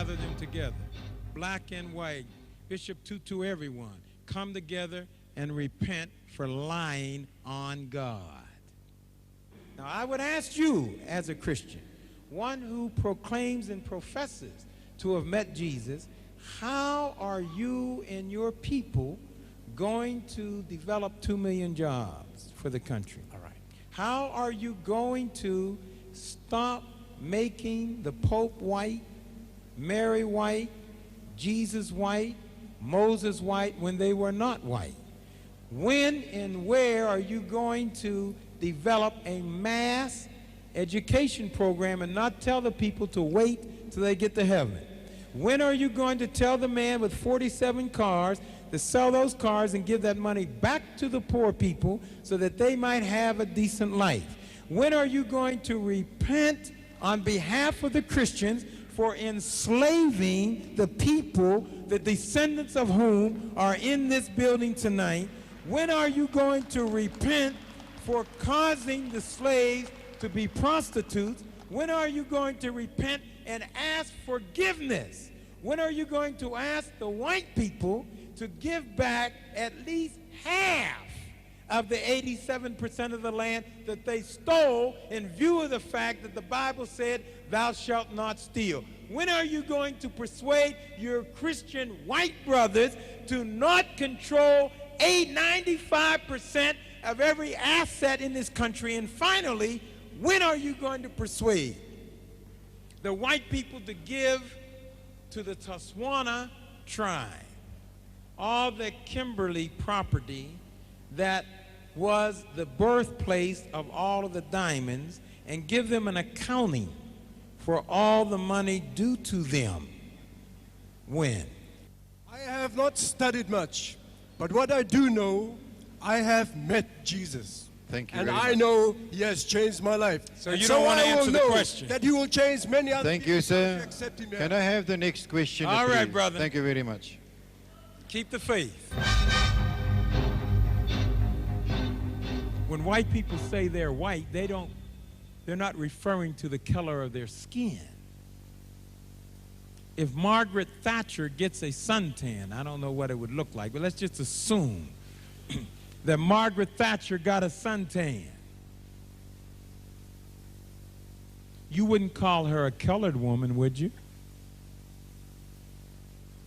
gather them together, black and white, Bishop Tutu, everyone, come together and repent for lying on God. Now, I would ask you as a Christian, one who proclaims and professes to have met Jesus, how are you and your people going to develop 2 million jobs for the country? All right. How are you going to stop making the Pope white, Mary white, Jesus white, Moses white when they were not white? When and where are you going to develop a mass education program and not tell the people to wait till they get to heaven? When are you going to tell the man with 47 cars to sell those cars and give that money back to the poor people so that they might have a decent life? When are you going to repent on behalf of the Christians for enslaving the people, the descendants of whom are in this building tonight? When are you going to repent for causing the slaves to be prostitutes? When are you going to repent and ask forgiveness? When are you going to ask the white people to give back at least half of the 87% of the land that they stole in view of the fact that the Bible said, thou shalt not steal? When are you going to persuade your Christian white brothers to not control 95% of every asset in this country? And finally, when are you going to persuade the white people to give to the Tswana tribe all the Kimberly property that was the birthplace of all of the diamonds and give them an accounting for all the money due to them? When? I have not studied much, but what I do know, I have met Jesus. Thank you. And very I much. know he has changed my life. So you don't want to answer the question? That he will change many other Thank people you, sir. to accept him. Can I have the next question? All right, please? brother. Thank you very much. Keep the faith. When white people say they're white, they're not referring to the color of their skin. If Margaret Thatcher gets a suntan, I don't know what it would look like, but let's just assume that Margaret Thatcher got a suntan. You wouldn't call her a colored woman, would you?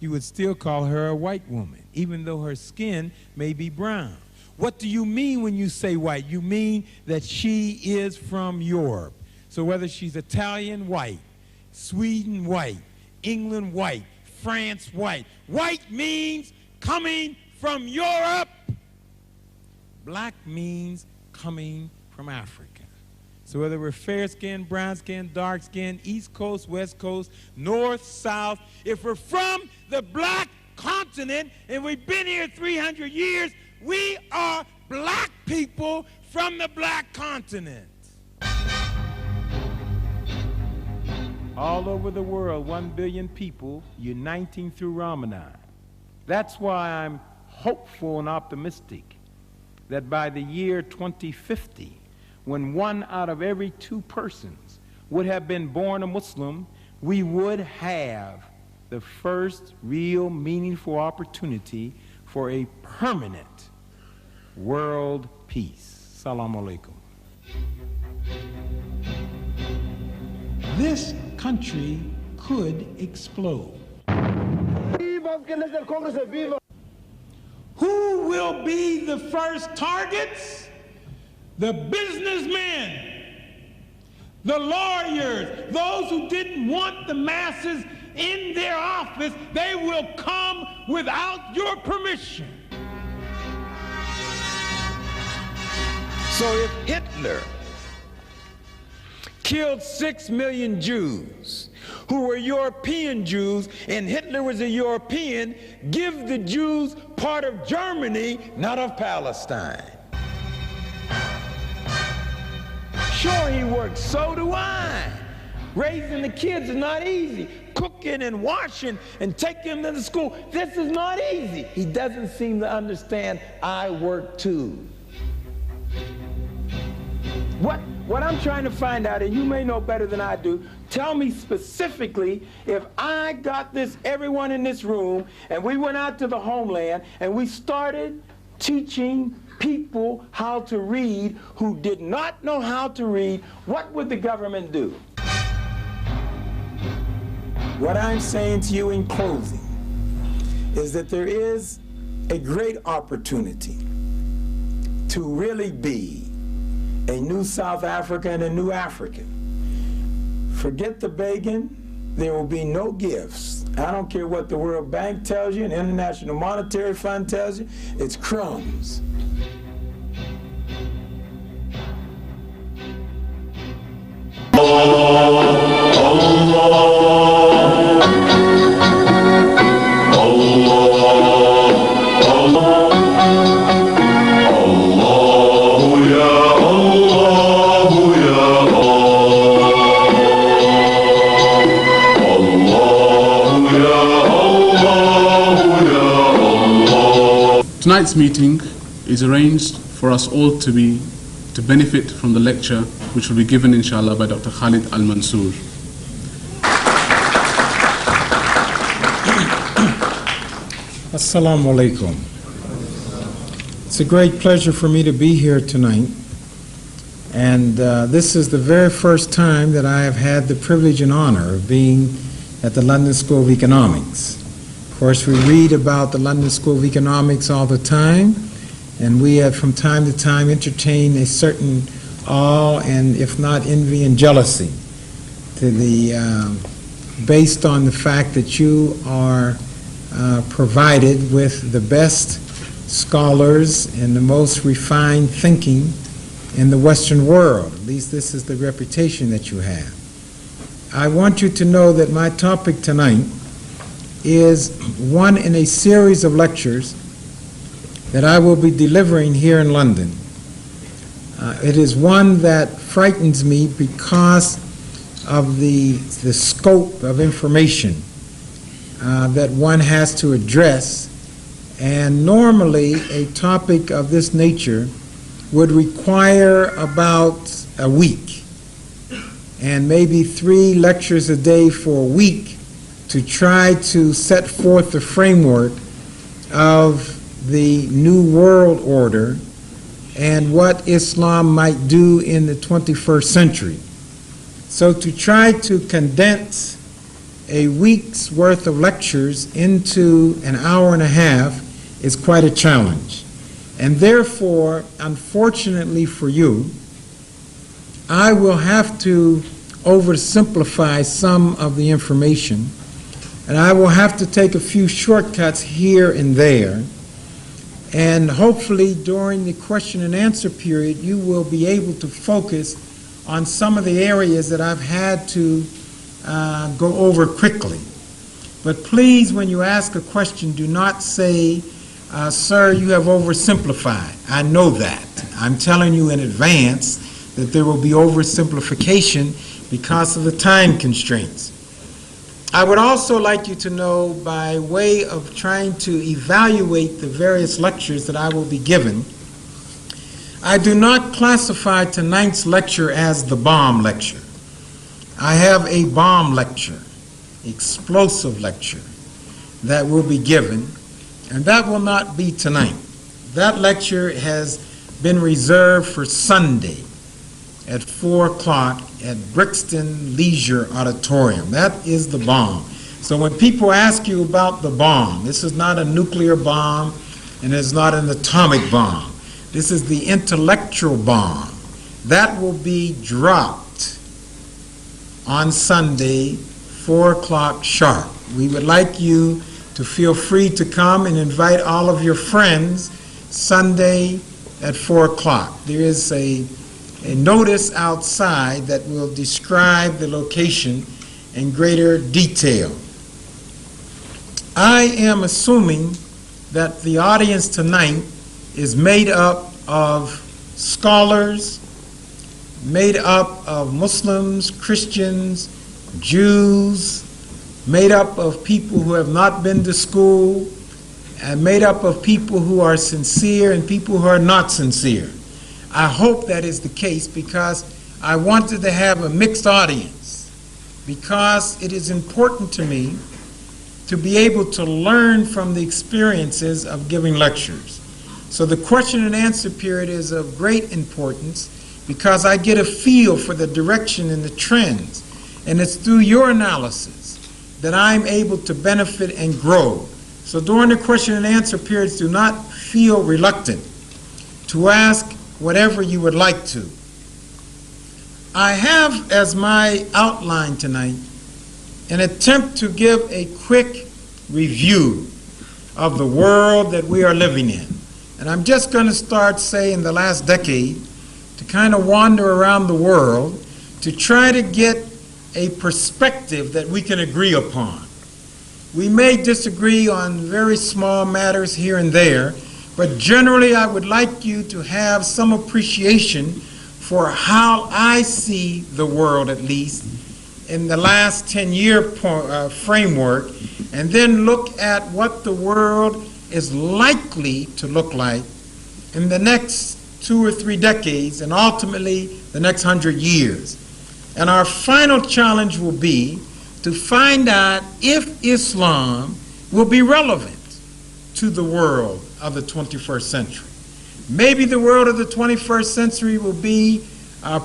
You would still call her a white woman, even though her skin may be brown. What do you mean when you say white? You mean that she is from Europe. So whether she's Italian, white, Sweden, white, England, white, France, white. White means coming from Europe. Black means coming from Africa. So whether we're fair skin, brown skin, dark skin, East Coast, West Coast, North, South, if we're from the black continent and we've been here 300 years, we are black people from the black continent. All over the world, 1 billion people uniting through Ramadan. That's why I'm hopeful and optimistic that by the year 2050, when 1 out of every 2 persons would have been born a Muslim, we would have the first real meaningful opportunity for a permanent world peace. Assalamu alaikum. This country could explode. Who will be the first targets? The businessmen, the lawyers, those who didn't want the masses in their office. They will come without your permission. So if Hitler killed 6 million Jews who were European Jews, and Hitler was a European, give the Jews part of Germany, not of Palestine. Sure, he works, so do I. Raising the kids is not easy. Cooking and washing and taking them to school, this is not easy. He doesn't seem to understand I work too. What What I'm trying to find out, and you may know better than I do, tell me specifically, if I got this, everyone in this room, and we went out to the homeland and we started teaching people how to read who did not know how to read, what would the government do? What I'm saying to you in closing is that there is a great opportunity to really be a new South Africa and a new African. Forget the begging. There will be no gifts. I don't care what the World Bank tells you and the International Monetary Fund tells you. It's crumbs. Tonight's meeting is arranged for us all to benefit from the lecture which will be given inshallah by Dr. Khalid Al Mansoor. Assalamu alaikum. It's a great pleasure for me to be here tonight, and this is the very first time that I have had the privilege and honor of being at the London School of Economics. Of course, we read about the London School of Economics all the time, and we have from time to time entertained a certain awe and, if not envy and jealousy, to based on the fact that you are provided with the best scholars and the most refined thinking in the Western world. At least this is the reputation that you have. I want you to know that my topic tonight is one in a series of lectures that I will be delivering here in London. It is one that frightens me because of the scope of information that one has to address, and normally a topic of this nature would require about a week and maybe 3 lectures a day for a week to try to set forth the framework of the New World Order and what Islam might do in the 21st century. So to try to condense a week's worth of lectures into an hour and a half is quite a challenge. And therefore, unfortunately for you, I will have to oversimplify some of the information, and I will have to take a few shortcuts here and there, and hopefully during the question and answer period you will be able to focus on some of the areas that I've had to go over quickly. But please, when you ask a question, do not say, sir, you have oversimplified. I know that. I'm telling you in advance that there will be oversimplification because of the time constraints. I would also like you to know, by way of trying to evaluate the various lectures that I will be giving, I do not classify tonight's lecture as the bomb lecture. I have a bomb lecture, explosive lecture, that will be given, and that will not be tonight. That lecture has been reserved for Sunday at 4 o'clock at Brixton Leisure Auditorium. That is the bomb. So when people ask you about the bomb, this is not a nuclear bomb and it's not an atomic bomb. This is the intellectual bomb. That will be dropped on Sunday, 4 o'clock sharp. We would like you to feel free to come and invite all of your friends Sunday at 4 o'clock. There is a notice outside that will describe the location in greater detail. I am assuming that the audience tonight is made up of scholars, made up of Muslims, Christians, Jews, made up of people who have not been to school, and made up of people who are sincere and people who are not sincere. I hope that is the case, because I wanted to have a mixed audience because it is important to me to be able to learn from the experiences of giving lectures. So the question and answer period is of great importance because I get a feel for the direction and the trends, and it's through your analysis that I'm able to benefit and grow. So during the question and answer periods, do not feel reluctant to ask whatever you would like to. I have as my outline tonight an attempt to give a quick review of the world that we are living in. And I'm just going to start, say, in the last decade, to kind of wander around the world to try to get a perspective that we can agree upon. We may disagree on very small matters here and there, but generally I would like you to have some appreciation for how I see the world, at least, in the last 10-year framework, and then look at what the world is likely to look like in the next 2 or 3 decades, and ultimately the next 100 years. And our final challenge will be to find out if Islam will be relevant to the world of the 21st century. Maybe the world of the 21st century will be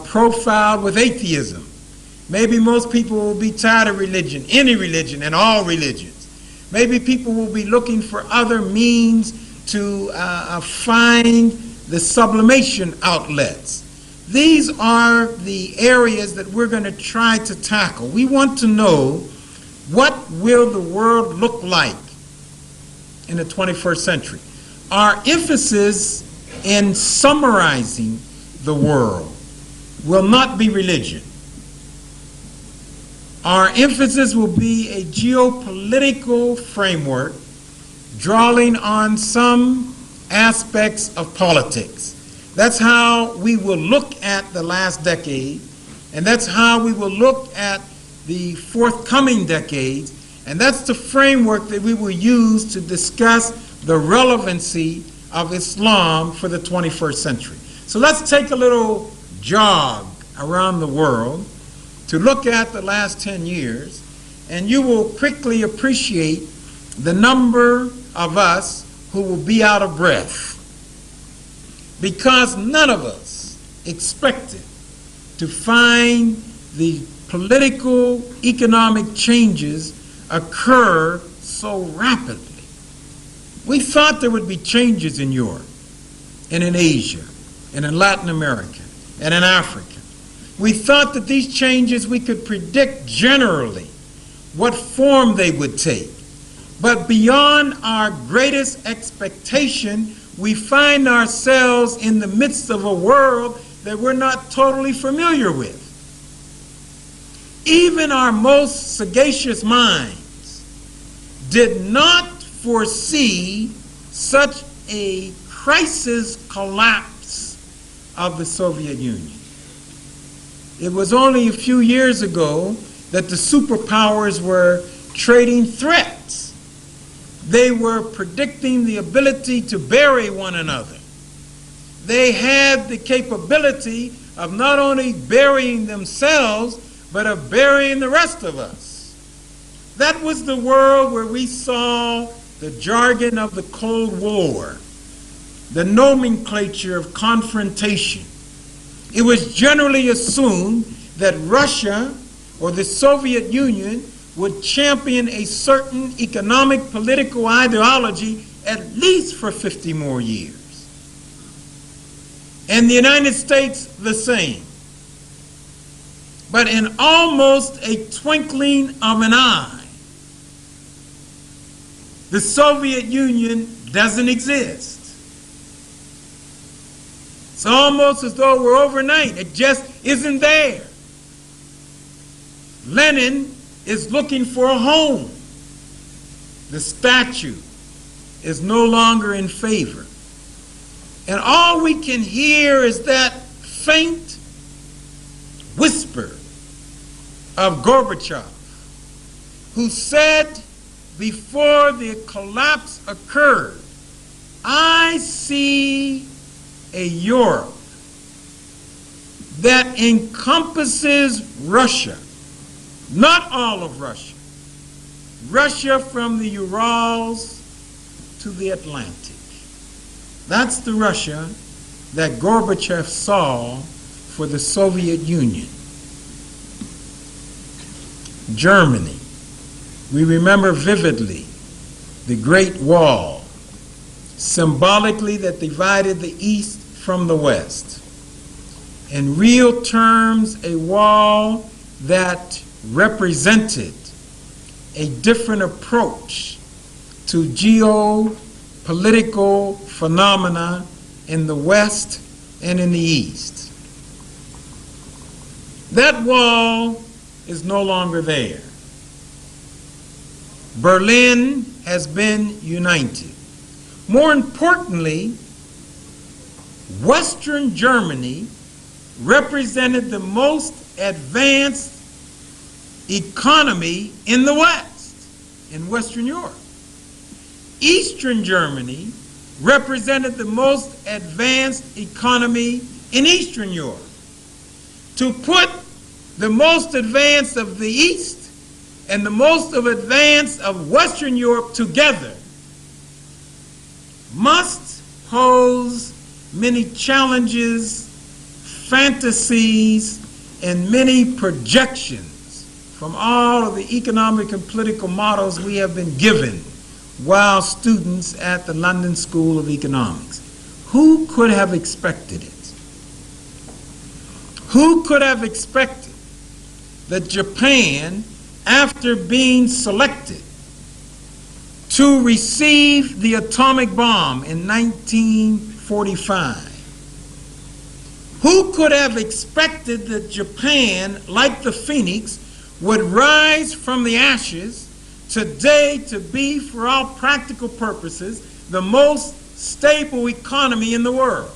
profiled with atheism. Maybe most people will be tired of religion, any religion and all religions. Maybe people will be looking for other means to find the sublimation outlets. These are the areas that we're going to try to tackle. We want to know, what will the world look like in the 21st century? Our emphasis in summarizing the world will not be religion. Our emphasis will be a geopolitical framework drawing on some aspects of politics. That's how we will look at the last decade, and that's how we will look at the forthcoming decades, and that's the framework that we will use to discuss the relevancy of Islam for the 21st century. So let's take a little jog around the world to look at the last 10 years, and you will quickly appreciate the number of us who will be out of breath, because none of us expected to find the political, economic changes occur so rapidly. We thought there would be changes in Europe, and in Asia, and in Latin America, and in Africa. We thought that these changes, we could predict generally what form they would take. But beyond our greatest expectation, we find ourselves in the midst of a world that we're not totally familiar with. Even our most sagacious minds did not foresee such a crisis collapse of the Soviet Union. It was only a few years ago that the superpowers were trading threats. They were predicting the ability to bury one another. They had the capability of not only burying themselves, but of burying the rest of us. That was the world where we saw the jargon of the Cold War, the nomenclature of confrontation. It was generally assumed that Russia or the Soviet Union would champion a certain economic, political ideology at least for 50 more years. And the United States, the same. But in almost a twinkling of an eye, the Soviet Union doesn't exist. It's almost as though we're overnight. It just isn't there. Lenin is looking for a home. The statue is no longer in favor. And all we can hear is that faint whisper of Gorbachev, who said before the collapse occurred, "I see a Europe that encompasses Russia, not all of Russia, Russia from the Urals to the Atlantic. That's the Russia that Gorbachev saw for the Soviet Union. Germany. We remember vividly the Great Wall, symbolically that divided the East from the West. In real terms, a wall that represented a different approach to geopolitical phenomena in the West and in the East. That wall is no longer there. Berlin has been united. More importantly, Western Germany represented the most advanced economy in the West, in Western Europe. Eastern Germany represented the most advanced economy in Eastern Europe. To put the most advanced of the East and the most advanced of Western Europe together must pose many challenges, fantasies, and many projections from all of the economic and political models we have been given while students at the London School of Economics. Who could have expected it? Who could have expected that Japan, after being selected to receive the atomic bomb in 1945, who could have expected that Japan, like the phoenix, would rise from the ashes today to be, for all practical purposes, the most stable economy in the world?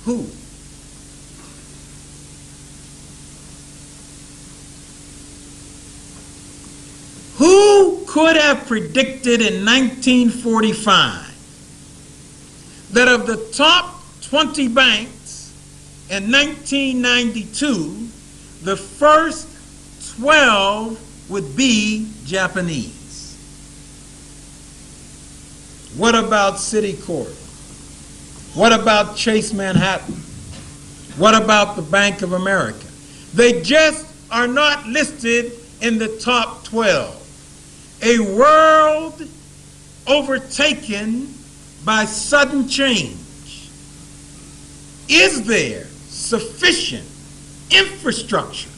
Who? Who could have predicted in 1945 that of the top 20 banks in 1992, the first 12 would be Japanese? What about Citicorp? What about Chase Manhattan? What about the Bank of America? They just are not listed in the top 12. A world overtaken by sudden change. Is there sufficient infrastructure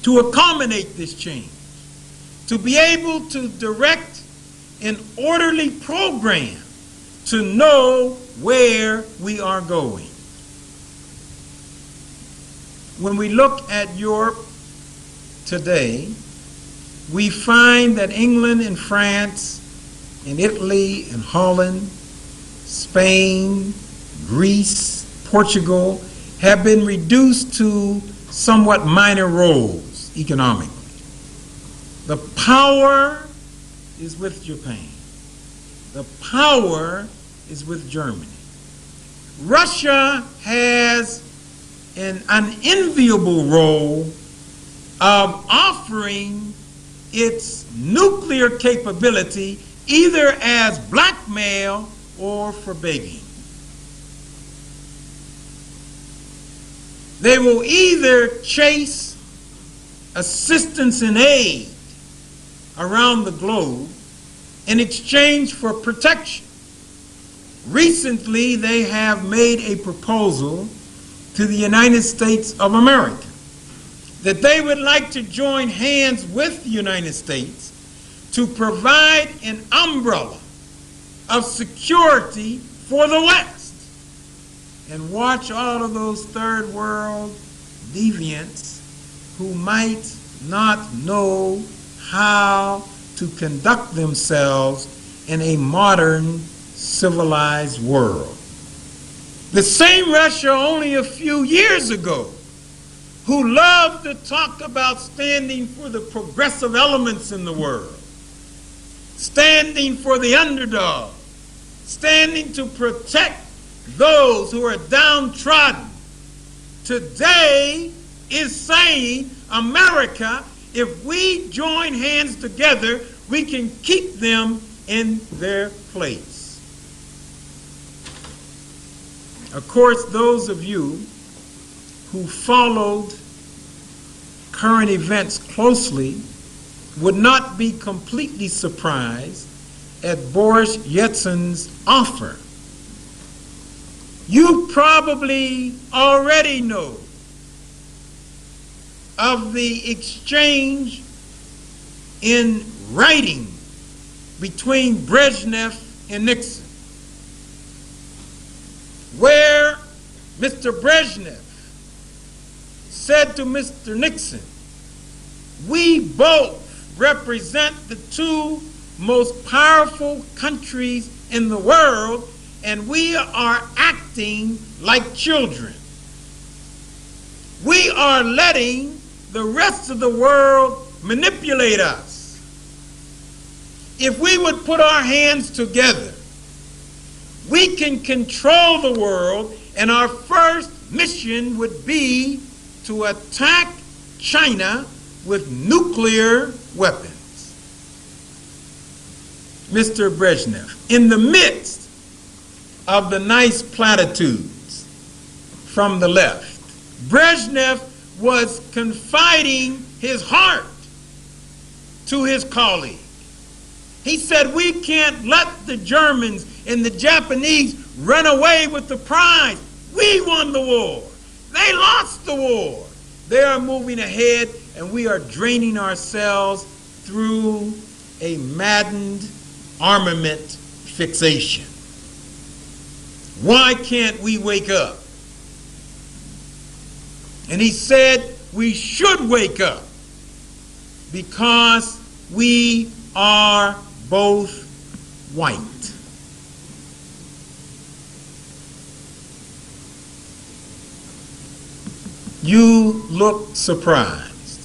to accommodate this change, to be able to direct an orderly program to know where we are going? When we look at Europe today, we find that England and France and Italy and Holland, Spain, Greece, Portugal have been reduced to somewhat minor roles economically. The power is with Japan. The power is with Germany. Russia has an unenviable role of offering its nuclear capability either as blackmail or for begging. They will either chase assistance and aid around the globe in exchange for protection. Recently, they have made a proposal to the United States of America that they would like to join hands with the United States to provide an umbrella of security for the West. And watch all of those third world deviants who might not know how to conduct themselves in a modern civilized world. The same Russia only a few years ago who loved to talk about standing for the progressive elements in the world, standing for the underdog, standing to protect those who are downtrodden, today is saying, America, if we join hands together, we can keep them in their place. Of course, those of you who followed current events closely would not be completely surprised at Boris Yeltsin's offer. You probably already know of the exchange in writing between Brezhnev and Nixon, where Mr. Brezhnev said to Mr. Nixon, we both represent the two most powerful countries in the world, and we are acting like children. We are letting the rest of the world manipulate us. If we would put our hands together, we can control the world, and our first mission would be to attack China with nuclear weapons. Mr. Brezhnev, in the midst of the nice platitudes from the left, Brezhnev was confiding his heart to his colleague. He said, we can't let the Germans and the Japanese run away with the prize. We won the war. They lost the war. They are moving ahead, and we are draining ourselves through a maddened armament fixation. Why can't we wake up? And he said we should wake up because we are both white. You look surprised.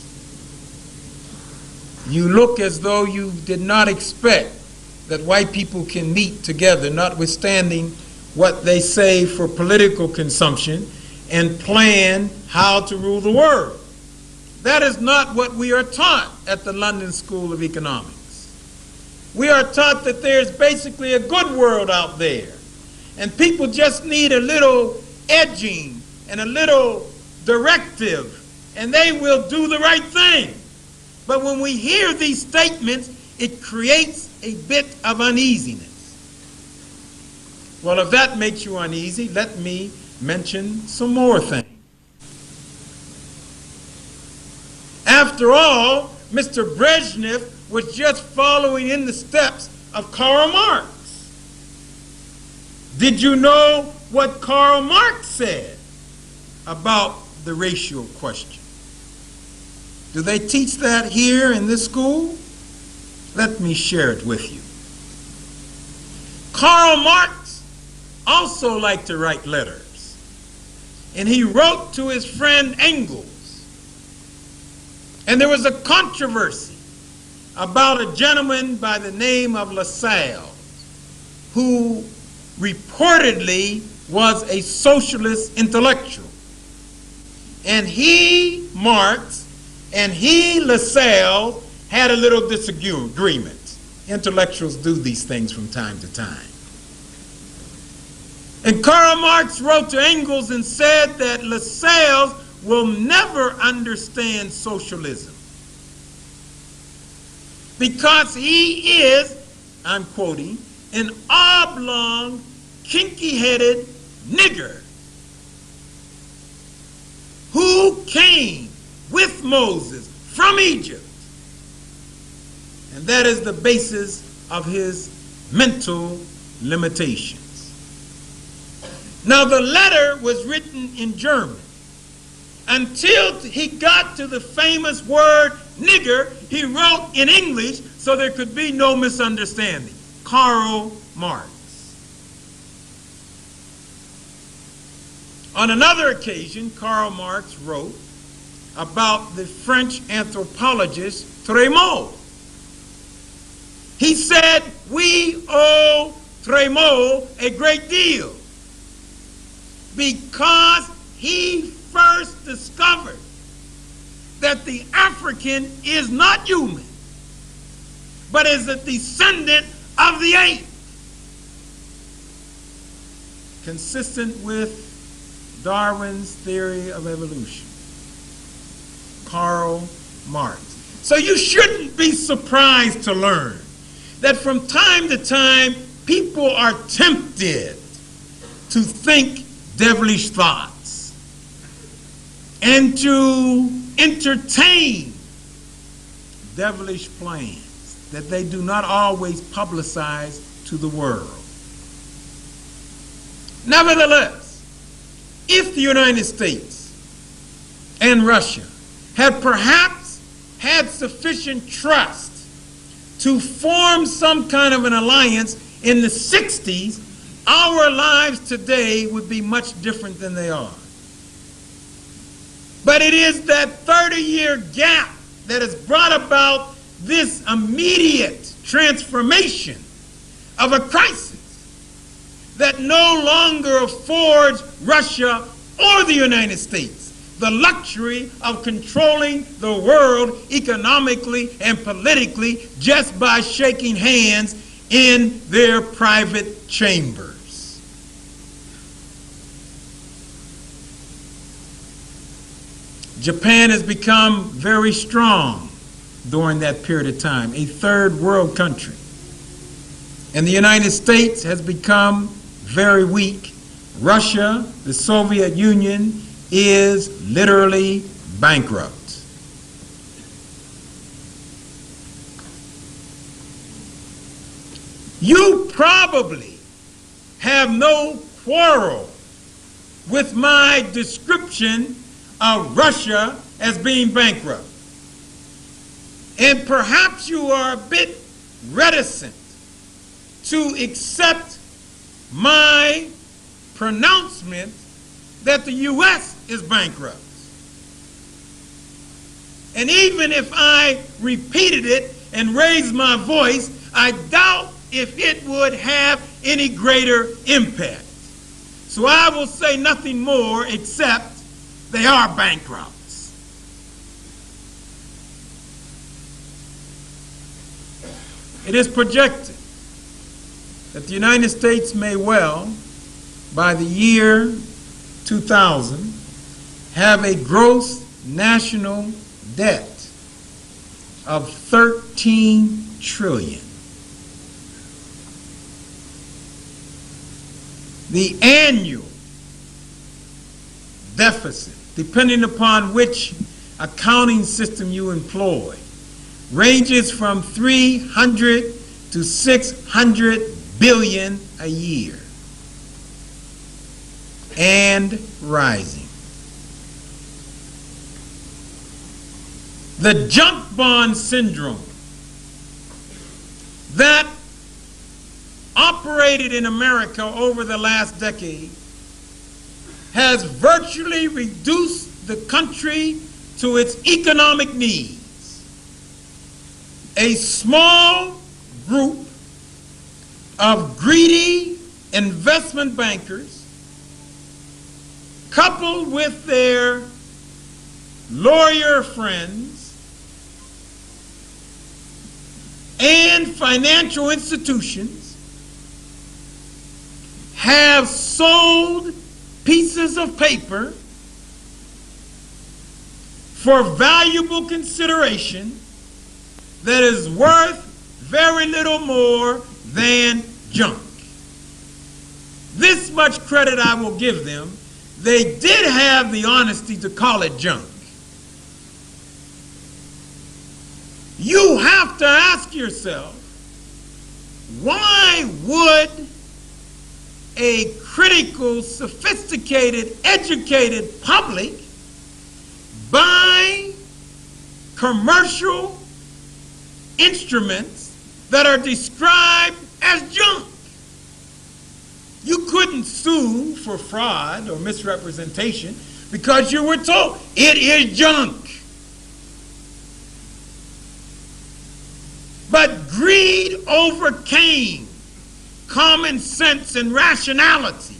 You look as though you did not expect that white people can meet together, notwithstanding what they say for political consumption, and plan how to rule the world. That is not what we are taught at the London School of Economics. We are taught that there's basically a good world out there, and people just need a little edging and a little directive, and they will do the right thing. But when we hear these statements, it creates a bit of uneasiness. Well, if that makes you uneasy, let me mention some more things. After all, Mr. Brezhnev was just following in the steps of Karl Marx. Did you know what Karl Marx said about the racial question? Do they teach that here in this school? Let me share it with you. Karl Marx also liked to write letters, and he wrote to his friend Engels. And there was a controversy about a gentleman by the name of Lassalle, who reportedly was a socialist intellectual. And he, Marx, and he, Lassalle, had a little disagreement. Intellectuals do these things from time to time. And Karl Marx wrote to Engels and said that Lassalle will never understand socialism because he is, I'm quoting, an oblong, kinky-headed nigger who came with Moses from Egypt. And that is the basis of his mental limitations. Now, the letter was written in German. Until he got to the famous word nigger, he wrote in English so there could be no misunderstanding. Karl Marx. On another occasion, Karl Marx wrote about the French anthropologist Trémaux. He said, we owe Trémaux a great deal because he first discovered that the African is not human, but is a descendant of the ape, consistent with Darwin's theory of evolution, Karl Marx. So you shouldn't be surprised to learn that from time to time people are tempted to think devilish thoughts and to entertain devilish plans that they do not always publicize to the world. Nevertheless, if the United States and Russia had perhaps had sufficient trust to form some kind of an alliance in the 60s, our lives today would be much different than they are. But it is that 30-year gap that has brought about this immediate transformation of a crisis that no longer affords Russia or the United States the luxury of controlling the world economically and politically just by shaking hands in their private chambers. Japan has become very strong during that period of time, a third world country. And the United States has become very weak. Russia, the Soviet Union, is literally bankrupt. You probably have no quarrel with my description of Russia as being bankrupt. And perhaps you are a bit reticent to accept my pronouncement that the U.S. is bankrupt. And even if I repeated it and raised my voice, I doubt if it would have any greater impact. So I will say nothing more except they are bankrupt. It is projected that the United States may well, by the year 2000, have a gross national debt of 13 trillion. The annual deficit, depending upon which accounting system you employ, ranges from 300 to 600 billion a year and rising. The junk bond syndrome that operated in America over the last decade has virtually reduced the country to its economic needs. A small group of greedy investment bankers, coupled with their lawyer friends and financial institutions, have sold pieces of paper for valuable consideration that is worth very little more than junk. This much credit I will give them. They did have the honesty to call it junk. You have to ask yourself, why would a critical, sophisticated, educated public buy commercial instruments that are described as junk? You couldn't sue for fraud or misrepresentation because you were told it is junk. But greed overcame common sense and rationality,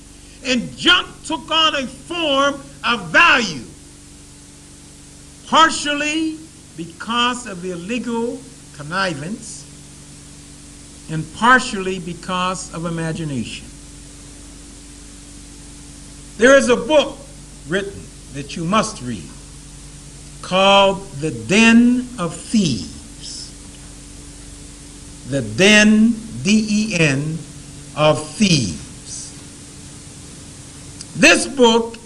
and junk took on a form of value, partially because of illegal connivance and partially because of imagination. There is a book written that you must read called The Den of Thieves. The Den, D-E-N, of Thieves. This book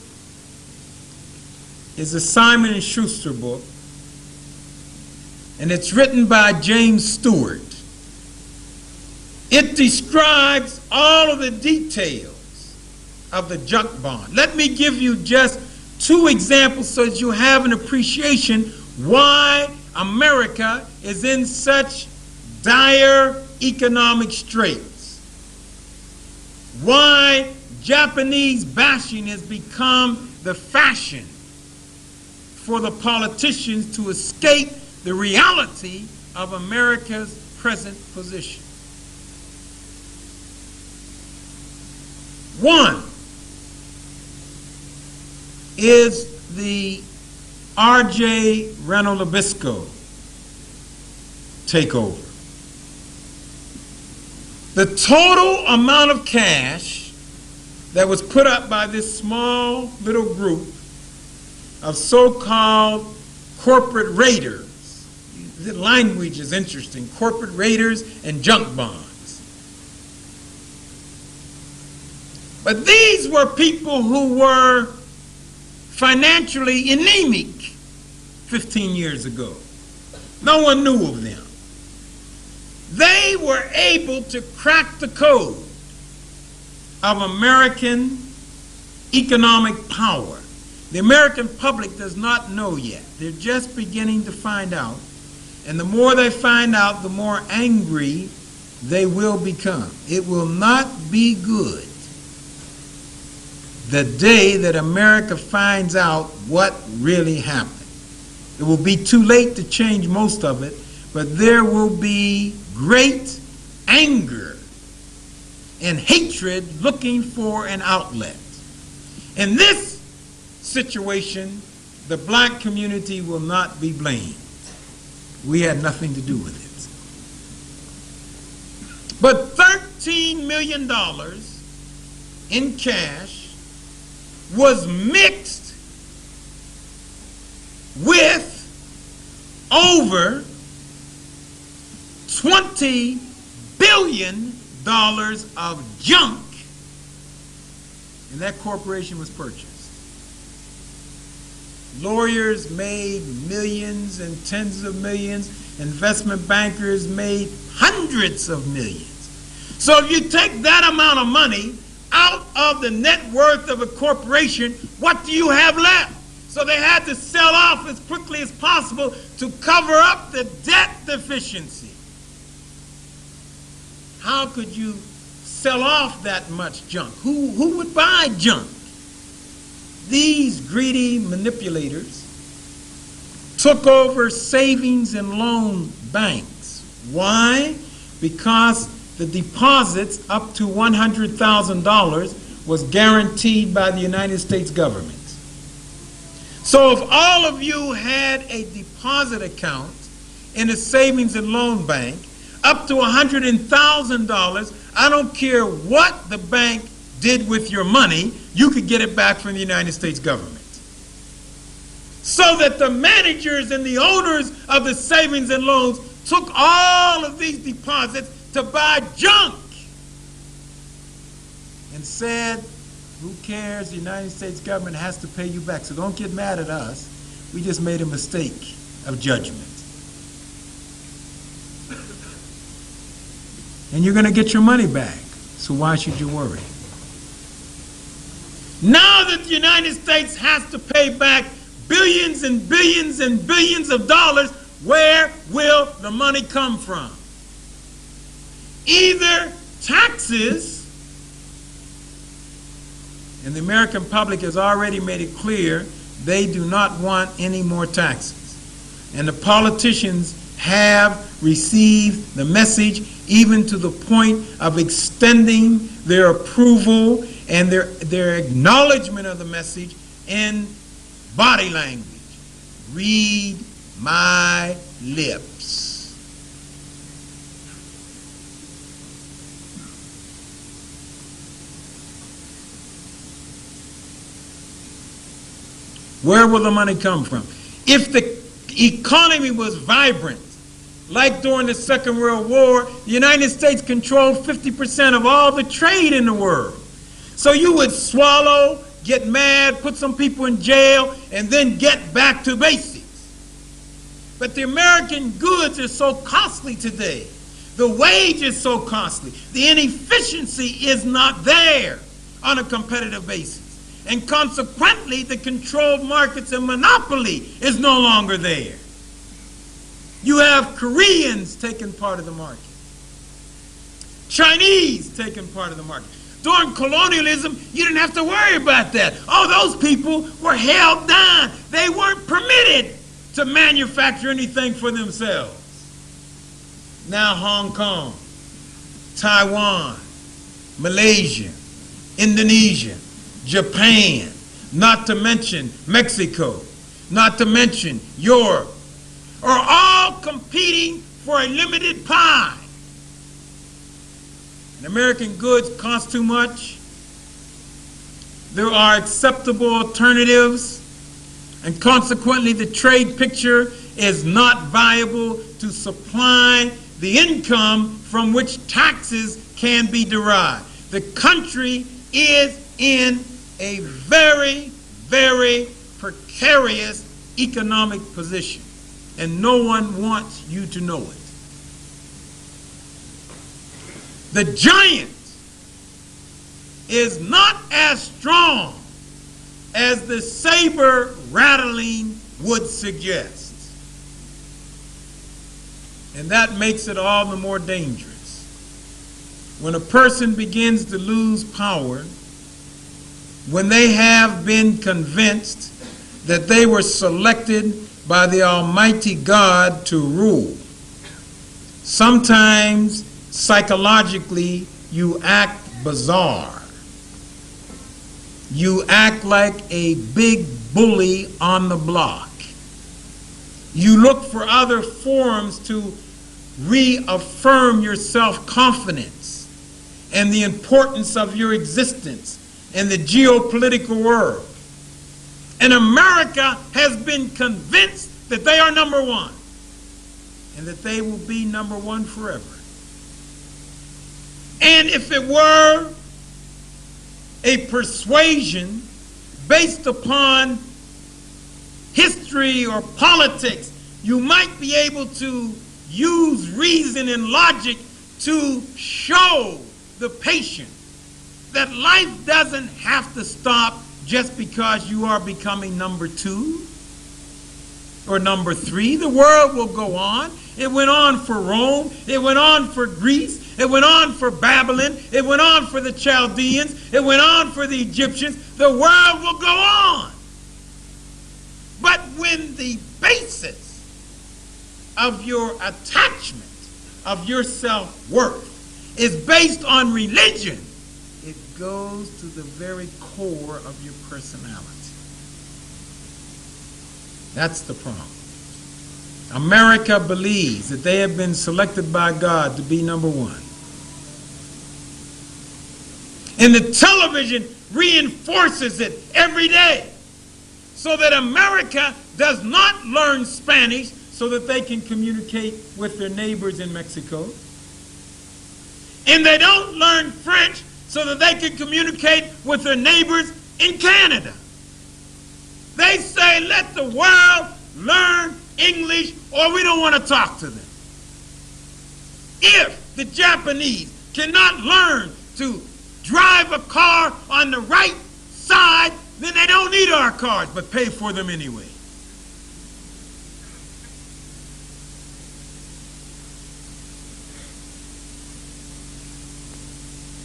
is a Simon & Schuster book, and it's written by James Stewart. It describes all of the details of the junk bond. Let me give you just two examples so that you have an appreciation why America is in such dire economic straits, why Japanese bashing has become the fashion for the politicians to escape the reality of America's present position. One is the R.J. Reno Nabisco takeover. The total amount of cash that was put up by this small little group of so-called corporate raiders, the language is interesting, corporate raiders and junk bonds. But these were people who were financially anemic 15 years ago. No one knew of them. They were able to crack the code of American economic power. The American public does not know yet. They're just beginning to find out. And the more they find out, the more angry they will become. It will not be good the day that America finds out what really happened. It will be too late to change most of it, but there will be great anger and hatred looking for an outlet. In this situation, the black community will not be blamed. We had nothing to do with it. But $13 million in cash was mixed with over $20 billion of junk, and that corporation was purchased. Lawyers made millions and tens of millions. Investment bankers made hundreds of millions. So if you take that amount of money out of the net worth of a corporation, what do you have left? So they had to sell off as quickly as possible to cover up the debt deficiency. How could you sell off that much junk? Who would buy junk? These greedy manipulators took over savings and loan banks. Why? Because the deposits up to $100,000 was guaranteed by the United States government. So if all of you had a deposit account in a savings and loan bank up to $100,000, I don't care what the bank did with your money, you could get it back from the United States government. So that the managers and the owners of the savings and loans took all of these deposits to buy junk and said, who cares, the United States government has to pay you back, so don't get mad at us. We just made a mistake of judgment. And you're going to get your money back, so why should you worry? Now that the United States has to pay back billions and billions and billions of dollars, where will the money come from? Either taxes, and the American public has already made it clear they do not want any more taxes. And the politicians have received the message, even to the point of extending their approval and their acknowledgement of the message in body language. Read my lips. Where will the money come from? If the economy was vibrant, like during the Second World War, the United States controlled 50% of all the trade in the world. So you would swallow, get mad, put some people in jail, and then get back to basics. But the American goods are so costly today. The wage is so costly. The inefficiency is not there on a competitive basis. And consequently, the controlled markets and monopoly is no longer there. You have Koreans taking part of the market. Chinese taking part of the market. During colonialism, you didn't have to worry about that. Oh, those people were held down. They weren't permitted to manufacture anything for themselves. Now Hong Kong, Taiwan, Malaysia, Indonesia, Japan, not to mention Mexico, not to mention Europe, are all competing for a limited pie. And American goods cost too much. There are acceptable alternatives, and consequently the trade picture is not viable to supply the income from which taxes can be derived. The country is in a very, very precarious economic position, and no one wants you to know it. The giant is not as strong as the saber rattling would suggest. And that makes it all the more dangerous. When a person begins to lose power, when they have been convinced that they were selected by the Almighty God to rule, sometimes psychologically you act bizarre. You act like a big bully on the block. You look for other forms to reaffirm your self-confidence and the importance of your existence in the geopolitical world. And America has been convinced that they are number one and that they will be number one forever. And if it were a persuasion based upon history or politics, you might be able to use reason and logic to show the patient that life doesn't have to stop just because you are becoming number 2 or number 3. The world will go on. It went on for Rome. It went on for Greece. It went on for Babylon. It went on for the Chaldeans. It went on for the Egyptians. The world will go on. But when the basis of your attachment, of your self-worth, is based on religion, it goes to the very core of your personality. That's the problem. America believes that they have been selected by God to be number one. And the television reinforces it every day so that America does not learn Spanish so that they can communicate with their neighbors in Mexico. And they don't learn French so that they can communicate with their neighbors in Canada. They say, let the world learn English or we don't want to talk to them. If the Japanese cannot learn to drive a car on the right side, then they don't need our cars, but pay for them anyway.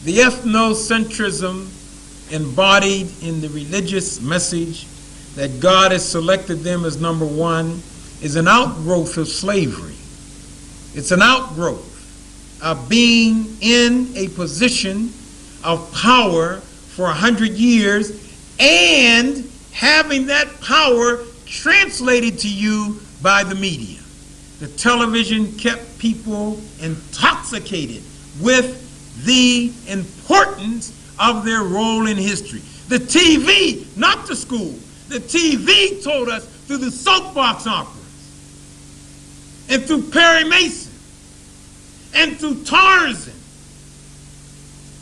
The ethnocentrism embodied in the religious message that God has selected them as number one is an outgrowth of slavery. It's an outgrowth of being in a position of power for 100 years and having that power translated to you by the media. The television kept people intoxicated with the importance of their role in history. The TV, not the school, the TV told us through the soapbox operas and through Perry Mason and through Tarzan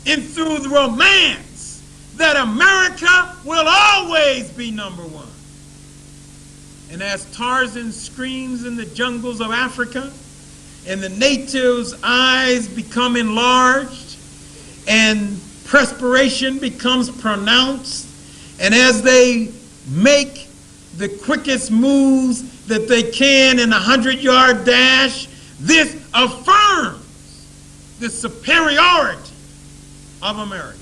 and through the romance that America will always be number one. And as Tarzan screams in the jungles of Africa and the natives' eyes become enlarged and perspiration becomes pronounced, and as they make the quickest moves that they can in a 100-yard dash, this affirms the superiority of America.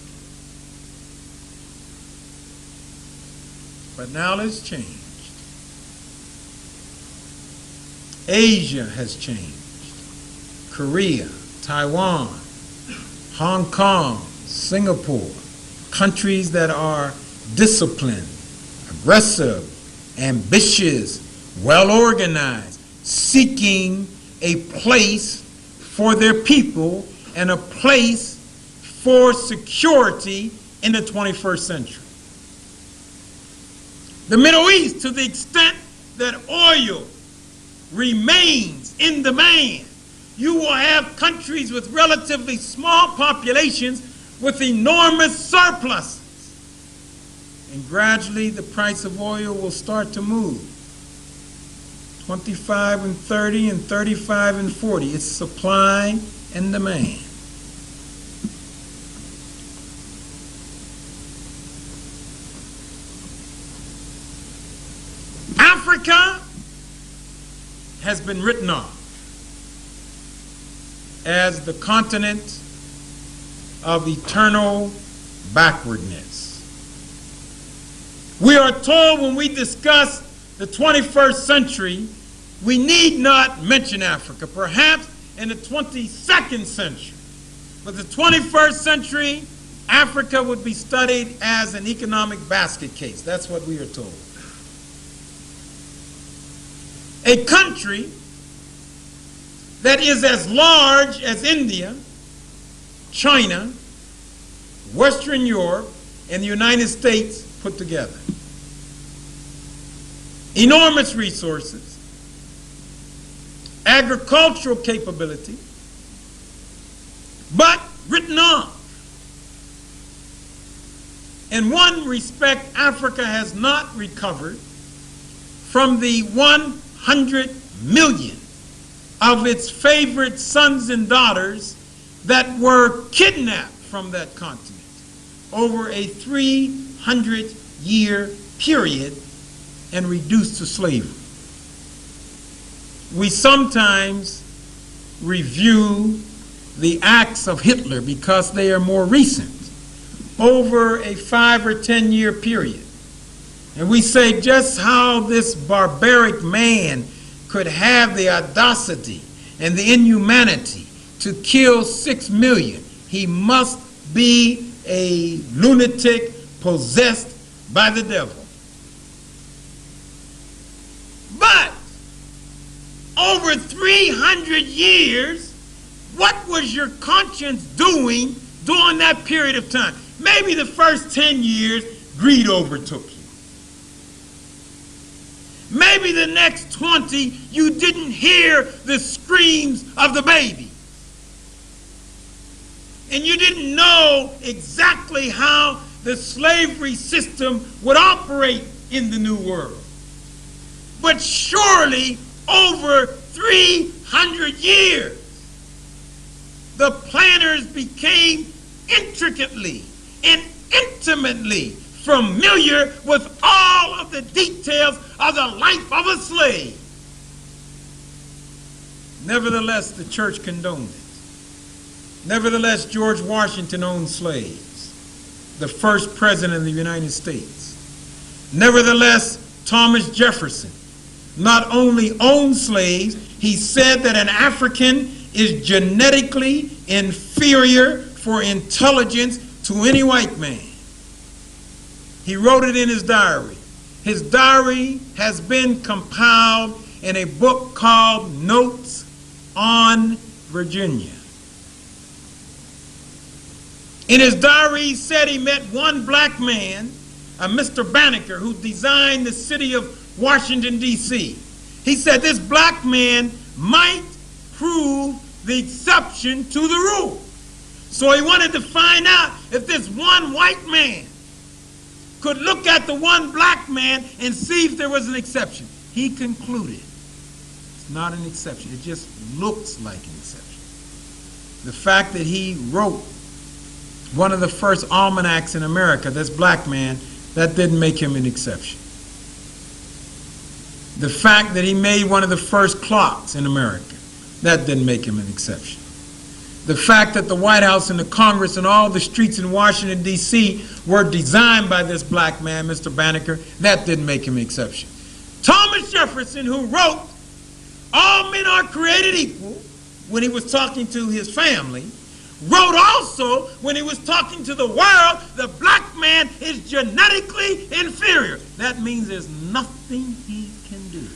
But now it's changed. Asia has changed. Korea, Taiwan, Hong Kong, Singapore, countries that are disciplined, aggressive, ambitious, well organized, seeking a place for their people and a place for security in the 21st century. The Middle East, to the extent that oil remains in demand, you will have countries with relatively small populations with enormous surpluses. And gradually the price of oil will start to move. 25 and 30 and 35 and 40. It's supply and demand. Africa has been written off as the continent of eternal backwardness. We are told when we discuss the 21st century, we need not mention Africa, perhaps in the 22nd century. But the 21st century, Africa would be studied as an economic basket case. That's what we are told. A country that is as large as India, China, Western Europe, and the United States put together. Enormous resources, agricultural capability, but written off. In one respect, Africa has not recovered from the 100 million of its favorite sons and daughters that were kidnapped from that continent over a 300-year period and reduced to slavery. We sometimes review the acts of Hitler because they are more recent, over a 5 or 10-year period. And we say just how this barbaric man could have the audacity and the inhumanity to kill 6 million. He must be a lunatic possessed by the devil. But over 300 years, what was your conscience doing during that period of time? Maybe the first 10 years, greed overtook you. Maybe the next 20, you didn't hear the screams of the baby. And you didn't know exactly how the slavery system would operate in the New World. But surely, over 300 years, the planners became intricately and intimately familiar with all of the details of the life of a slave. Nevertheless, the church condoned it. Nevertheless, George Washington owned slaves, the first president of the United States. Nevertheless, Thomas Jefferson not only owned slaves, he said that an African is genetically inferior for intelligence to any white man. He wrote it in his diary. His diary has been compiled in a book called Notes on Virginia. In his diary, he said he met one black man, a Mr. Banneker, who designed the city of Washington, D.C. He said this black man might prove the exception to the rule. So he wanted to find out if this one white man could look at the one black man and see if there was an exception. He concluded it's not an exception. It just looks like an exception. The fact that he wrote one of the first almanacs in America, this black man, that didn't make him an exception. The fact that he made one of the first clocks in America, that didn't make him an exception. The fact that the White House and the Congress and all the streets in Washington, D.C. were designed by this black man, Mr. Banneker, that didn't make him an exception. Thomas Jefferson, who wrote, "All men are created equal," when he was talking to his family, wrote also, when he was talking to the world, the black man is genetically inferior. That means there's nothing he can do.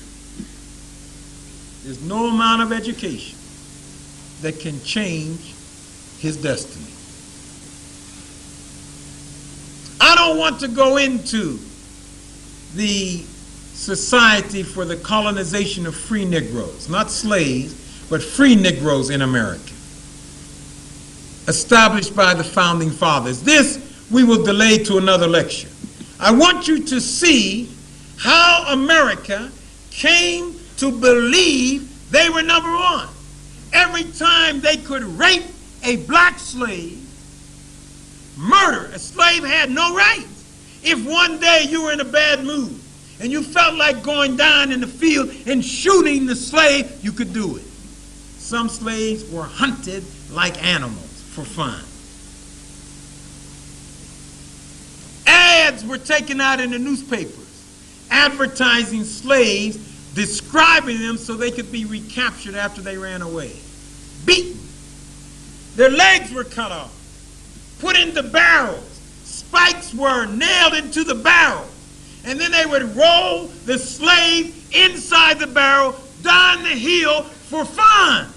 There's no amount of education that can change his destiny. I don't want to go into the Society for the Colonization of Free Negroes, not slaves, but free Negroes in America, established by the Founding Fathers. This we will delay to another lecture. I want you to see how America came to believe they were number one. Every time they could rape a black slave, murder, a slave had no rights. If one day you were in a bad mood and you felt like going down in the field and shooting the slave, you could do it. Some slaves were hunted like animals for fun. Ads were taken out in the newspapers advertising slaves, describing them so they could be recaptured after they ran away. Beaten. Their legs were cut off, put into barrels. Spikes were nailed into the barrel. And then they would roll the slave inside the barrel down the hill for fun.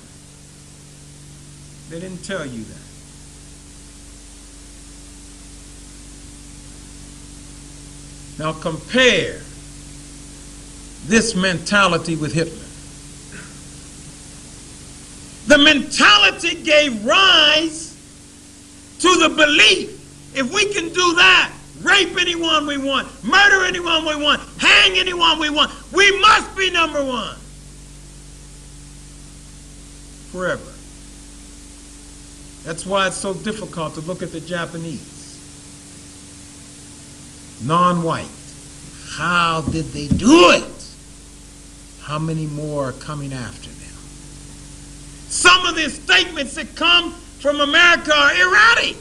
They didn't tell you that. Now compare this mentality with Hitler. The mentality gave rise to the belief, if we can do that, rape anyone we want, murder anyone we want, hang anyone we want, we must be number one. Forever. That's why it's so difficult to look at the Japanese. Non-white. How did they do it? How many more are coming after them? Some of the statements that come from America are erratic.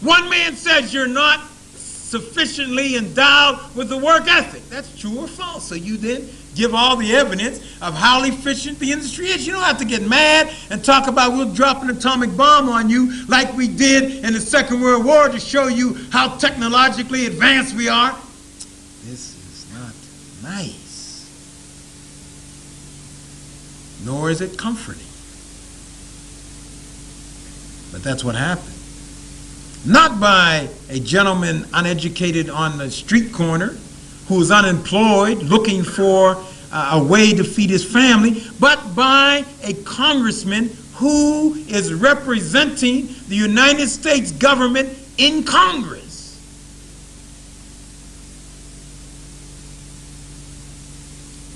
One man says you're not sufficiently endowed with the work ethic. That's true or false. So you then give all the evidence of how efficient the industry is. You don't have to get mad and talk about we'll drop an atomic bomb on you like we did in the Second World War to show you how technologically advanced we are. This is not nice. Nor is it comforting. But that's what happened. Not by a gentleman uneducated on the street corner who's unemployed looking for a way to feed his family, but by a congressman who is representing the United States government in Congress.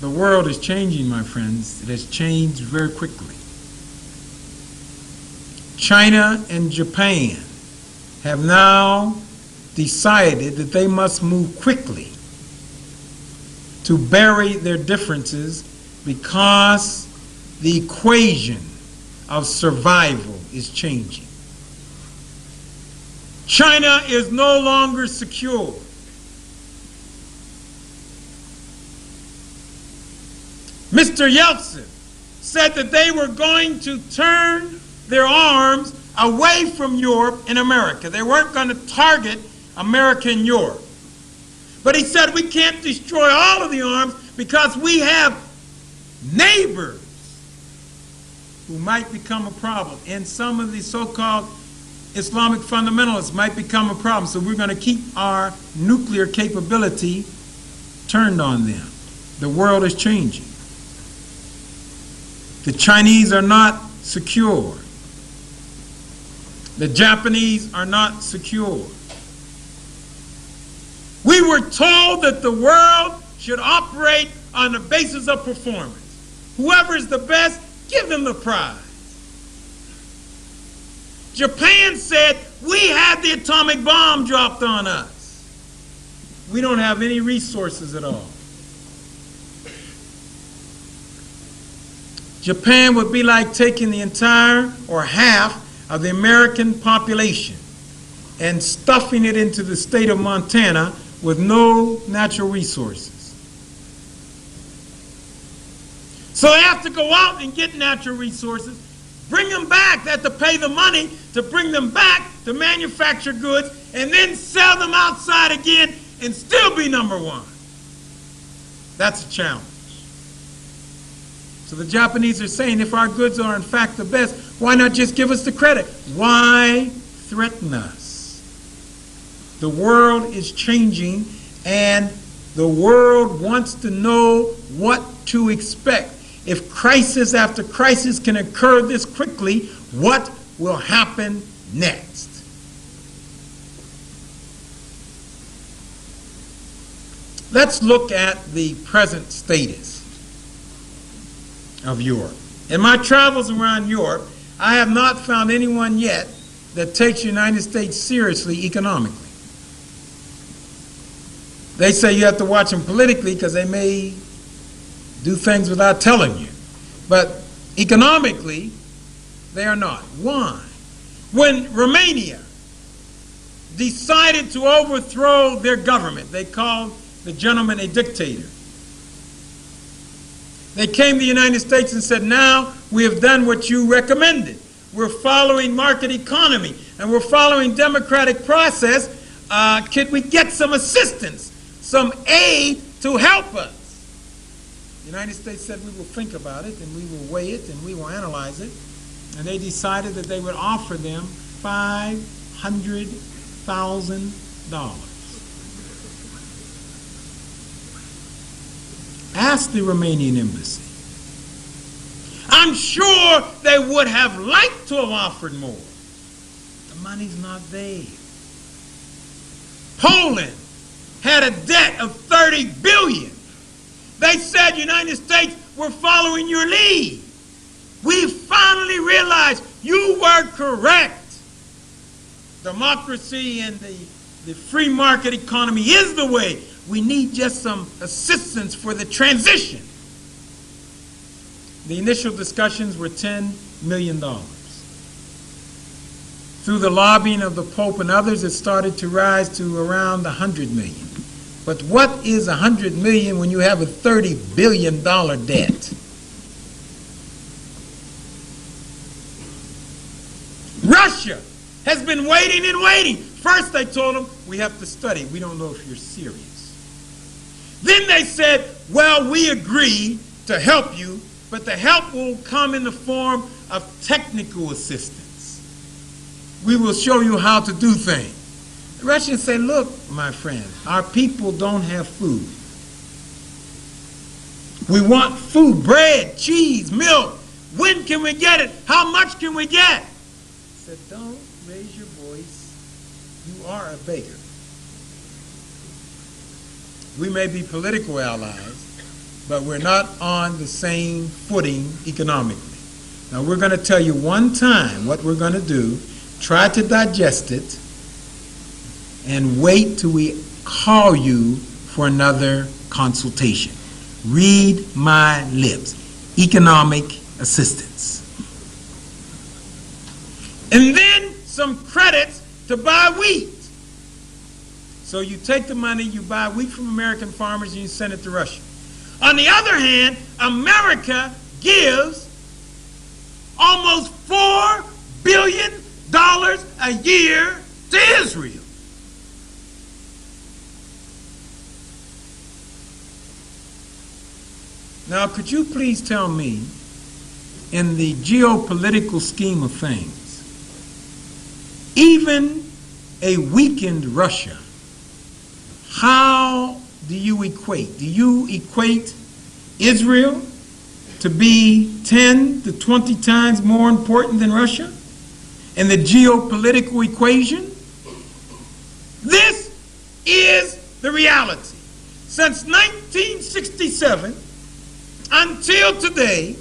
The world is changing, my friends. It has changed very quickly. China and Japan have now decided that they must move quickly to bury their differences because the equation of survival is changing. China is no longer secure. Mr. Yeltsin said that they were going to turn their arms away from Europe and America. They weren't going to target America and Europe. But he said we can't destroy all of the arms because we have neighbors who might become a problem. And some of the so-called Islamic fundamentalists might become a problem. So we're going to keep our nuclear capability turned on them. The world is changing. The Chinese are not secure. The Japanese are not secure. We were told that the world should operate on the basis of performance. Whoever is the best, give them the prize. Japan said, we had the atomic bomb dropped on us. We don't have any resources at all. Japan would be like taking the entire or half of the American population and stuffing it into the state of Montana with no natural resources. So they have to go out and get natural resources, bring them back. They have to pay the money to bring them back to manufacture goods and then sell them outside again and still be number one. That's a challenge. So the Japanese are saying, if our goods are in fact the best, why not just give us the credit? Why threaten us? The world is changing, and the world wants to know what to expect. If crisis after crisis can occur this quickly, what will happen next? Let's look at the present status of Europe. In my travels around Europe, I have not found anyone yet that takes the United States seriously economically. They say you have to watch them politically because they may do things without telling you. But economically, they are not. Why? When Romania decided to overthrow their government, they called the gentleman a dictator. They came to the United States and said, now we have done what you recommended. We're following market economy and we're following democratic process. Could we get some assistance, some aid to help us? The United States said we will think about it and we will weigh it and we will analyze it. And they decided that they would offer them $500,000. Ask the Romanian embassy. I'm sure they would have liked to have offered more. The money's not there. Poland had a debt of $30 billion. They said, United States, we're following your lead. We finally realized you were correct. Democracy and the free market economy is the way. We need just some assistance for the transition. The initial discussions were $10 million. Through the lobbying of the Pope and others, it started to rise to around $100 million. But what is $100 million when you have a $30 billion debt? Russia has been waiting and waiting. First they told them, we have to study. We don't know if you're serious. Then they said, well, we agree to help you, but the help will come in the form of technical assistance. We will show you how to do things. The Russians say, look, my friend, our people don't have food. We want food, bread, cheese, milk. When can we get it? How much can we get? I said, don't raise your voice. You are a beggar. We may be political allies, but we're not on the same footing economically. Now we're going to tell you one time what we're going to do. Try to digest it and wait till we call you for another consultation. Read my lips. Economic assistance. And then some credits to buy wheat. So you take the money, you buy wheat from American farmers, and you send it to Russia. On the other hand, America gives almost $4 billion a year to Israel. Now, could you please tell me, in the geopolitical scheme of things, even a weakened Russia, how do you equate? Do you equate Israel to be 10 to 20 times more important than Russia in the geopolitical equation? This is the reality. Since 1967 until today,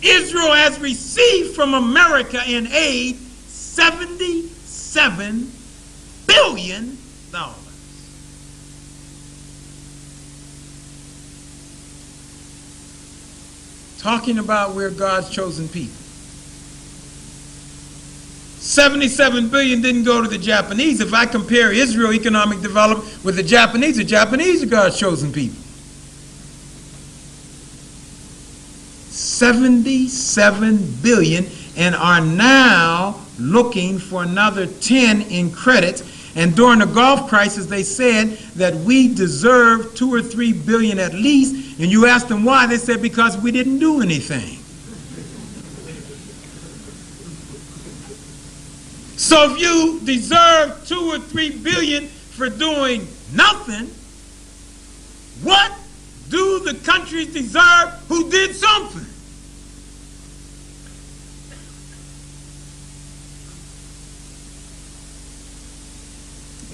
Israel has received from America in aid $77 billion. Talking about we're God's chosen people. 77 billion didn't go to the Japanese. If I compare Israel economic development with the Japanese are God's chosen people. 77 billion, and are now looking for another 10 in credits. And during the Gulf crisis, they said that we deserve 2 or 3 billion at least. And you asked them why, they said because we didn't do anything. So if you deserve 2 or 3 billion for doing nothing, what do the countries deserve who did something?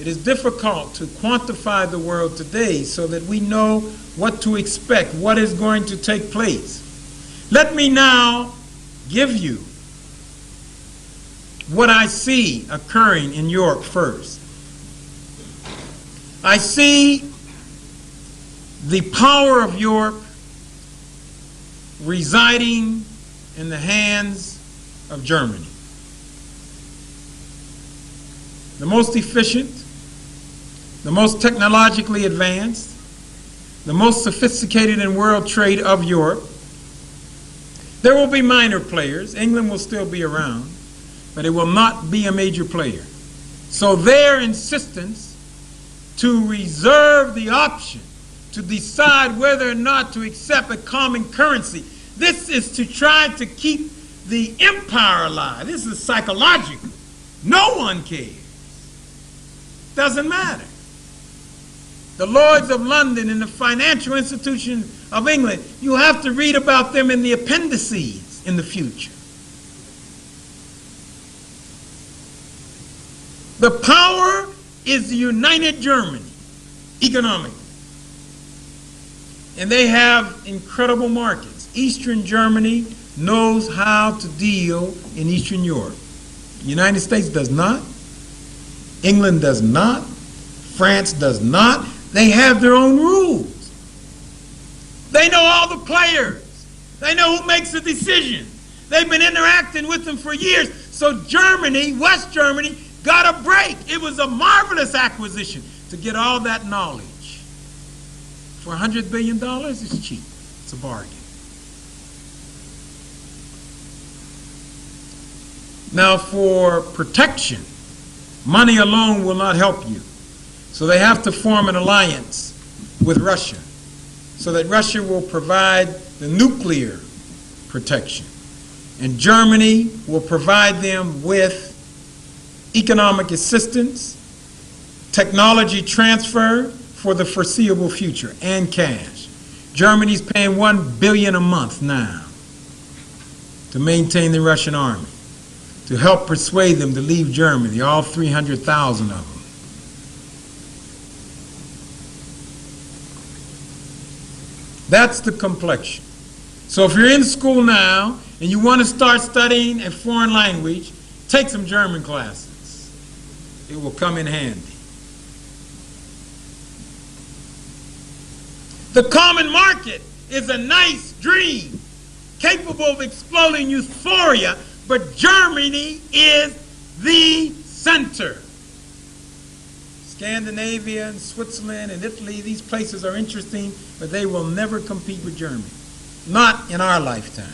It is difficult to quantify the world today so that we know what to expect, what is going to take place. Let me now give you what I see occurring in Europe first. I see the power of Europe residing in the hands of Germany. The most efficient, the most technologically advanced, the most sophisticated in world trade of Europe. There will be minor players. England will still be around, but it will not be a major player. So their insistence to reserve the option to decide whether or not to accept a common currency, this is to try to keep the empire alive. This is psychological. No one cares. Doesn't matter. The Lords of London and the financial institutions of England, you have to read about them in the appendices in the future. The power is the United Germany, economically. And they have incredible markets. Eastern Germany knows how to deal in Eastern Europe. The United States does not. England does not. France does not. They have their own rules. They know all the players. They know who makes the decision. They've been interacting with them for years. So Germany, West Germany, got a break. It was a marvelous acquisition to get all that knowledge. For $100 billion, it's cheap. It's a bargain. Now, for protection, money alone will not help you. So they have to form an alliance with Russia so that Russia will provide the nuclear protection. And Germany will provide them with economic assistance, technology transfer for the foreseeable future, and cash. Germany's paying $1 billion a month now to maintain the Russian army, to help persuade them to leave Germany, all 300,000 of them. That's the complexion. So if you're in school now and you want to start studying a foreign language, take some German classes. It will come in handy. The common market is a nice dream, capable of exploding euphoria, but Germany is the center. Scandinavia and Switzerland and Italy, these places are interesting, but they will never compete with Germany. Not in our lifetime.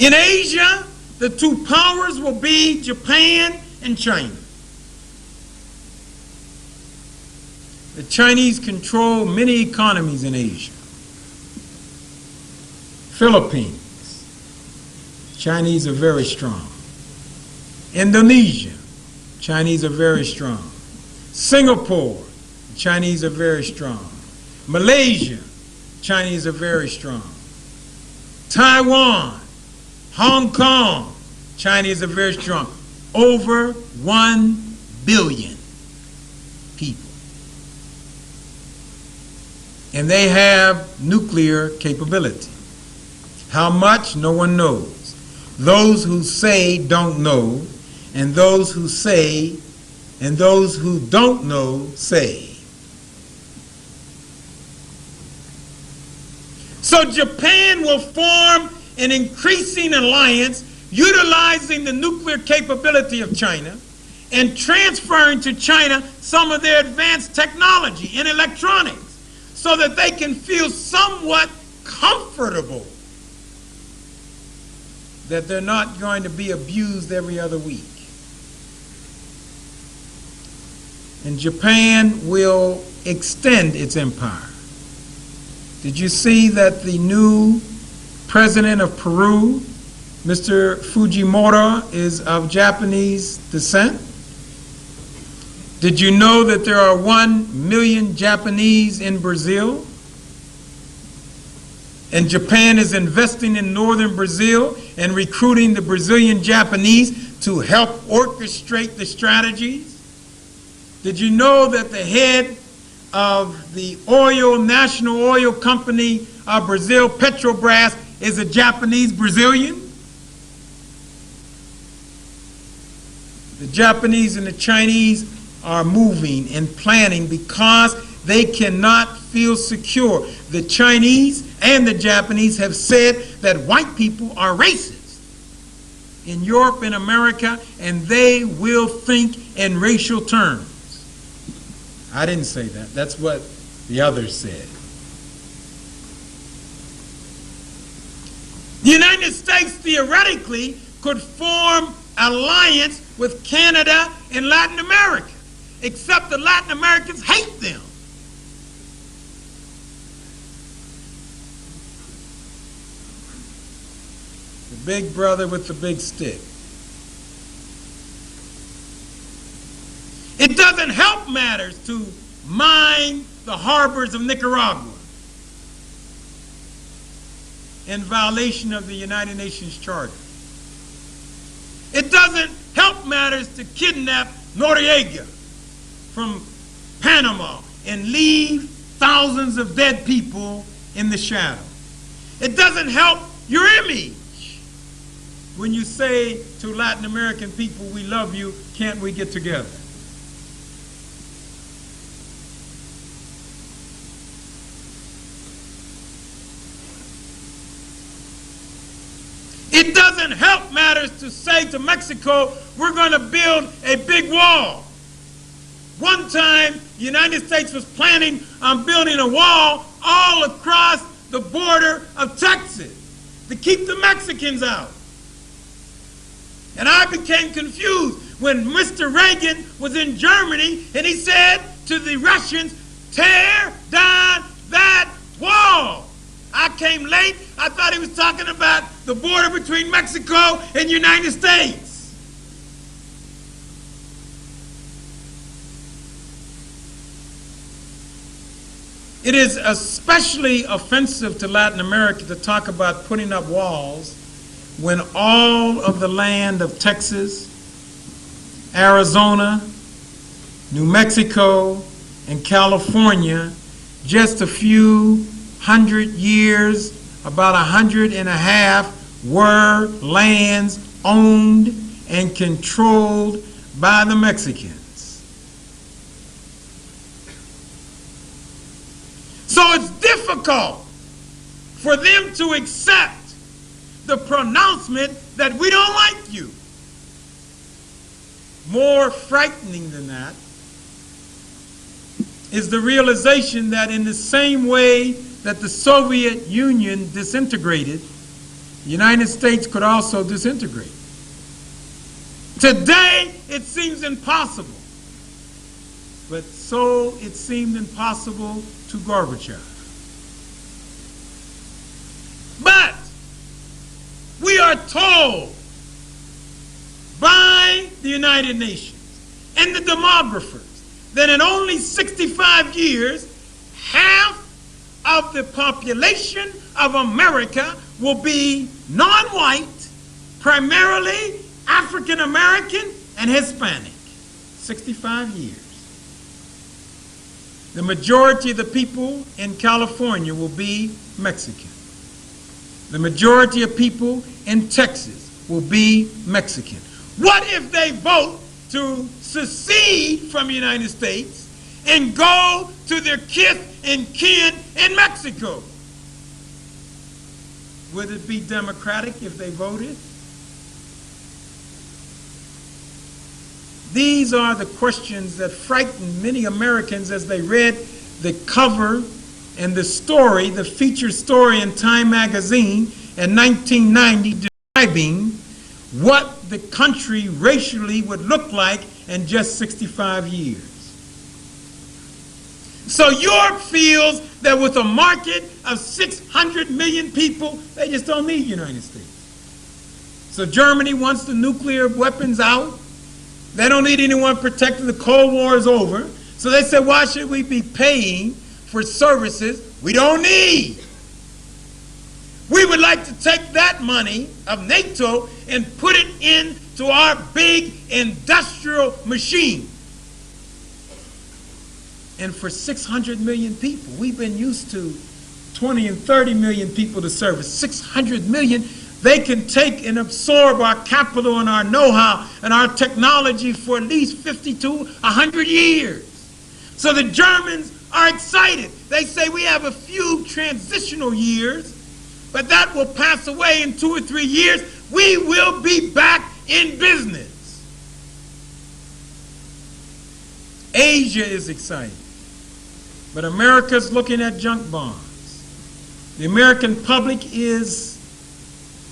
In Asia, the two powers will be Japan and China. The Chinese control many economies in Asia. Philippines, Chinese are very strong. Indonesia, Chinese are very strong. Singapore, Chinese are very strong. Malaysia, Chinese are very strong. Taiwan, Hong Kong, Chinese are very strong. Over 1 billion people. And they have nuclear capability. How much? No one knows. Those who say don't know, and those who say, and those who don't know say. So Japan will form an increasing alliance utilizing the nuclear capability of China and transferring to China some of their advanced technology in electronics so that they can feel somewhat comfortable that they're not going to be abused every other week. And Japan will extend its empire. Did you see that the new president of Peru, Mr. Fujimori, is of Japanese descent? Did you know that there are 1 million Japanese in Brazil? And Japan is investing in northern Brazil and recruiting the Brazilian Japanese to help orchestrate the strategies? Did you know that the head of the national oil company of Brazil, Petrobras, is a Japanese Brazilian? The Japanese and the Chinese are moving and planning because they cannot feel secure. The Chinese and the Japanese have said that white people are racist in Europe and America, and they will think in racial terms. I didn't say that. That's what the others said. The United States theoretically could form alliance with Canada and Latin America, except the Latin Americans hate them. The big brother with the big stick. It doesn't help matters to mine the harbors of Nicaragua in violation of the United Nations Charter. It doesn't help matters to kidnap Noriega from Panama and leave thousands of dead people in the shadow. It doesn't help your image when you say to Latin American people, we love you, can't we get together? It doesn't help matters to say to Mexico, we're going to build a big wall. One time, the United States was planning on building a wall all across the border of Texas to keep the Mexicans out. And I became confused when Mr. Reagan was in Germany and he said to the Russians, tear down that wall. I came late. I thought he was talking about the border between Mexico and the United States. It is especially offensive to Latin America to talk about putting up walls when all of the land of Texas, Arizona, New Mexico, and California, just a few 100 years, about 150, were lands owned and controlled by the Mexicans. So it's difficult for them to accept the pronouncement that we don't like you. More frightening than that is the realization that in the same way that the Soviet Union disintegrated the United States could also disintegrate. Today, it seems impossible. But so it seemed impossible to Gorbachev. But we are told by the United Nations and the demographers that in only 65 years, half of the population of America will be non-white, primarily African American and Hispanic. 65 years. The majority of the people in California will be Mexican. The majority of people in Texas will be Mexican. What if they vote to secede from the United States and go to their kith and kin in Mexico? Would it be democratic if they voted? These are the questions that frightened many Americans as they read the cover and the story, the featured story in Time magazine in 1990 describing what the country racially would look like in just 65 years. So Europe feels that with a market of 600 million people, they just don't need the United States. So Germany wants the nuclear weapons out. They don't need anyone protecting. The Cold War is over. So they said, why should we be paying for services we don't need? We would like to take that money of NATO and put it into our big industrial machine. And for 600 million people, we've been used to 20 and 30 million people to service. 600 million, they can take and absorb our capital and our know-how and our technology for at least 50 to 100 years. So the Germans are excited. They say we have a few transitional years, but that will pass away in 2 or 3 years. We will be back in business. Asia is excited, but America's looking at junk bonds. The American public is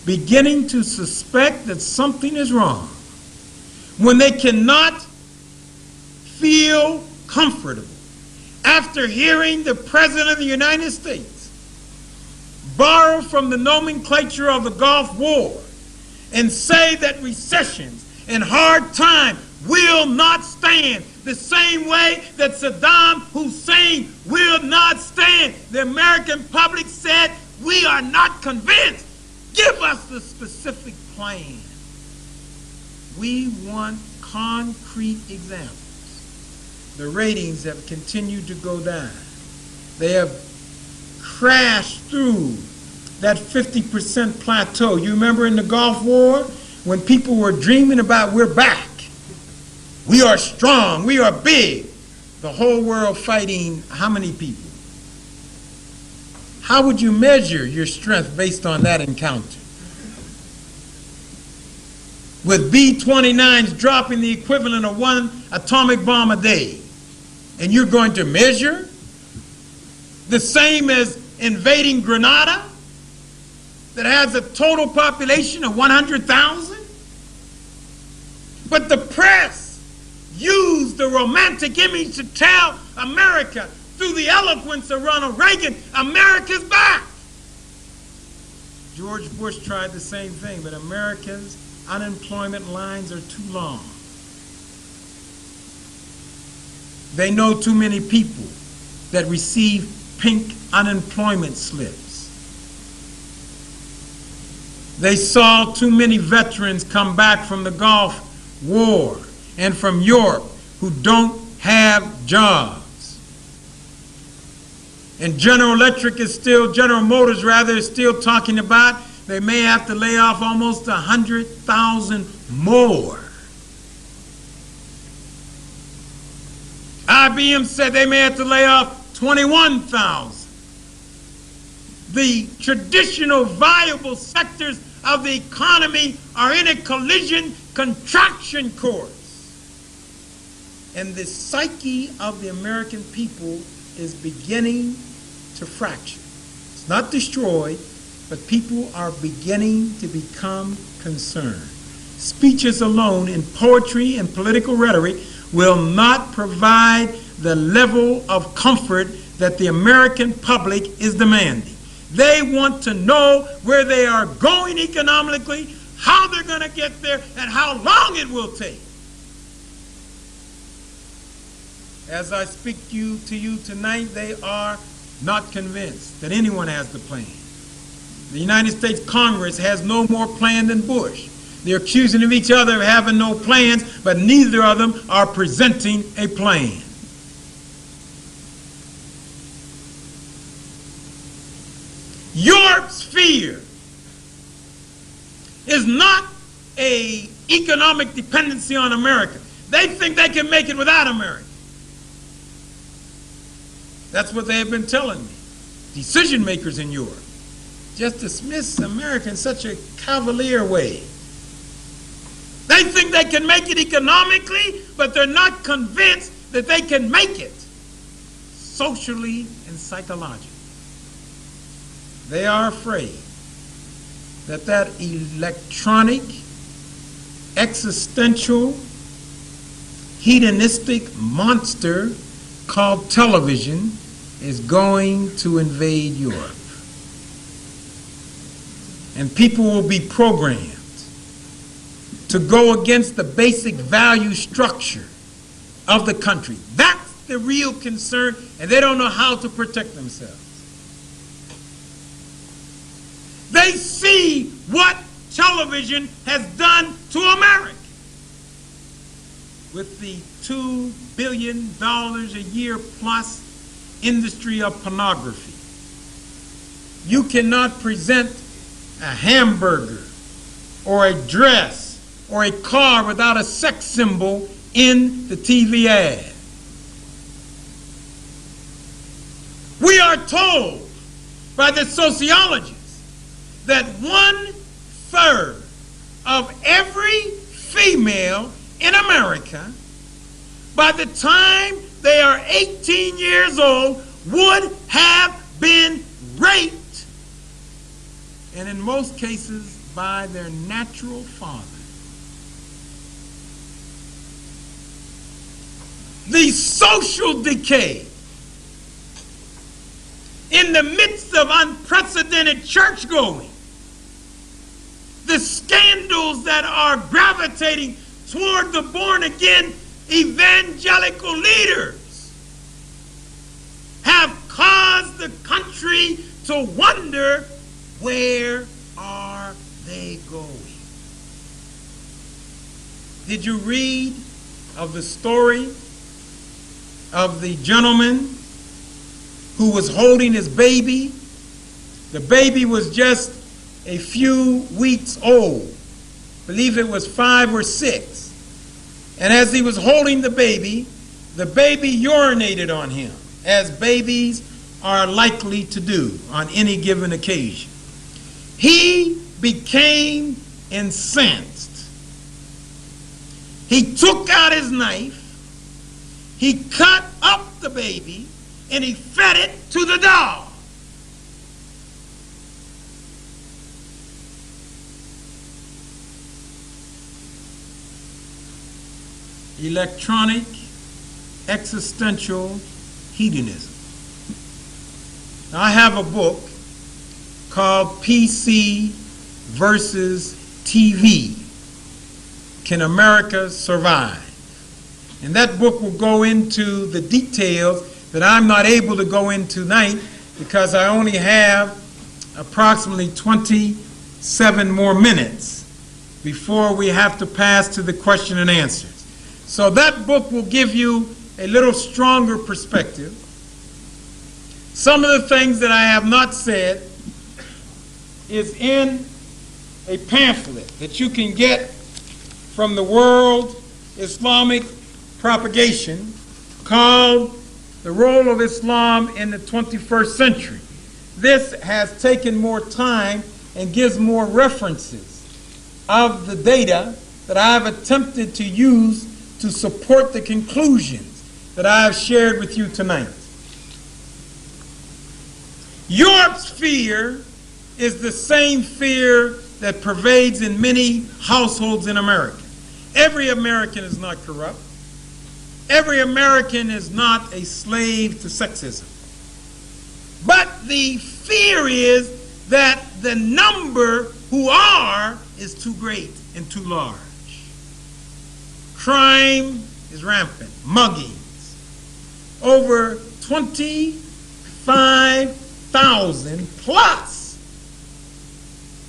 beginning to suspect that something is wrong when they cannot feel comfortable after hearing the President of the United States borrow from the nomenclature of the Gulf War and say that recessions and hard times will not stand the same way that Saddam Hussein will not stand. The American public said, we are not convinced. Give us the specific plan. We want concrete examples. The ratings have continued to go down. They have crashed through that 50% plateau. You remember in the Gulf War when people were dreaming about we're back. We are strong. We are big. The whole world fighting how many people? How would you measure your strength based on that encounter? With B-29s dropping the equivalent of 1 atomic bomb a day. And you're going to measure the same as invading Grenada that has a total population of 100,000? But the press used the romantic image to tell America through the eloquence of Ronald Reagan, America's back. George Bush tried the same thing, but America's unemployment lines are too long. They know too many people that receive pink unemployment slips. They saw too many veterans come back from the Gulf War and from Europe who don't have jobs. And General Motors is still talking about they may have to lay off almost 100,000 more. IBM said they may have to lay off 21,000. The traditional viable sectors of the economy are in a collision contraction course. And the psyche of the American people is beginning to fracture. It's not destroyed, but people are beginning to become concerned. Speeches alone in poetry and political rhetoric will not provide the level of comfort that the American public is demanding. They want to know where they are going economically, how they're going to get there, and how long it will take. As I speak to you tonight, they are not convinced that anyone has the plan. The United States Congress has no more plan than Bush. They're accusing of each other of having no plans, but neither of them are presenting a plan. Europe's fear is not an economic dependency on America. They think they can make it without America. That's what they have been telling me. Decision makers in Europe just dismiss America in such a cavalier way. They think they can make it economically, but they're not convinced that they can make it socially and psychologically. They are afraid that that electronic, existential, hedonistic monster called television is going to invade Europe. And people will be programmed to go against the basic value structure of the country. That's the real concern, and they don't know how to protect themselves. They see what television has done to America. With the $2 billion a year plus industry of pornography, you cannot present a hamburger or a dress or a car without a sex symbol in the TV ad. We are told by the sociologists that 1/3 of every female in America, by the time they are 18 years old, would have been raped, and in most cases by their natural father. The social decay in the midst of unprecedented church going, the scandals that are gravitating toward the born-again evangelical leaders have caused the country to wonder, where are they going? Did you read of the story of the gentleman who was holding his baby? The baby was just a few weeks old. I believe it was 5 or 6. And as he was holding the baby urinated on him, as babies are likely to do on any given occasion. He became incensed. He took out his knife, he cut up the baby, and he fed it to the dog. Electronic, existential hedonism. Now, I have a book called PC versus TV. Can America Survive? And that book will go into the details that I'm not able to go into tonight because I only have approximately 27 more minutes before we have to pass to the question and answers. So that book will give you a little stronger perspective. Some of the things that I have not said is in a pamphlet that you can get from the World Islamic Propagation called The Role of Islam in the 21st Century. This has taken more time and gives more references of the data that I have attempted to use to support the conclusions that I have shared with you tonight. Europe's fear is the same fear that pervades in many households in America. Every American is not corrupt. Every American is not a slave to sexism. But the fear is that the number who are is too great and too large. Crime is rampant. Muggings. Over 25,000 plus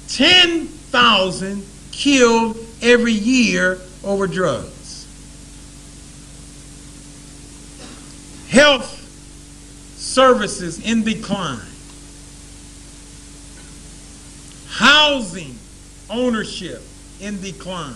10,000 killed every year over drugs. Health services in decline. Housing ownership in decline.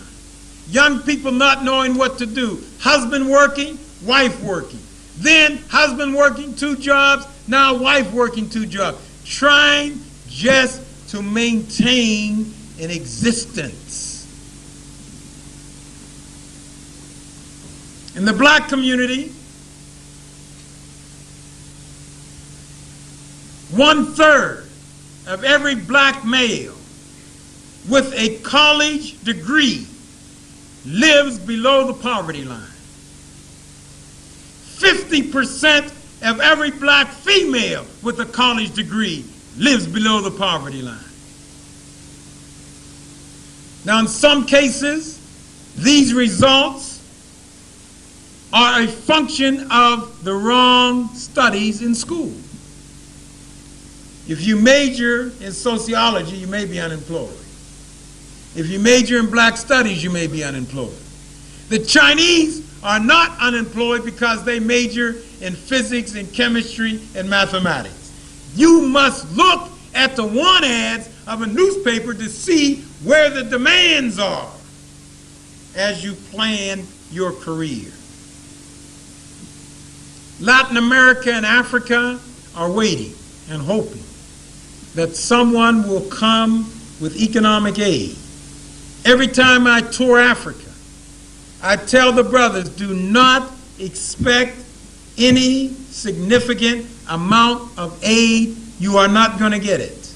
Young people not knowing what to do. Husband working, wife working. Then husband working 2 jobs, now wife working 2 jobs. Trying just to maintain an existence. In the black community, 1/3 of every black male with a college degree lives below the poverty line. 50% of every black female with a college degree lives below the poverty line. Now, in some cases, these results are a function of the wrong studies in school. If you major in sociology, you may be unemployed. If you major in black studies, you may be unemployed. The Chinese are not unemployed because they major in physics and chemistry and mathematics. You must look at the want ads of a newspaper to see where the demands are as you plan your career. Latin America and Africa are waiting and hoping that someone will come with economic aid. Every time I tour Africa, I tell the brothers, do not expect any significant amount of aid. You are not going to get it.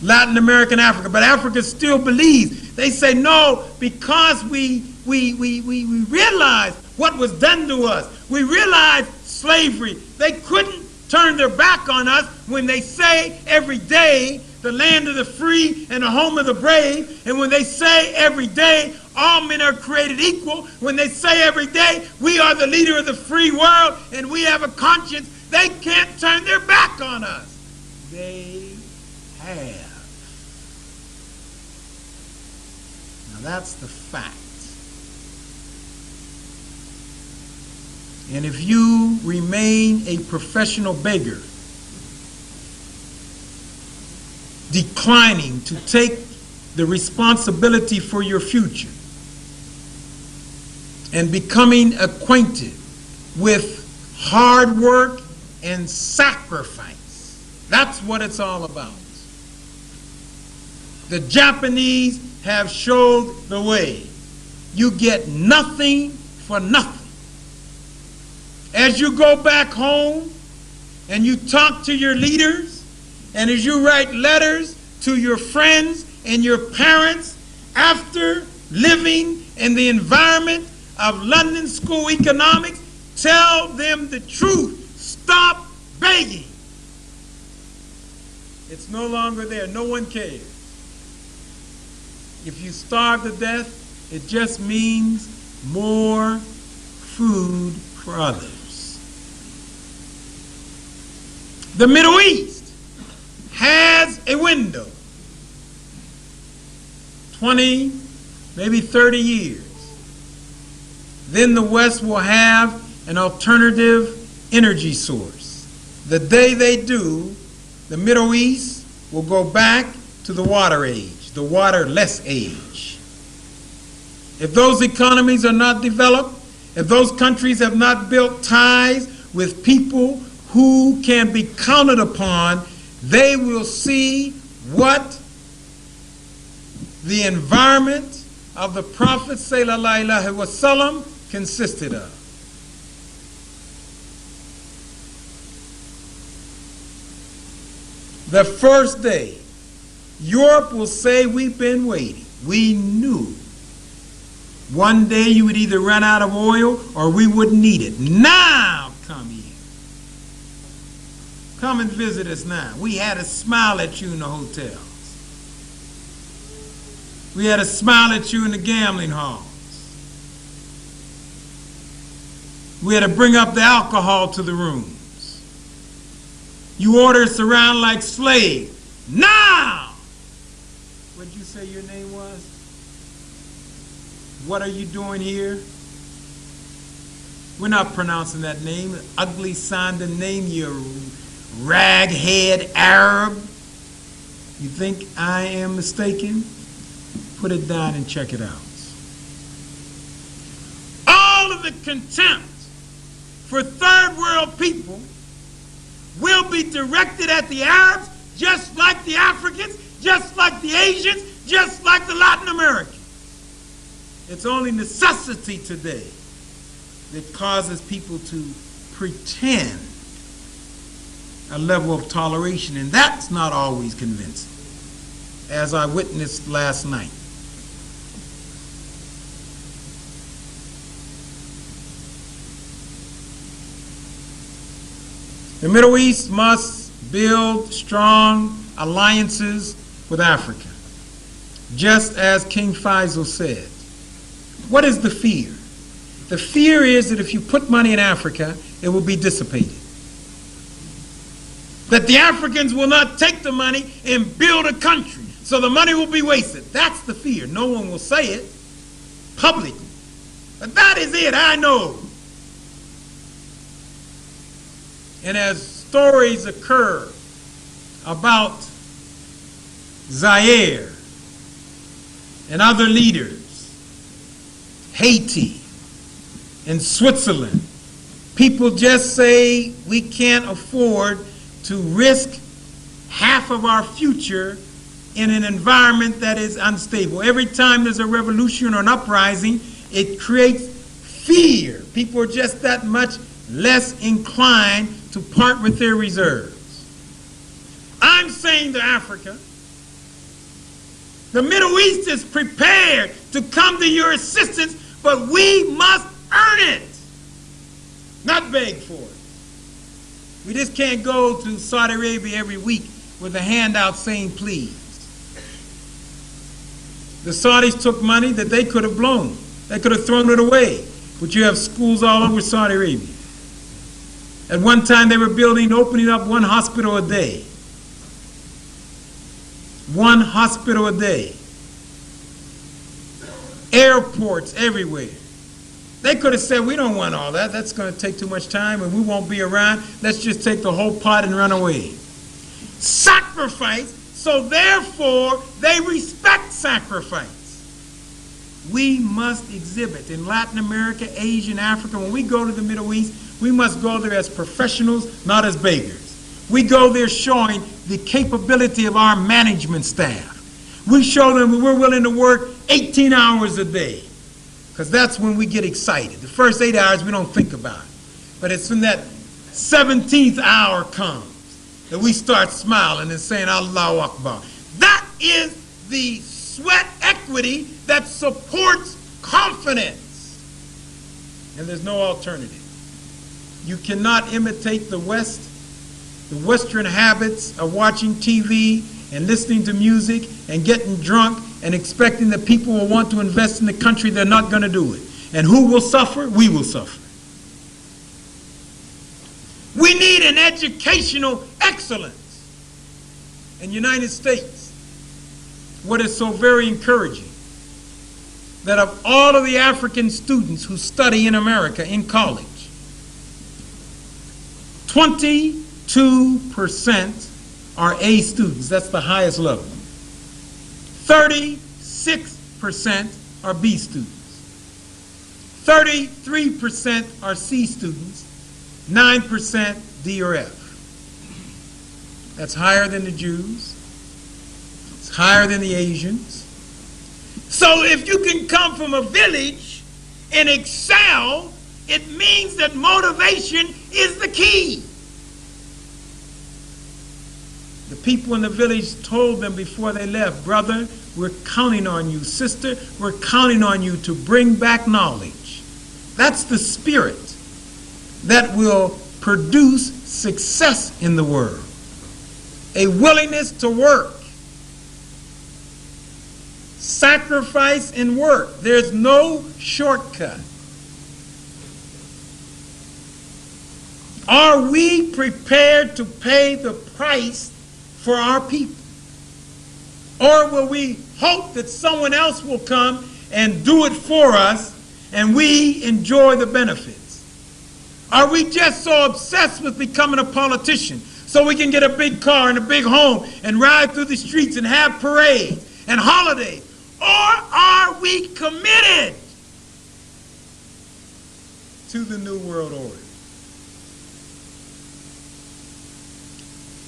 Latin America and Africa, but Africa still believes. They say no, because we realize what was done to us. We realize slavery. They couldn't turn their back on us when they say every day the land of the free and the home of the brave, and when they say every day all men are created equal, when they say every day we are the leader of the free world and we have a conscience, they can't turn their back on us. They have. Now that's the fact. And if you remain a professional beggar, declining to take the responsibility for your future, and becoming acquainted with hard work and sacrifice, that's what it's all about. The Japanese have showed the way. You get nothing for nothing. As you go back home and you talk to your leaders, and as you write letters to your friends and your parents after living in the environment of London School Economics, tell them the truth. Stop begging. It's no longer there. No one cares. If you starve to death, it just means more food for others. The Middle East has a window, 20, maybe 30 years. Then the West will have an alternative energy source. The day they do, the Middle East will go back to the water age, the waterless age. If those economies are not developed, if those countries have not built ties with people who can be counted upon, they will see what the environment of the Prophet ﷺ consisted of. The first day, Europe will say, we've been waiting. We knew one day you would either run out of oil or we wouldn't need it. Now come here. Come and visit us now. We had a smile at you in the hotels. We had a smile at you in the gambling halls. We had to bring up the alcohol to the rooms. You order us around like slaves. Now! What did you say your name was? What are you doing here? We're not pronouncing that name. Ugly sounding name, you raghead Arab. You think I am mistaken? Put it down and check it out. All of the contempt for third world people will be directed at the Arabs, just like the Africans, just like the Asians, just like the Latin Americans. It's only necessity today that causes people to pretend a level of toleration, and that's not always convincing, as I witnessed last night. The Middle East must build strong alliances with Africa, just as King Faisal said. What is the fear? The fear is that if you put money in Africa, it will be dissipated. That the Africans will not take the money and build a country, so the money will be wasted. That's the fear. No one will say it publicly. But that is it, I know. And as stories occur about Zaire and other leaders, Haiti and Switzerland, people just say we can't afford to risk half of our future in an environment that is unstable. Every time there's a revolution or an uprising, it creates fear. People are just that much less inclined to part with their reserves. I'm saying to Africa, the Middle East is prepared to come to your assistance, but we must earn it, not beg for it. We just can't go to Saudi Arabia every week with a handout saying please. The Saudis took money that they could have blown. They could have thrown it away. But you have schools all over Saudi Arabia. At one time they were opening up one hospital a day. One hospital a day. Airports everywhere. They could have said, we don't want all that. That's going to take too much time and we won't be around. Let's just take the whole pot and run away. Sacrifice, so therefore they respect sacrifice. We must exhibit in Latin America, Asia, and Africa. When we go to the Middle East, we must go there as professionals, not as beggars. We go there showing the capability of our management staff. We show them we're willing to work 18 hours a day, because that's when we get excited. The first 8 hours we don't think about it. But it's when that 17th hour comes that we start smiling and saying Allahu Akbar. That is the sweat equity that supports confidence. And there's no alternative. You cannot imitate the West, the Western habits of watching TV and listening to music and getting drunk and expecting that people will want to invest in the country. They're not going to do it. And who will suffer? We will suffer. We need an educational excellence. In the United States, what is so very encouraging, that of all of the African students who study in America in college, 22% are A students. That's the highest level. 36% are B students. 33% are C students. 9% D or F. That's higher than the Jews. It's higher than the Asians. So if you can come from a village and excel, it means that motivation is the key. The people in the village told them before they left, brother, we're counting on you. Sister, we're counting on you to bring back knowledge. That's the spirit that will produce success in the world. A willingness to work. Sacrifice and work. There's no shortcut. Are we prepared to pay the price for our people? Or will we hope that someone else will come and do it for us and we enjoy the benefits? Are we just so obsessed with becoming a politician so we can get a big car and a big home and ride through the streets and have parades and holidays? Or are we committed to the New World Order?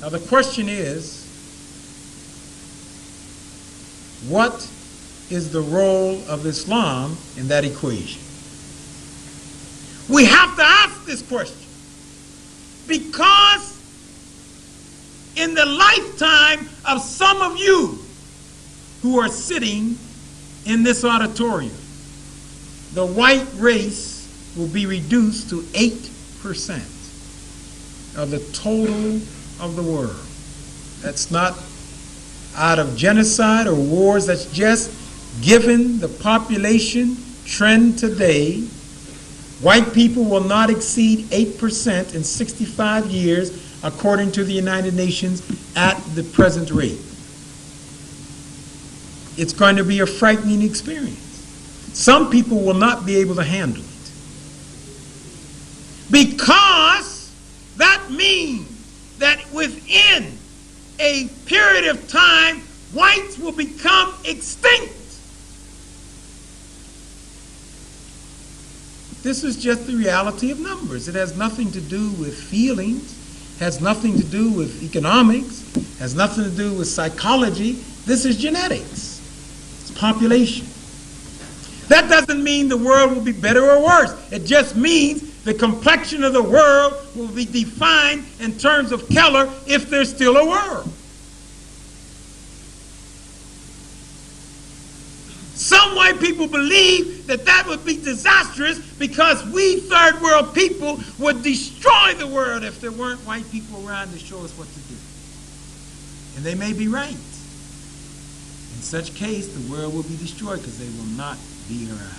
Now the question is, what is the role of Islam in that equation? We have to ask this question because in the lifetime of some of you who are sitting in this auditorium, the white race will be reduced to 8% of the total of the world. That's not out of genocide or wars, that's just given the population trend today. White people will not exceed 8% in 65 years according to the United Nations at the present rate. It's going to be a frightening experience. Some people will not be able to handle it. Because that means that within a period of time, whites will become extinct. This is just the reality of numbers. It has nothing to do with feelings, has nothing to do with economics, has nothing to do with psychology. This is genetics. It's population. That doesn't mean the world will be better or worse. It just means the complexion of the world will be defined in terms of color if there's still a world. Some white people believe that that would be disastrous because we third world people would destroy the world if there weren't white people around to show us what to do. And they may be right. In such case, the world will be destroyed because they will not be around.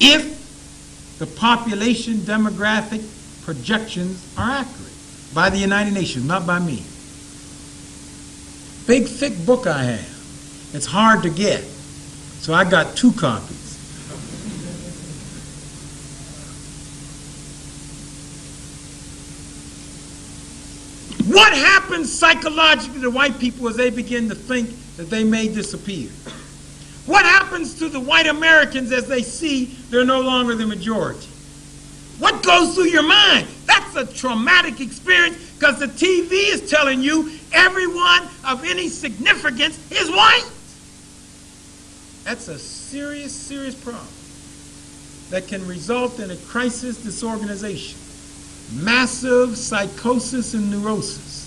If the population demographic projections are accurate by the United Nations, not by me. Big, thick book I have. It's hard to get, so I got 2 copies. What happens psychologically to white people as they begin to think that they may disappear? What happens to the white Americans as they see they're no longer the majority? What goes through your mind? That's a traumatic experience because the TV is telling you everyone of any significance is white. That's a serious, serious problem that can result in a crisis disorganization, massive psychosis and neurosis.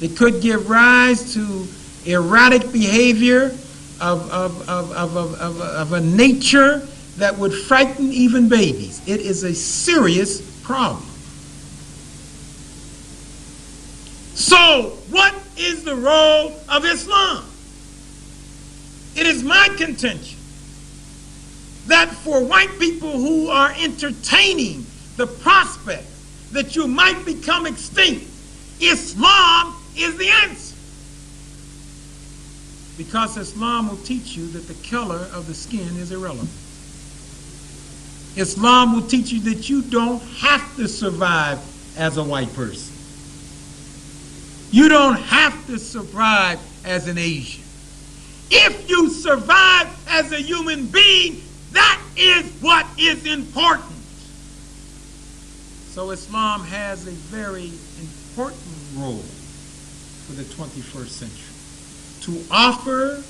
It could give rise to erratic behavior of a nature that would frighten even babies. It is a serious problem. So, what is the role of Islam? It is my contention that for white people who are entertaining the prospect that you might become extinct, Islam is the answer. Because Islam will teach you that the color of the skin is irrelevant. Islam will teach you that you don't have to survive as a white person. You don't have to survive as an Asian. If you survive as a human being, that is what is important. So Islam has a very important role for the 21st century. To offer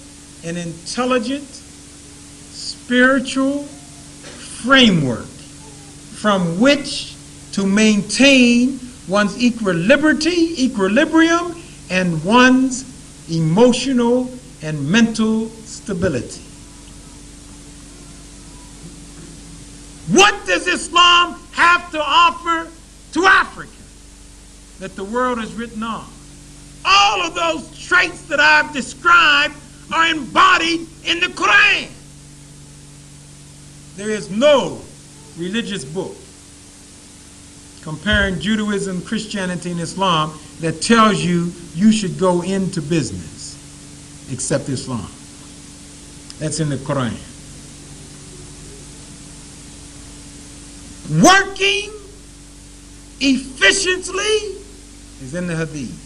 an intelligent, spiritual framework from which to maintain one's equilibrium, and one's emotional and mental stability. What does Islam have to offer to Africa that the world has written off? All of those traits that I've described are embodied in the Quran. There is no religious book comparing Judaism, Christianity, and Islam that tells you you should go into business except Islam. That's in the Quran. Working efficiently is in the Hadith.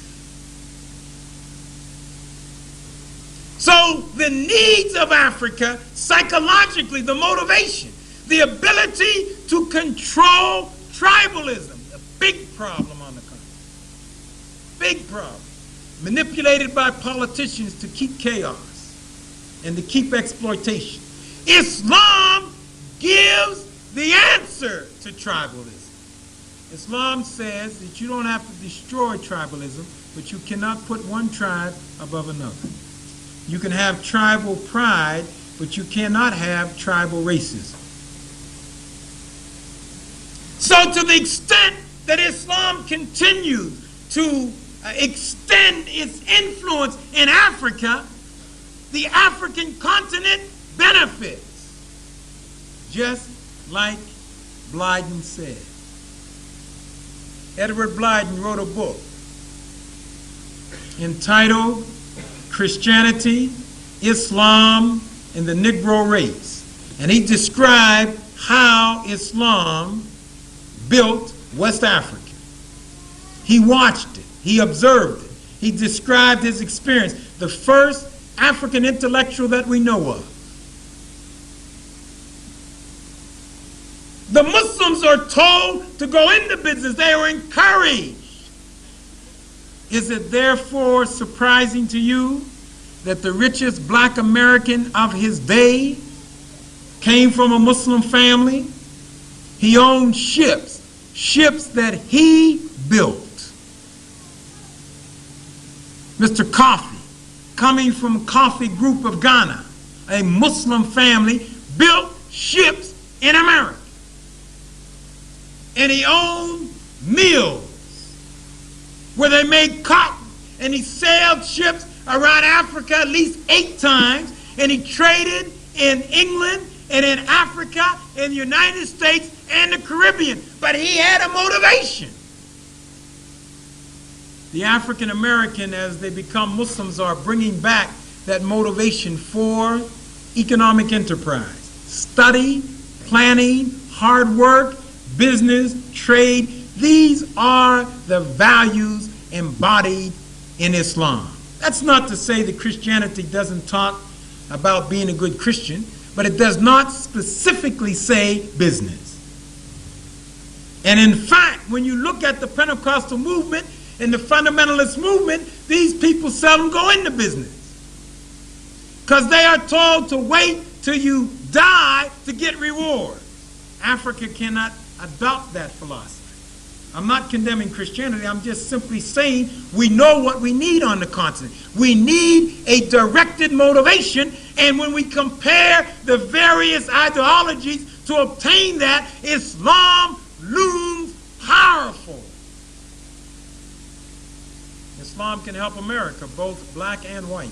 So the needs of Africa, psychologically, the motivation, the ability to control tribalism, a big problem on the continent. Big problem. Manipulated by politicians to keep chaos and to keep exploitation. Islam gives the answer to tribalism. Islam says that you don't have to destroy tribalism, but you cannot put one tribe above another. You can have tribal pride, but you cannot have tribal racism. So to the extent that Islam continues to extend its influence in Africa, the African continent benefits. Just like Blyden said. Edward Blyden wrote a book entitled Christianity, Islam, and the Negro Race. And he described how Islam built West Africa. He watched it. He observed it. He described his experience. The first African intellectual that we know of. The Muslims are told to go into business. They are encouraged. Is it therefore surprising to you that the richest black American of his day came from a Muslim family? He owned ships that he built. Mr. Coffee, coming from Coffee Group of Ghana, a Muslim family, built ships in America. And he owned mills where they made cotton, and he sailed ships around Africa at least 8 times, and he traded in England and in Africa, in the United States, and the Caribbean. But he had a motivation. The African American, as they become Muslims, are bringing back that motivation for economic enterprise. Study, planning, hard work, business, trade. These are the values embodied in Islam. That's not to say that Christianity doesn't talk about being a good Christian, but it does not specifically say business. And in fact, when you look at the Pentecostal movement and the fundamentalist movement, these people seldom go into business. Because they are told to wait till you die to get reward. Africa cannot adopt that philosophy. I'm not condemning Christianity. I'm just simply saying we know what we need on the continent. We need a directed motivation, and when we compare the various ideologies to obtain that, Islam looms powerful. Islam can help America, both black and white.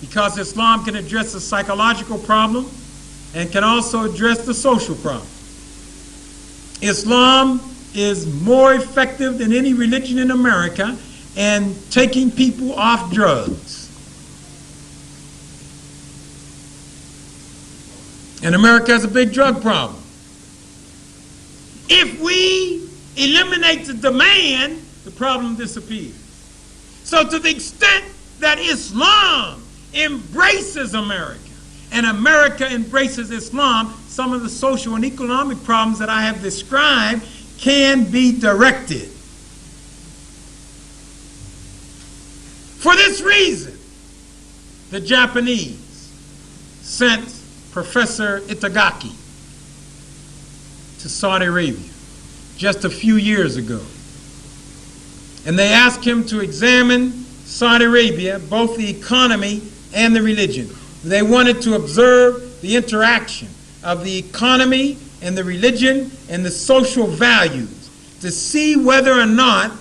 Because Islam can address the psychological problem and can also address the social problem. Islam is more effective than any religion in America in taking people off drugs. And America has a big drug problem. If we eliminate the demand, the problem disappears. So to the extent that Islam embraces America, and America embraces Islam, some of the social and economic problems that I have described can be directed. For this reason, the Japanese sent Professor Itagaki to Saudi Arabia just a few years ago. And they asked him to examine Saudi Arabia, both the economy and the religion. They wanted to observe the interaction of the economy and the religion and the social values to see whether or not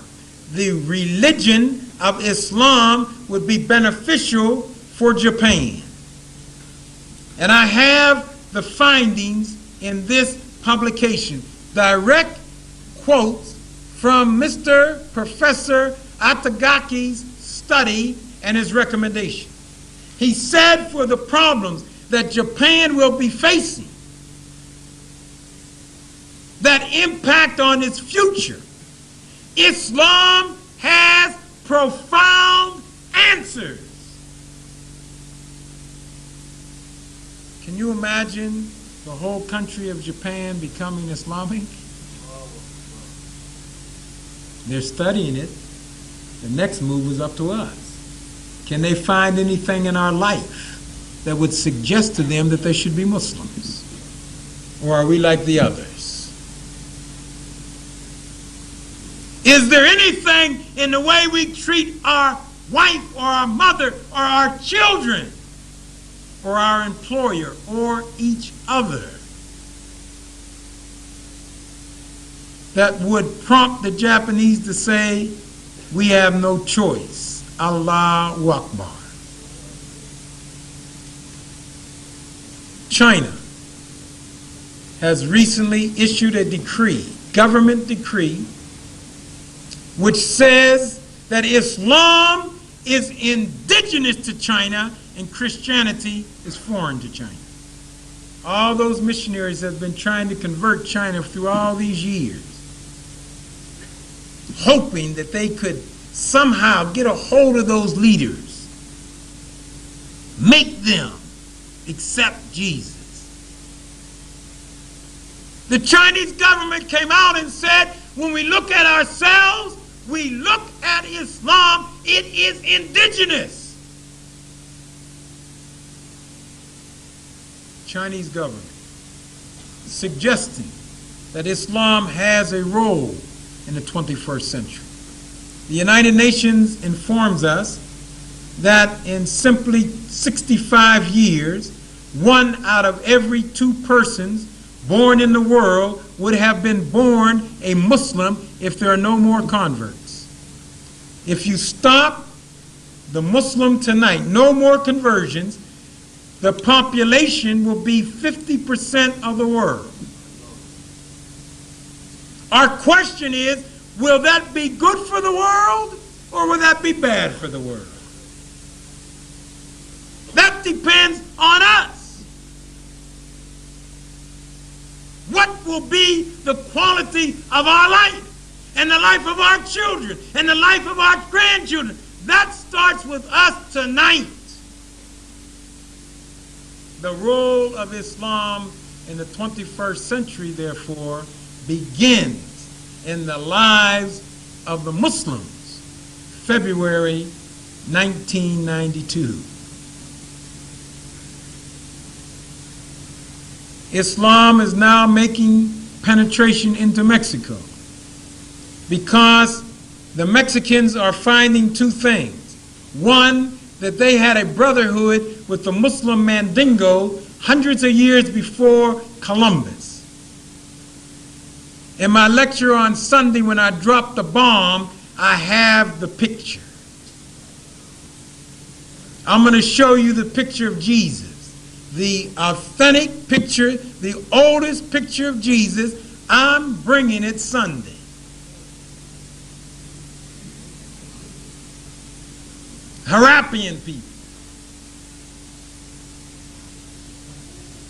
the religion of Islam would be beneficial for Japan. And I have the findings in this publication, direct quotes from Mr. Professor Atagaki's study and his recommendation. He said for the problems that Japan will be facing that impact on its future, Islam has profound answers. Can you imagine the whole country of Japan becoming Islamic? They're studying it. The next move is up to us. Can they find anything in our life that would suggest to them that they should be Muslims? Or are we like the others? Is there anything in the way we treat our wife or our mother or our children or our employer or each other that would prompt the Japanese to say, we have no choice? Allahu Akbar. China has recently issued a decree, government decree, which says that Islam is indigenous to China and Christianity is foreign to China. All those missionaries have been trying to convert China through all these years, hoping that they could somehow get a hold of those leaders, make them accept Jesus. The Chinese government came out and said, when we look at ourselves, we look at Islam, it is indigenous. Chinese government suggesting that Islam has a role in the 21st century. The United Nations informs us that in simply 65 years, 1 out of every 2 persons born in the world would have been born a Muslim if there are no more converts. If you stop the Muslim tonight, no more conversions, the population will be 50% of the world. Our question is, will that be good for the world or will that be bad for the world? That depends on us. What will be the quality of our life and the life of our children and the life of our grandchildren? That starts with us tonight. The role of Islam in the 21st century, therefore, begins in the lives of the Muslims, February 1992. Islam is now making penetration into Mexico because the Mexicans are finding 2 things. One, that they had a brotherhood with the Muslim Mandingo hundreds of years before Columbus. In my lecture on Sunday when I dropped the bomb, I have the picture. I'm going to show you the picture of Jesus. The authentic picture, the oldest picture of Jesus. I'm bringing it Sunday. Harappian people.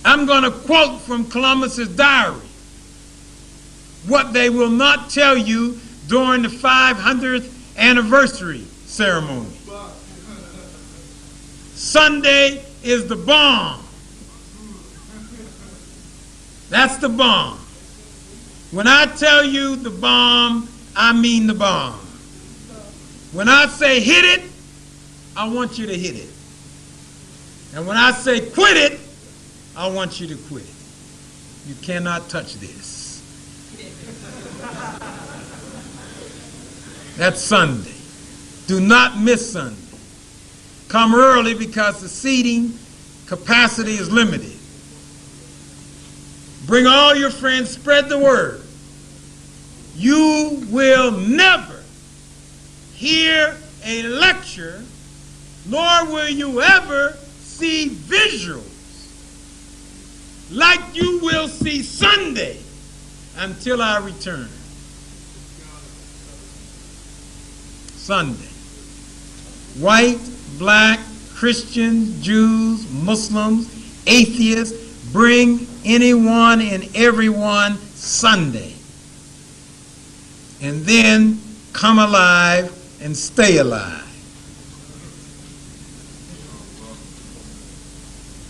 I'm going to quote from Columbus's diary what they will not tell you during the 500th anniversary ceremony. Sunday is the bomb. That's the bomb. When I tell you the bomb, I mean the bomb. When I say hit it, I want you to hit it. And when I say quit it, I want you to quit it. You cannot touch this. That's Sunday. Do not miss Sunday. Come early because the seating capacity is limited. Bring all your friends, spread the word. You will never hear a lecture, nor will you ever see visuals like you will see Sunday until I return. Sunday. White, black, Christians, Jews, Muslims, atheists, bring anyone and everyone Sunday. And then come alive and stay alive.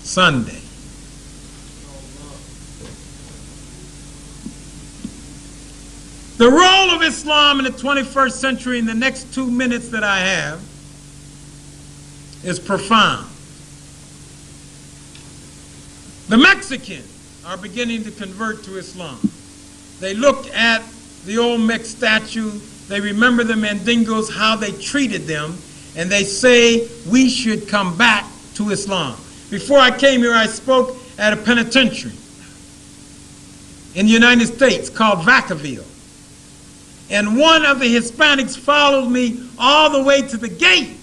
Sunday. The role of Islam in the 21st century in the next 2 minutes that I have is profound. The Mexicans are beginning to convert to Islam. They look at the Olmec statue, they remember the Mandingos, how they treated them, and they say we should come back to Islam. Before I came here, I spoke at a penitentiary in the United States called Vacaville. And one of the Hispanics followed me all the way to the gate.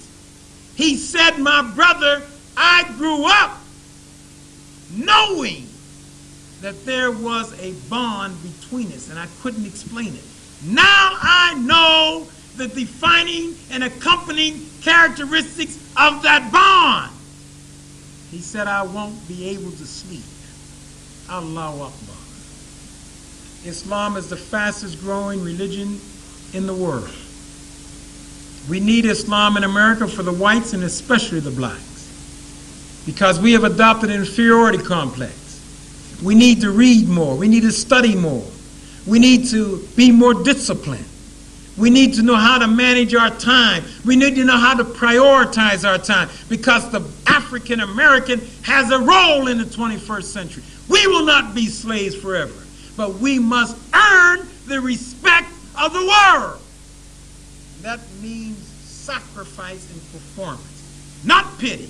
He said, my brother, I grew up knowing that there was a bond between us, and I couldn't explain it. Now I know the defining and accompanying characteristics of that bond. He said, I won't be able to sleep. Allahu Akbar. Islam is the fastest growing religion in the world. We need Islam in America for the whites and especially the blacks, because we have adopted an inferiority complex. We need to read more. We need to study more. We need to be more disciplined. We need to know how to manage our time. We need to know how to prioritize our time, because the African American has a role in the 21st century. We will not be slaves forever, but we must earn the respect of the world. That means sacrifice and performance, not pity.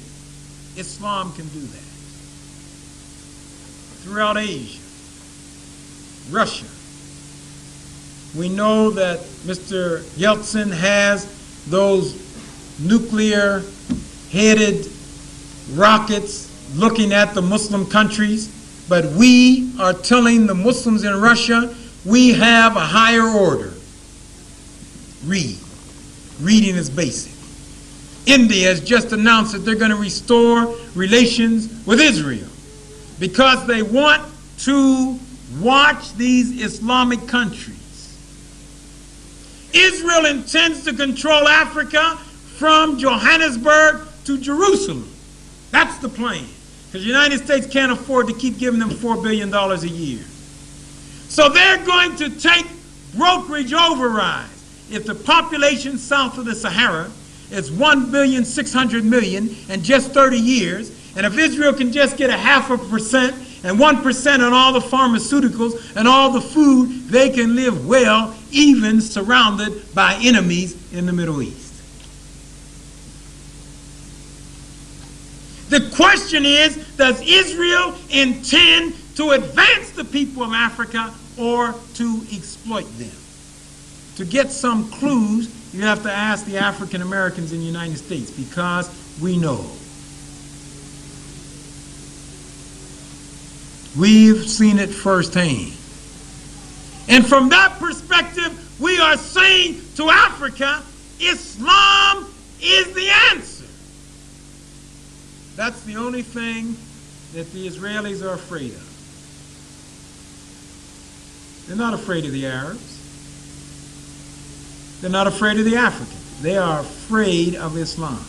Islam can do that. Throughout Asia, Russia, we know that Mr. Yeltsin has those nuclear-headed rockets looking at the Muslim countries, but we are telling the Muslims in Russia we have a higher order. Read. Reading is basic. India has just announced that they're going to restore relations with Israel because they want to watch these Islamic countries. Israel intends to control Africa from Johannesburg to Jerusalem. That's the plan, because the United States can't afford to keep giving them $4 billion a year. So they're going to take brokerage overrides. If the population south of the Sahara is 1,600,000,000 in just 30 years, and if Israel can just get 0.5% and 1% on all the pharmaceuticals and all the food, they can live well, even surrounded by enemies in the Middle East. The question is, does Israel intend to advance the people of Africa or to exploit them? To get some clues, you have to ask the African Americans in the United States, because we know. We've seen it firsthand. And from that perspective, we are saying to Africa, Islam is the answer. That's the only thing that the Israelis are afraid of. They're not afraid of the Arabs. They're not afraid of the Africans. They are afraid of Islam.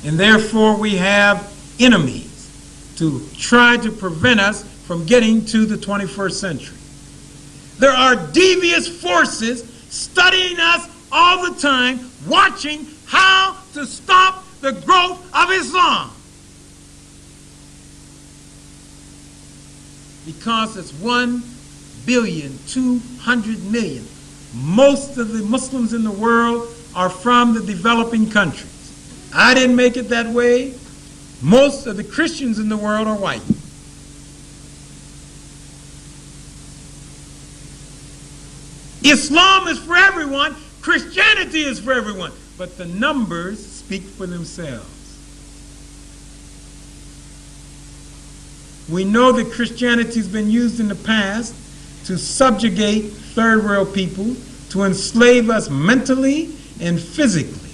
And therefore we have enemies to try to prevent us from getting to the 21st century. There are devious forces studying us all the time, watching how to stop the growth of Islam. Because it's one billion, 200 million. Most of the Muslims in the world are from the developing countries. I didn't make it that way. Most of the Christians in the world are white. Islam is for everyone. Christianity is for everyone. But the numbers speak for themselves. We know that Christianity has been used in the past to subjugate third world people, to enslave us mentally and physically.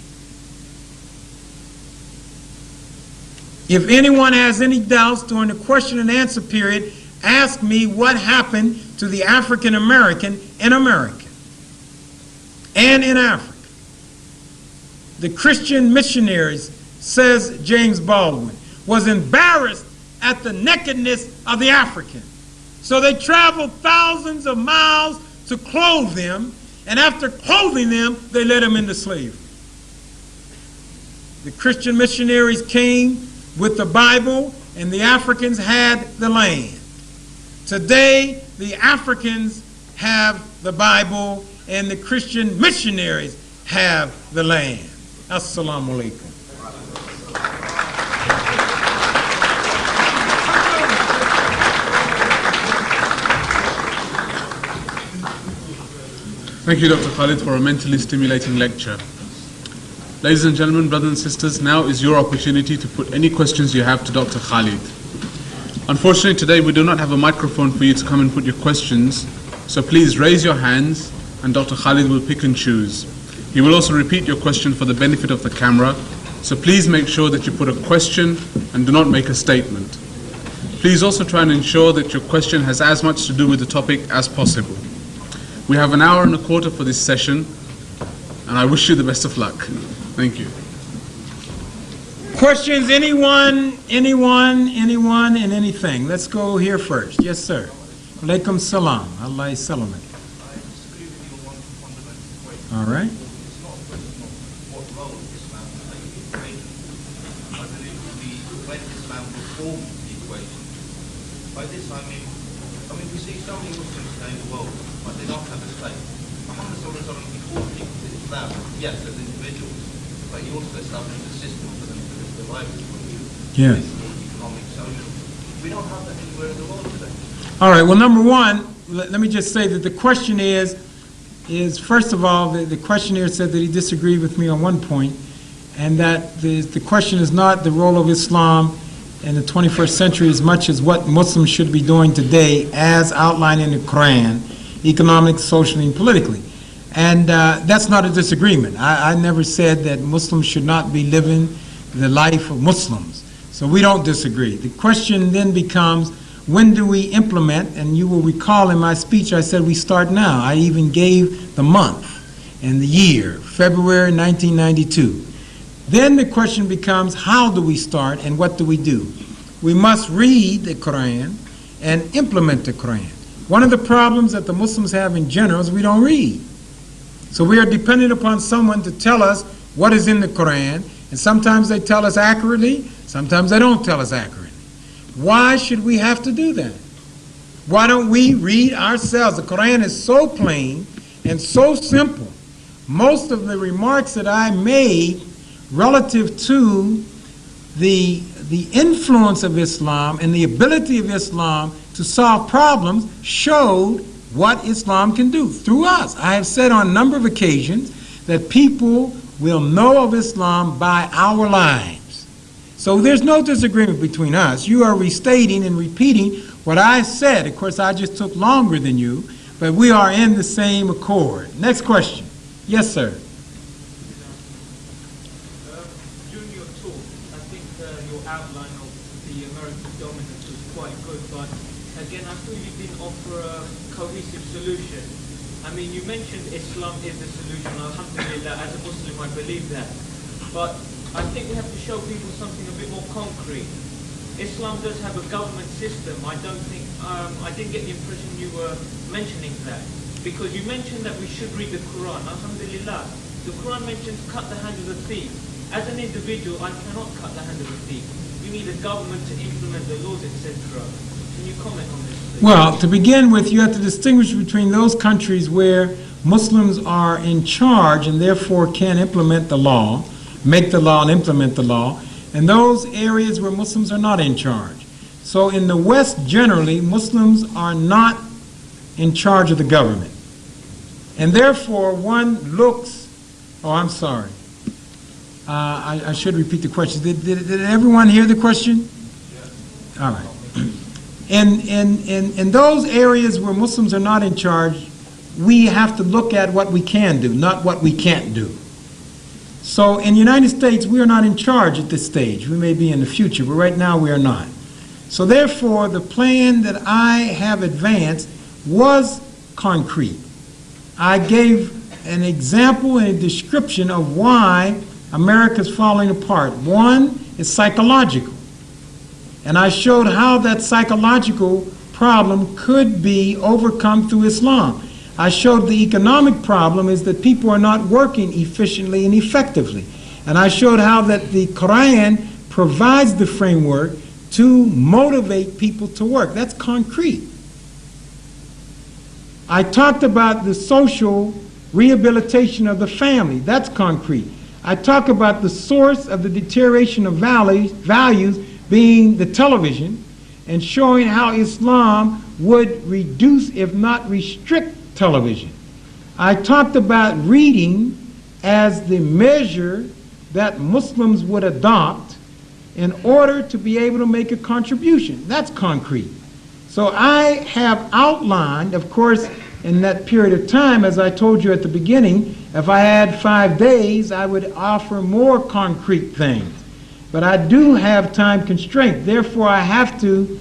If anyone has any doubts during the question and answer period, ask me what happened to the African American in America and in Africa. The Christian missionaries, says James Baldwin, was embarrassed at the nakedness of the African. So they traveled thousands of miles to clothe them, and after clothing them, they led them into slavery. The Christian missionaries came with the Bible, and the Africans had the land. Today, the Africans have the Bible, and the Christian missionaries have the land. Assalamu alaikum. Thank you, Dr. Khalid, for a mentally stimulating lecture. Ladies and gentlemen, brothers and sisters, now is your opportunity to put any questions you have to Dr. Khalid. Unfortunately, today we do not have a microphone for you to come and put your questions, so please raise your hands and Dr. Khalid will pick and choose. He will also repeat your question for the benefit of the camera, so please make sure that you put a question and do not make a statement. Please also try and ensure that your question has as much to do with the topic as possible. We have an hour and a quarter for this session, and I wish you the best of luck. Thank you. Questions, anyone, and anything. Let's go here first. Yes, sir. Alaikum salam. Allah salamat. All right. By this I mean we see so many Muslims today in the world, but they don't have a state. Muhammad before people to Islam, yes, as individuals, but he also established a system for them to live their lives. Yes. Economic, social. We don't have that anywhere in the world today. All right, well, number one, let me just say that the question is first of all, the questioner said that he disagreed with me on one point, and that the question is not the role of Islam in the 21st century as much as what Muslims should be doing today as outlined in the Quran, economically, socially, and politically. And that's not a disagreement. I never said that Muslims should not be living the life of Muslims. So we don't disagree. The question then becomes, when do we implement? And you will recall in my speech I said we start now. I even gave the month and the year, February 1992. Then the question becomes, how do we start and what do we do? We must read the Quran and implement the Quran. One of the problems that the Muslims have in general is we don't read. So we are dependent upon someone to tell us what is in the Quran, and sometimes they tell us accurately, sometimes they don't tell us accurately. Why should we have to do that? Why don't we read ourselves? The Quran is so plain and so simple. Most of the remarks that I made relative to the influence of Islam and the ability of Islam to solve problems showed what Islam can do through us. I have said on a number of occasions that people will know of Islam by our lives. So there's no disagreement between us. You are restating and repeating what I said. Of course, I just took longer than you, but we are in the same accord. Next question. Yes, sir. During your talk, I think your outline of the American dominance was quite good, but again, I feel you didn't offer a cohesive solution. I mean, you mentioned Islam is the solution. Alhamdulillah, as a Muslim, I believe that. But I think we have to show people something a bit more concrete. Islam does have a government system. I don't think, I didn't get the impression you were mentioning that. Because you mentioned that we should read the Quran. Alhamdulillah. The Quran mentions cut the hand of the thief. As an individual, I cannot cut the hand of the thief. You need a government to implement the laws, etc. Can you comment on this, please? Well, to begin with, you have to distinguish between those countries where Muslims are in charge and therefore can implement the law, make the law and implement the law, and those areas where Muslims are not in charge. So in the West, generally, Muslims are not in charge of the government. And therefore, one looks, oh, I'm sorry. I should repeat the question. Did everyone hear the question? Yes. All right. In those areas where Muslims are not in charge, we have to look at what we can do, not what we can't do. So in the United States, we are not in charge at this stage. We may be in the future, but right now we are not. So therefore, the plan that I have advanced was concrete. I gave an example and a description of why America's falling apart. One is psychological. And I showed how that psychological problem could be overcome through Islam. I showed the economic problem is that people are not working efficiently and effectively. And I showed how that the Quran provides the framework to motivate people to work. That's concrete. I talked about the social rehabilitation of the family. That's concrete. I talk about the source of the deterioration of values being the television, and showing how Islam would reduce, if not restrict, television. I talked about reading as the measure that Muslims would adopt in order to be able to make a contribution. That's concrete. So I have outlined, of course, in that period of time, as I told you at the beginning, if I had 5 days, I would offer more concrete things. But I do have time constraint. Therefore, I have to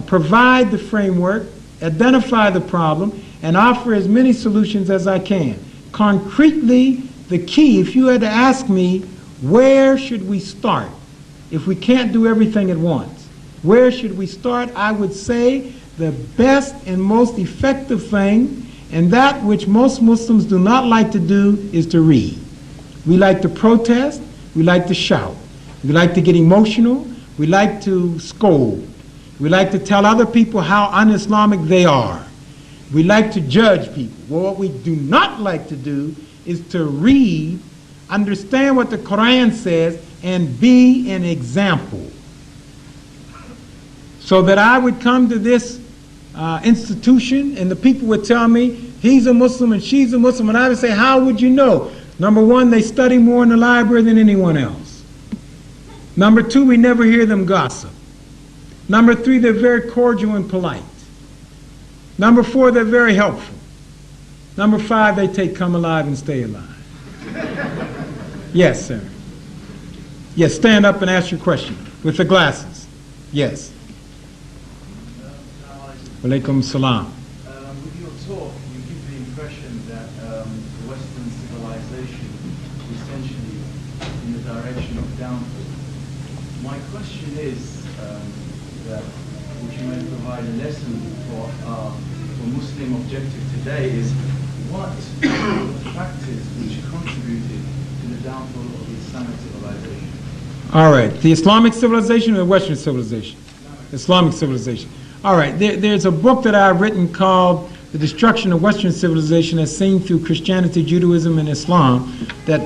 provide the framework, identify the problem, and offer as many solutions as I can. Concretely, the key, if you had to ask me, where should we start if we can't do everything at once? Where should we start? I would say the best and most effective thing, and that which most Muslims do not like to do, is to read. We like to protest, we like to shout, we like to get emotional, we like to scold, we like to tell other people how un-Islamic they are. We like to judge people. Well, what we do not like to do is to read, understand what the Quran says, and be an example. So that I would come to this institution and the people would tell me, he's a Muslim and she's a Muslim, and I would say, how would you know? Number one, they study more in the library than anyone else. Number two, we never hear them gossip. Number three, they're very cordial and polite. Number four, they're very helpful. Number five, they take come alive and stay alive. Yes, sir. Yes, stand up and ask your question with the glasses. Yes. Walaikum salam. With your talk, you give the impression that the Western civilization is essentially in the direction of downfall. My question is that which you may provide a lesson for Muslim objective today is what factors which contributed to the downfall of the Islamic civilization? All right, the Islamic civilization or the Western civilization? Islamic civilization. All right, there's a book that I've written called The Destruction of Western Civilization as Seen Through Christianity, Judaism, and Islam that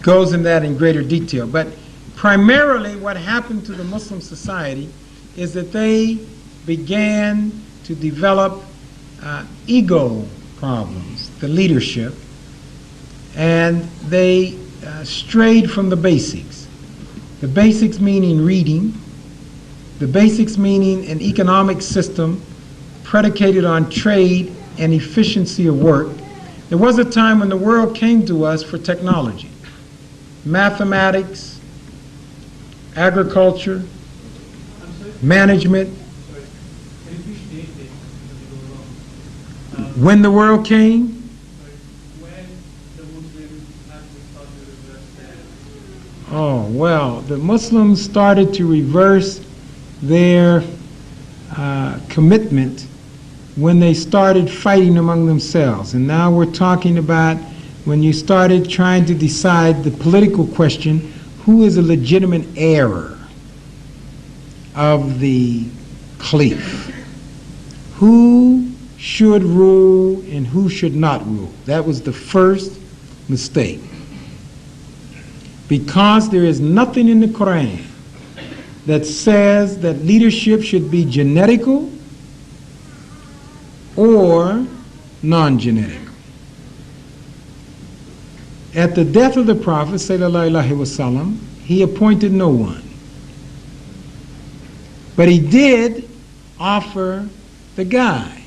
goes in that in greater detail. But primarily what happened to the Muslim society is that they began to develop ego problems, the leadership, and they strayed from the basics. The basics meaning reading, the basics meaning an economic system predicated on trade and efficiency of work. There was a time when the world came to us for technology, mathematics, agriculture, management. When the world came, oh, well, the Muslims started to reverse their commitment when they started fighting among themselves. And now we're talking about when you started trying to decide the political question, who is a legitimate heir of the Khalif. Who should rule and who should not rule? That was the first mistake. Because there is nothing in the Quran that says that leadership should be genetical or non-genetical. At the death of the Prophet, sallallahu alaihi wasallam, he appointed no one. But he did offer the guide.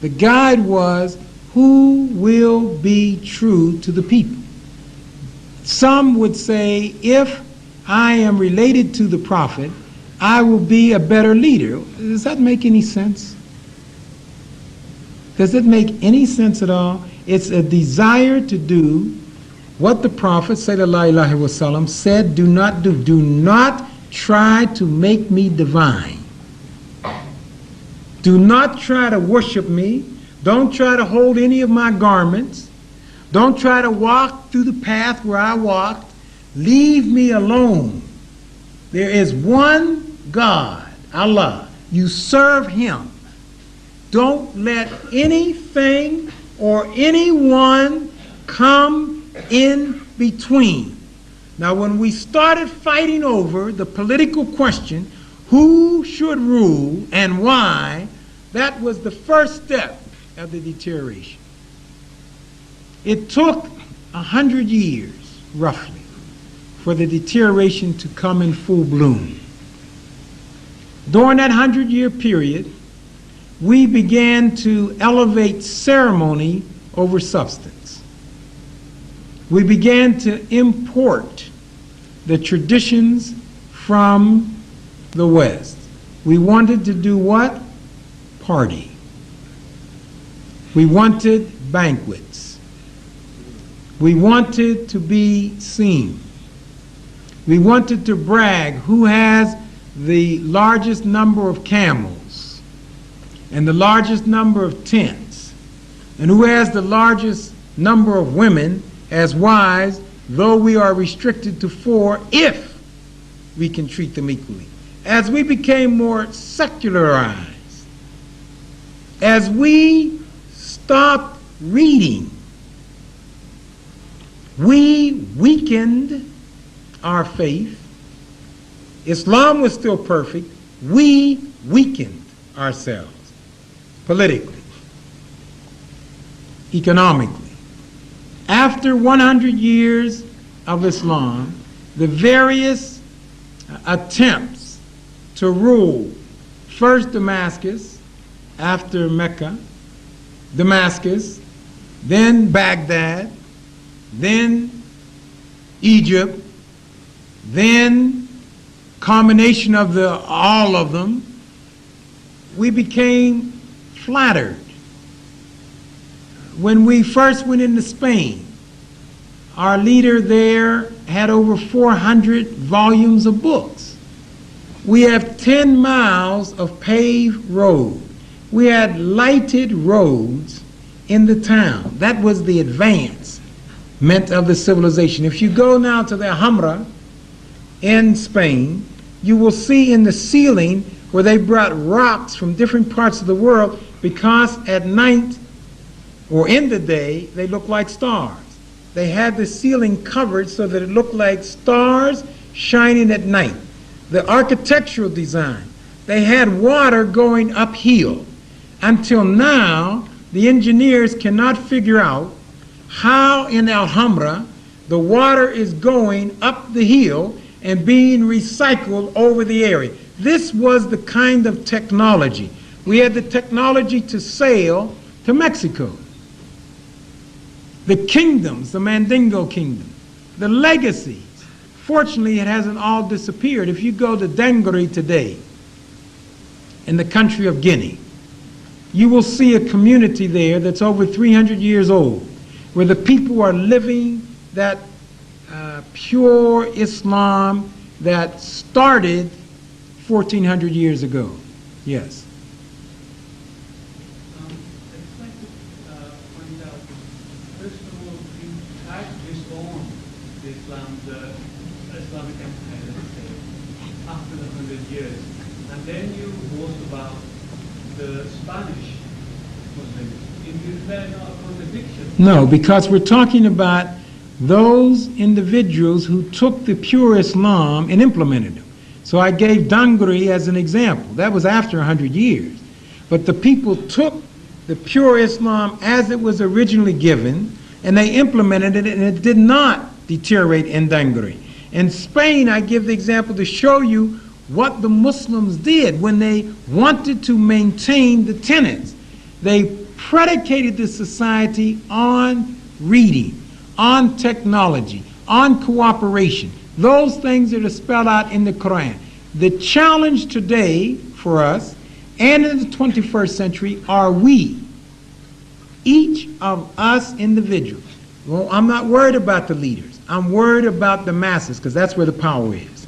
The guide was, who will be true to the people? Some would say, if I am related to the Prophet, I will be a better leader. Does that make any sense? Does it make any sense at all? It's a desire to do what the Prophet sallallahu alaihi wasallam said do not do. Do not try to make me divine. Do not try to worship me. Don't try to hold any of my garments. Don't try to walk through the path where I walked. Leave me alone. There is one God, Allah. You serve Him. Don't let anything or anyone come in between. Now, when we started fighting over the political question, who should rule and why, that was the first step of the deterioration. It took 100 years, roughly, for the deterioration to come in full bloom. During that 100-year period, we began to elevate ceremony over substance. We began to import the traditions from the West. We wanted to do what? Party. We wanted banquets. We wanted to be seen. We wanted to brag who has the largest number of camels and the largest number of tents and who has the largest number of women as wives, though we are restricted to 4 if we can treat them equally. As we became more secularized, as we stopped reading, we weakened our faith. Islam was still perfect. We weakened ourselves politically, economically. After 100 years of Islam, the various attempts to rule, first Damascus, after Mecca, Damascus, then Baghdad, then Egypt, then combination of all of them, we became flattered. When we first went into Spain, our leader there had over 400 volumes of books. We have 10 miles of paved road. We had lighted roads in the town. That was the advancement of the civilization. If you go now to the Alhambra in Spain, you will see in the ceiling where they brought rocks from different parts of the world because at night or in the day they look like stars. They had the ceiling covered so that it looked like stars shining at night. The architectural design, they had water going uphill. Until now, the engineers cannot figure out how in Alhambra the water is going up the hill and being recycled over the area. This was the kind of technology. We had the technology to sail to Mexico. The kingdoms, the Mandingo kingdom, the legacies. Fortunately, it hasn't all disappeared. If you go to Dangari today, in the country of Guinea, you will see a community there that's over 300 years old, where the people are living that pure Islam that started 1,400 years ago. Yes. I'd like to point out, first of all, you tried to disown the Islamic empire, let's say, after the 100 years. And then you boast about the Spanish Muslims. Is there not a contradiction? No, because we're talking about those individuals who took the pure Islam and implemented them. So I gave Dangri as an example. That was after 100 years. But the people took the pure Islam as it was originally given, and they implemented it, and it did not deteriorate in Dangri. In Spain, I give the example to show you what the Muslims did when they wanted to maintain the tenets. They predicated the society on reading, on technology, on cooperation. Those things that are spelled out in the Quran. The challenge today for us and in the 21st century are we, each of us individuals. Well, I'm not worried about the leaders. I'm worried about the masses, because that's where the power is.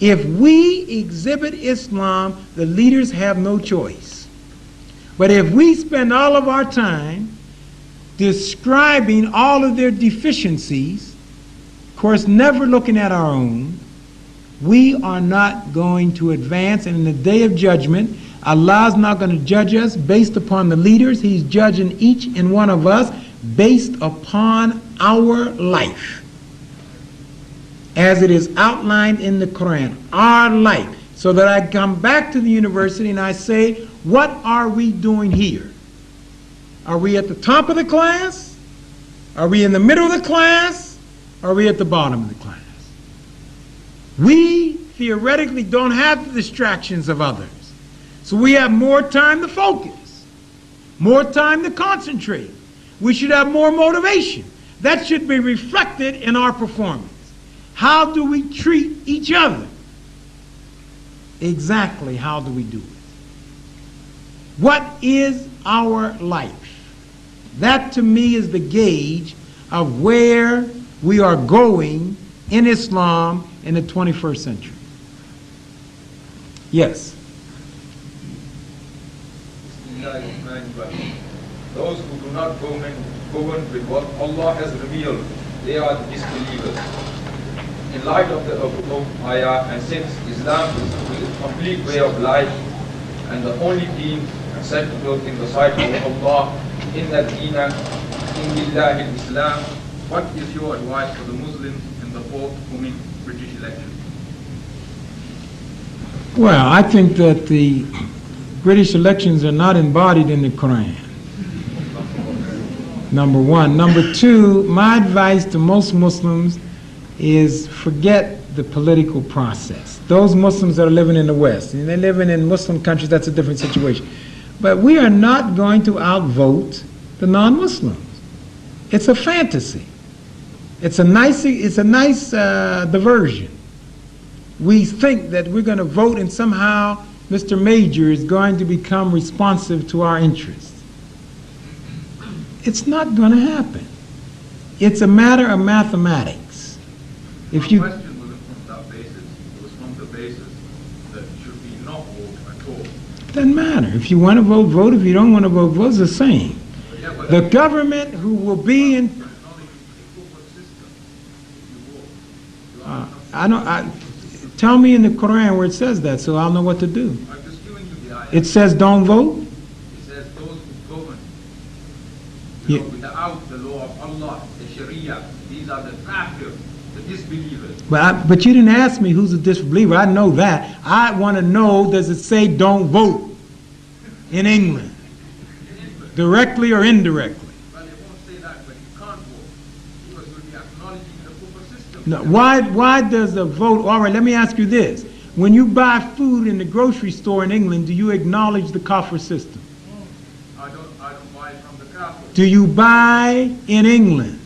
If we exhibit Islam, the leaders have no choice. But if we spend all of our time describing all of their deficiencies, of course, never looking at our own, we are not going to advance. And in the day of judgment, Allah's not going to judge us based upon the leaders. He's judging each and one of us based upon our life, as it is outlined in the Quran, our life. So that I come back to the university and I say, what are we doing here? Are we at the top of the class? Are we in the middle of the class? Are we at the bottom of the class? We theoretically don't have the distractions of others. So we have more time to focus, more time to concentrate. We should have more motivation. That should be reflected in our performance. How do we treat each other? Exactly how do we do it? What is our life? That to me is the gauge of where we are going in Islam in the 21st century. Yes. Those who do not govern with what Allah has revealed, they are the disbelievers. In light of the above ayah, and since Islam is the complete way of life and the only deen acceptable in the sight of Allah, Inna Dina Indillahi Islam, what is your advice for the Muslims in the forthcoming British election? Well, I think that the British elections are not embodied in the Quran. Number one. Number two, my advice to most Muslims is forget the political process. Those Muslims that are living in the West, and they're living in Muslim countries, that's a different situation. But we are not going to outvote the non-Muslims. It's a fantasy. It's a nice diversion. We think that we're going to vote and somehow Mr. Major is going to become responsive to our interests. It's not going to happen. It's a matter of mathematics. If you question wasn't from that basis. It was from the basis that should we not vote at all. doesn't matter. If you want to vote, vote. If you don't want to vote, vote. It's the same. Yeah, The government who will be in tell me in the Quran where it says that, so I'll know what to do. I'm just giving you the ayah. It says don't vote. It says those who govern Yeah. without the law of Allah, the Sharia, these are the kafir, the disbelievers. But you didn't ask me who's a disbeliever. I know that. I want to know, does it say don't vote in England? Directly or indirectly? Well, they won't say that, but you can't vote because you'll be acknowledging the proper system. No, why does the vote, all right, let me ask you this. When you buy food in the grocery store in England, do you acknowledge the kafir system? I don't buy it from the kafir. Do you buy in England?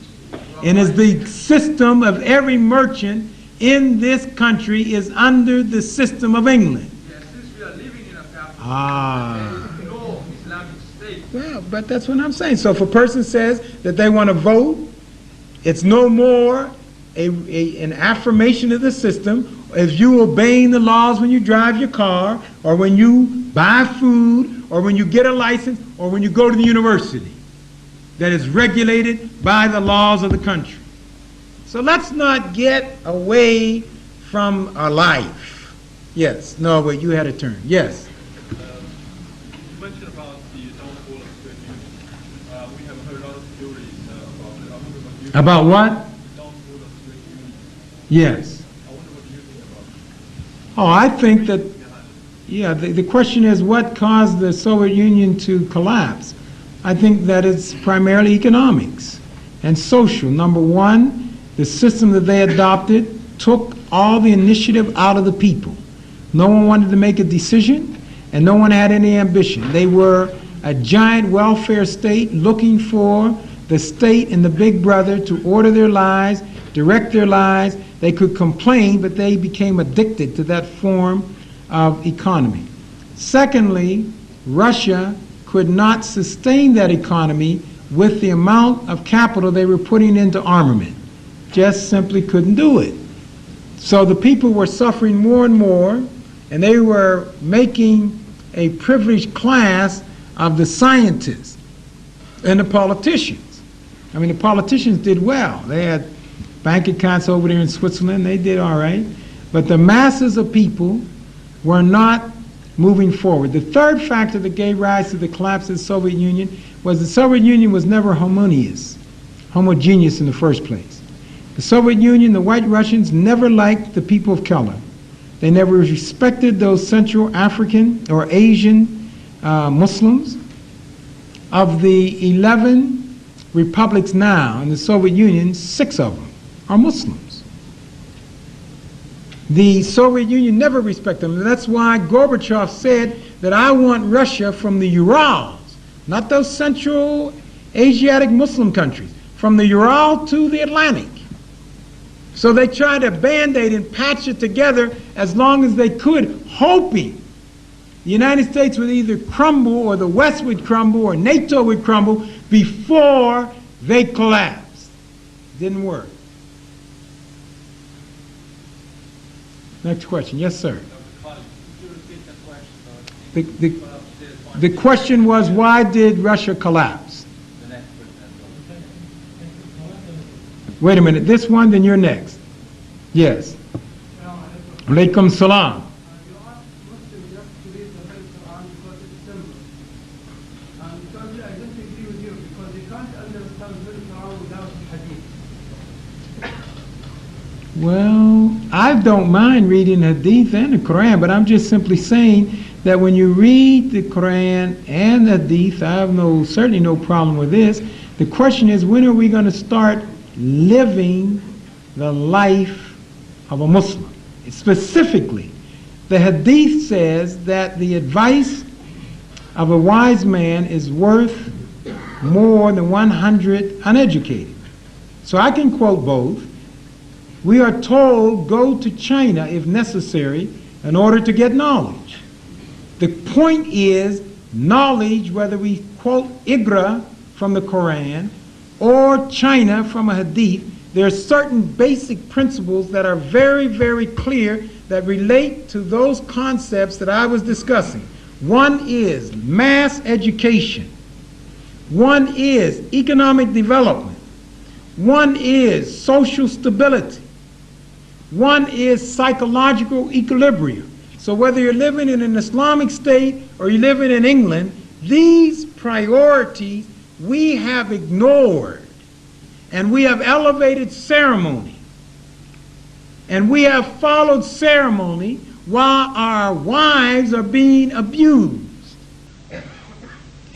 And is the system of every merchant in this country is under the system of England? Yes, since we are living in a kafir, Ah. there is no Islamic state. Well, but that's what I'm saying. So if a person says that they want to vote, it's no more an affirmation of the system. If you obeying the laws when you drive your car, or when you buy food, or when you get a license, or when you go to the university, that is regulated by the laws of the country. So let's not get away from our life. Yes. No, but you had a turn. Yes. You mentioned about the downfall of Soviet Union. We have heard a lot of theories about it. I wonder what you About what? downfall of Soviet Union. Yes. I wonder what you think about it. Oh, I think that, yeah, the question is what caused the Soviet Union to collapse? I think that it's primarily economics and social. Number one, the system that they adopted took all the initiative out of the people. No one wanted to make a decision, and no one had any ambition. They were a giant welfare state looking for the state and the big brother to order their lives, direct their lives. They could complain, but they became addicted to that form of economy. Secondly, Russia could not sustain that economy with the amount of capital they were putting into armament. Just simply couldn't do it. So the people were suffering more and more, and they were making a privileged class of the scientists and the politicians. I mean, the politicians did well. They had bank accounts over there in Switzerland. They did all right. But the masses of people were not moving forward. The third factor that gave rise to the collapse of the Soviet Union was the Soviet Union was never homogeneous in the first place. The Soviet Union, the White Russians, never liked the people of color. They never respected those Central African or Asian Muslims. Of the 11 republics now in the Soviet Union, 6 of them are Muslims. The Soviet Union never respected them. That's why Gorbachev said that I want Russia from the Urals, not those Central Asiatic Muslim countries, from the Ural to the Atlantic. So they tried to band-aid and patch it together as long as they could, hoping the United States would either crumble or the West would crumble or NATO would crumble before they collapsed. Didn't work. Next question. Yes, sir. The question was, why did Russia collapse? Wait a minute. This one, then you're next. Yes. Alaikum salam. Well, I don't mind reading Hadith and the Quran, but I'm just simply saying that when you read the Quran and the Hadith, I have certainly no problem with this. The question is, when are we going to start living the life of a Muslim? Specifically, the Hadith says that the advice of a wise man is worth more than 100 uneducated. So I can quote both. We are told, go to China if necessary in order to get knowledge. The point is knowledge, whether we quote Iqra from the Quran or China from a Hadith, there are certain basic principles that are very, very clear that relate to those concepts that I was discussing. One is mass education. One is economic development. One is social stability. One is psychological equilibrium. So whether you're living in an Islamic state or you're living in England, these priorities we have ignored. And we have elevated ceremony. And we have followed ceremony while our wives are being abused.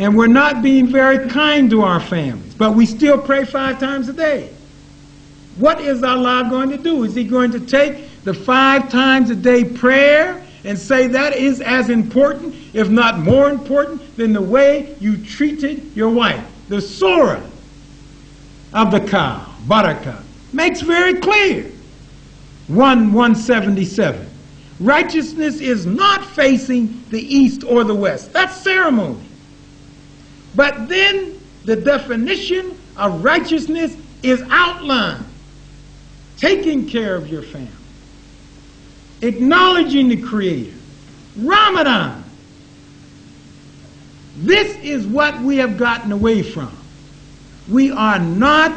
And we're not being very kind to our families. But we still pray 5 times a day. What is Allah going to do? Is He going to take the 5 times a day prayer and say that is as important, if not more important, than the way you treated your wife? The surah of the cow, Barakah, makes very clear. 177. Righteousness is not facing the east or the west. That's ceremony. But then the definition of righteousness is outlined. Taking care of your family. Acknowledging the Creator. Ramadan. This is what we have gotten away from. We are not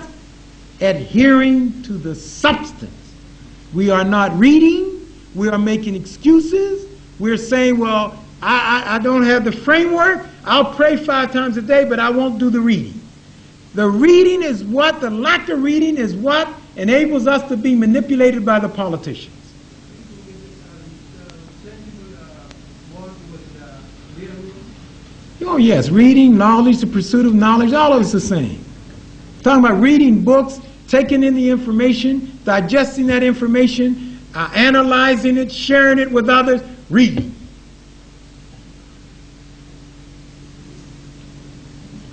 adhering to the substance. We are not reading. We are making excuses. We're saying, well, I don't have the framework. I'll pray 5 times a day, but I won't do the reading. The reading is what, the lack of reading is what enables us to be manipulated by the politicians. Oh yes, reading, knowledge, the pursuit of knowledge, all of it's the same. Talking about reading books, taking in the information, digesting that information, analyzing it, sharing it with others, reading.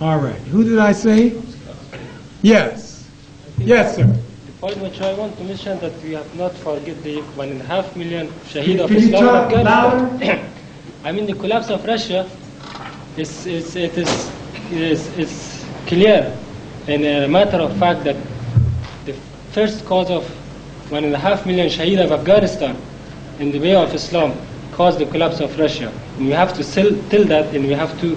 All right, who did I say? Yes. Yes, sir. The point which I want to mention that we have not forget the 1.5 million Shaheed of Can you talk Islam. louder? I mean, the collapse of Russia is clear, and a matter of fact that the first cause of 1.5 million Shaheed of Afghanistan in the way of Islam caused the collapse of Russia. And we have to tell that, and we have to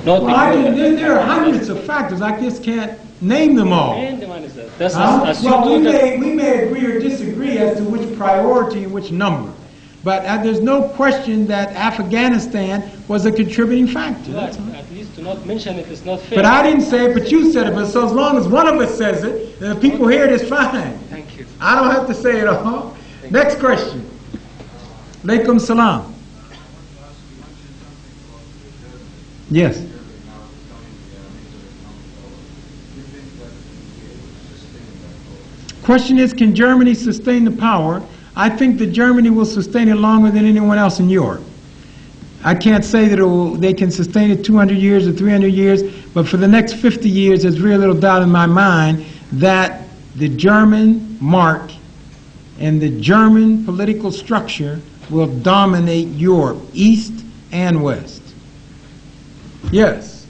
not well, there are hundreds of factors. I just can't name them all. And the one is that. That's well, we may agree or disagree as to which priority and which number. But there's no question that Afghanistan was a contributing factor. Right. At least to not mention it is not fair. But I didn't say it, but you said it. But so as long as one of us says it, and the people hear it, it's fine. Thank you. I don't have to say it all. Next question. Alaikum salam. Yes. Question is, can Germany sustain the power? I think that Germany will sustain it longer than anyone else in Europe. I can't say that they can sustain it 200 years or 300 years, but for the next 50 years, there's very little doubt in my mind that the German mark and the German political structure will dominate Europe, East and West. Yes.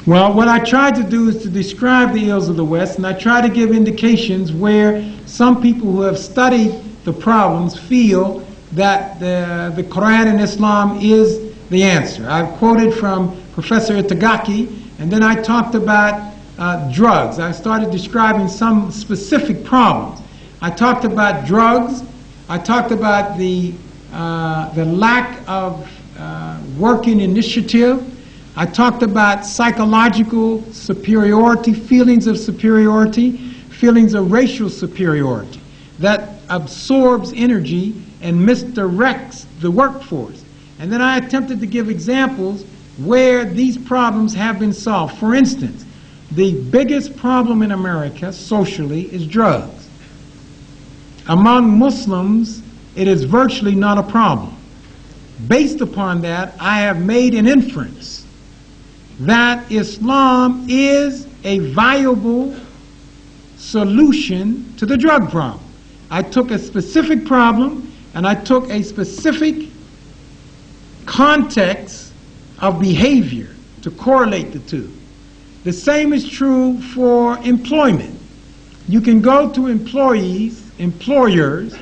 Well, what I tried to do is to describe the ills of the West, and I try to give indications where some people who have studied the problems feel that the Quran and Islam is the answer. I've quoted from Professor Itagaki, and then I talked about drugs. I started describing some specific problems. I talked about drugs. I talked about the lack of working initiative. I talked about psychological superiority, feelings of superiority, feelings of racial superiority that absorbs energy and misdirects the workforce. And then I attempted to give examples where these problems have been solved. For instance, the biggest problem in America socially is drugs. Among Muslims, it is virtually not a problem. Based upon that, I have made an inference that Islam is a viable solution to the drug problem. I took a specific problem and I took a specific context of behavior to correlate the two. The same is true for employment. You can go to employers,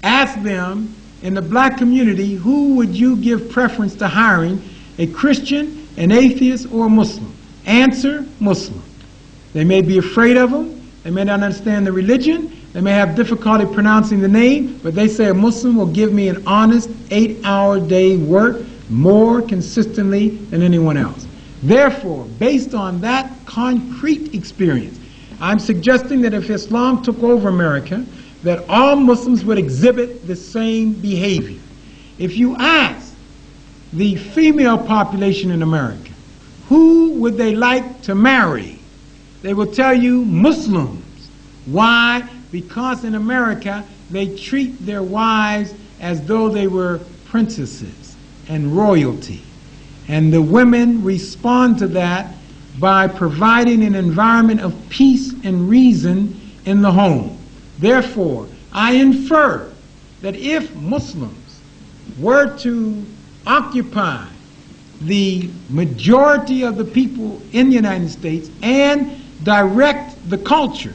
ask them in the black community, who would you give preference to hiring, a Christian, an atheist, or a Muslim? Answer, Muslim. They may be afraid of them, they may not understand the religion, they may have difficulty pronouncing the name, but they say a Muslim will give me an honest 8-hour day work more consistently than anyone else. Therefore, based on that concrete experience, I'm suggesting that if Islam took over America, that all Muslims would exhibit the same behavior. If you ask the female population in America, who would they like to marry? They will tell you Muslims. Why? Because in America, they treat their wives as though they were princesses and royalty. And the women respond to that by providing an environment of peace and reason in the home. Therefore, I infer that if Muslims were to occupy the majority of the people in the United States and direct the culture,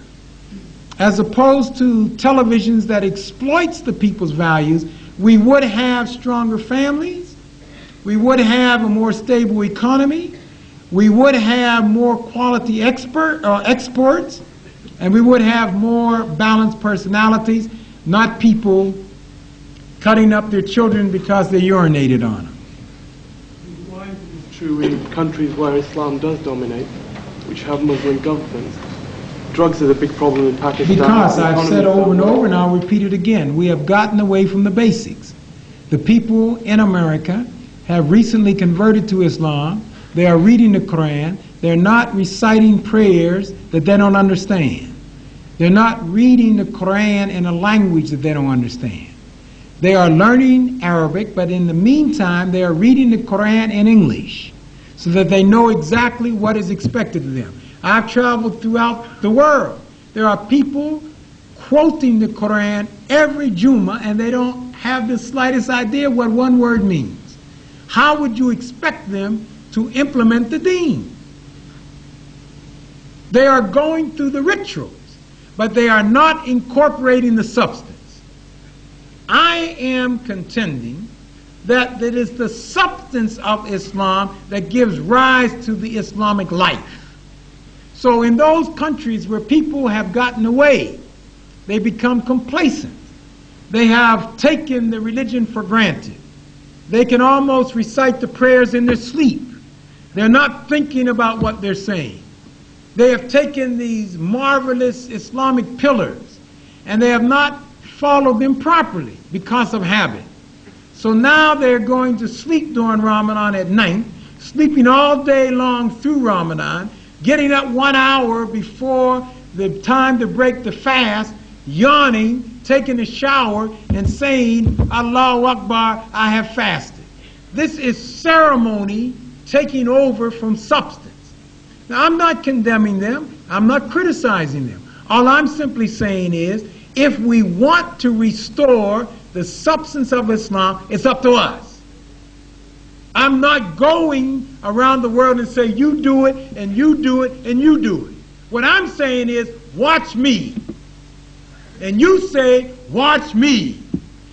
as opposed to televisions that exploits the people's values, we would have stronger families, we would have a more stable economy, we would have more quality exports, and we would have more balanced personalities, not people cutting up their children because they urinated on them. Why is this true in countries where Islam does dominate, which have Muslim governments? Drugs is a big problem in Pakistan. Because I've said over and over, and I'll repeat it again, we have gotten away from the basics. The people in America have recently converted to Islam. They are reading the Quran. They're not reciting prayers that they don't understand. They're not reading the Quran in a language that they don't understand. They are learning Arabic, but in the meantime, they are reading the Quran in English so that they know exactly what is expected of them. I've traveled throughout the world. There are people quoting the Quran every Jummah, and they don't have the slightest idea what one word means. How would you expect them to implement the deen? They are going through the rituals, but they are not incorporating the substance. I am contending that it is the substance of Islam that gives rise to the Islamic life. So in those countries where people have gotten away, they become complacent. They have taken the religion for granted. They can almost recite the prayers in their sleep. They're not thinking about what they're saying. They have taken these marvelous Islamic pillars and they have not followed them properly because of habit. So now they're going to sleep during Ramadan at night, sleeping all day long through Ramadan, getting up 1 hour before the time to break the fast, yawning, taking a shower, and saying, Allahu Akbar, I have fasted. This is ceremony taking over from substance. Now, I'm not condemning them. I'm not criticizing them. All I'm simply saying is, if we want to restore the substance of Islam, it's up to us. I'm not going around the world and say, you do it, and you do it, and you do it. What I'm saying is, watch me. And you say, watch me.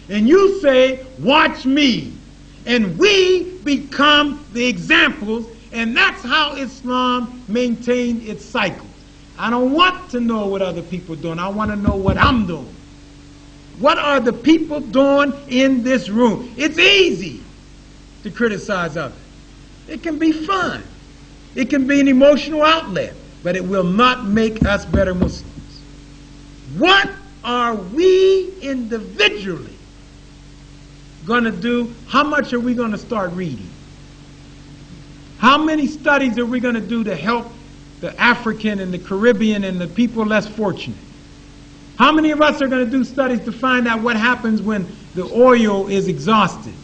And you say, watch me. And we become the examples, and that's how Islam maintained its cycle. I don't want to know what other people are doing. I want to know what I'm doing. What are the people doing in this room? It's easy to criticize others. It can be fun. It can be an emotional outlet, but it will not make us better Muslims. What are we individually going to do? How much are we going to start reading? How many studies are we going to do to help the African and the Caribbean and the people less fortunate? How many of us are going to do studies to find out what happens when the oil is exhausted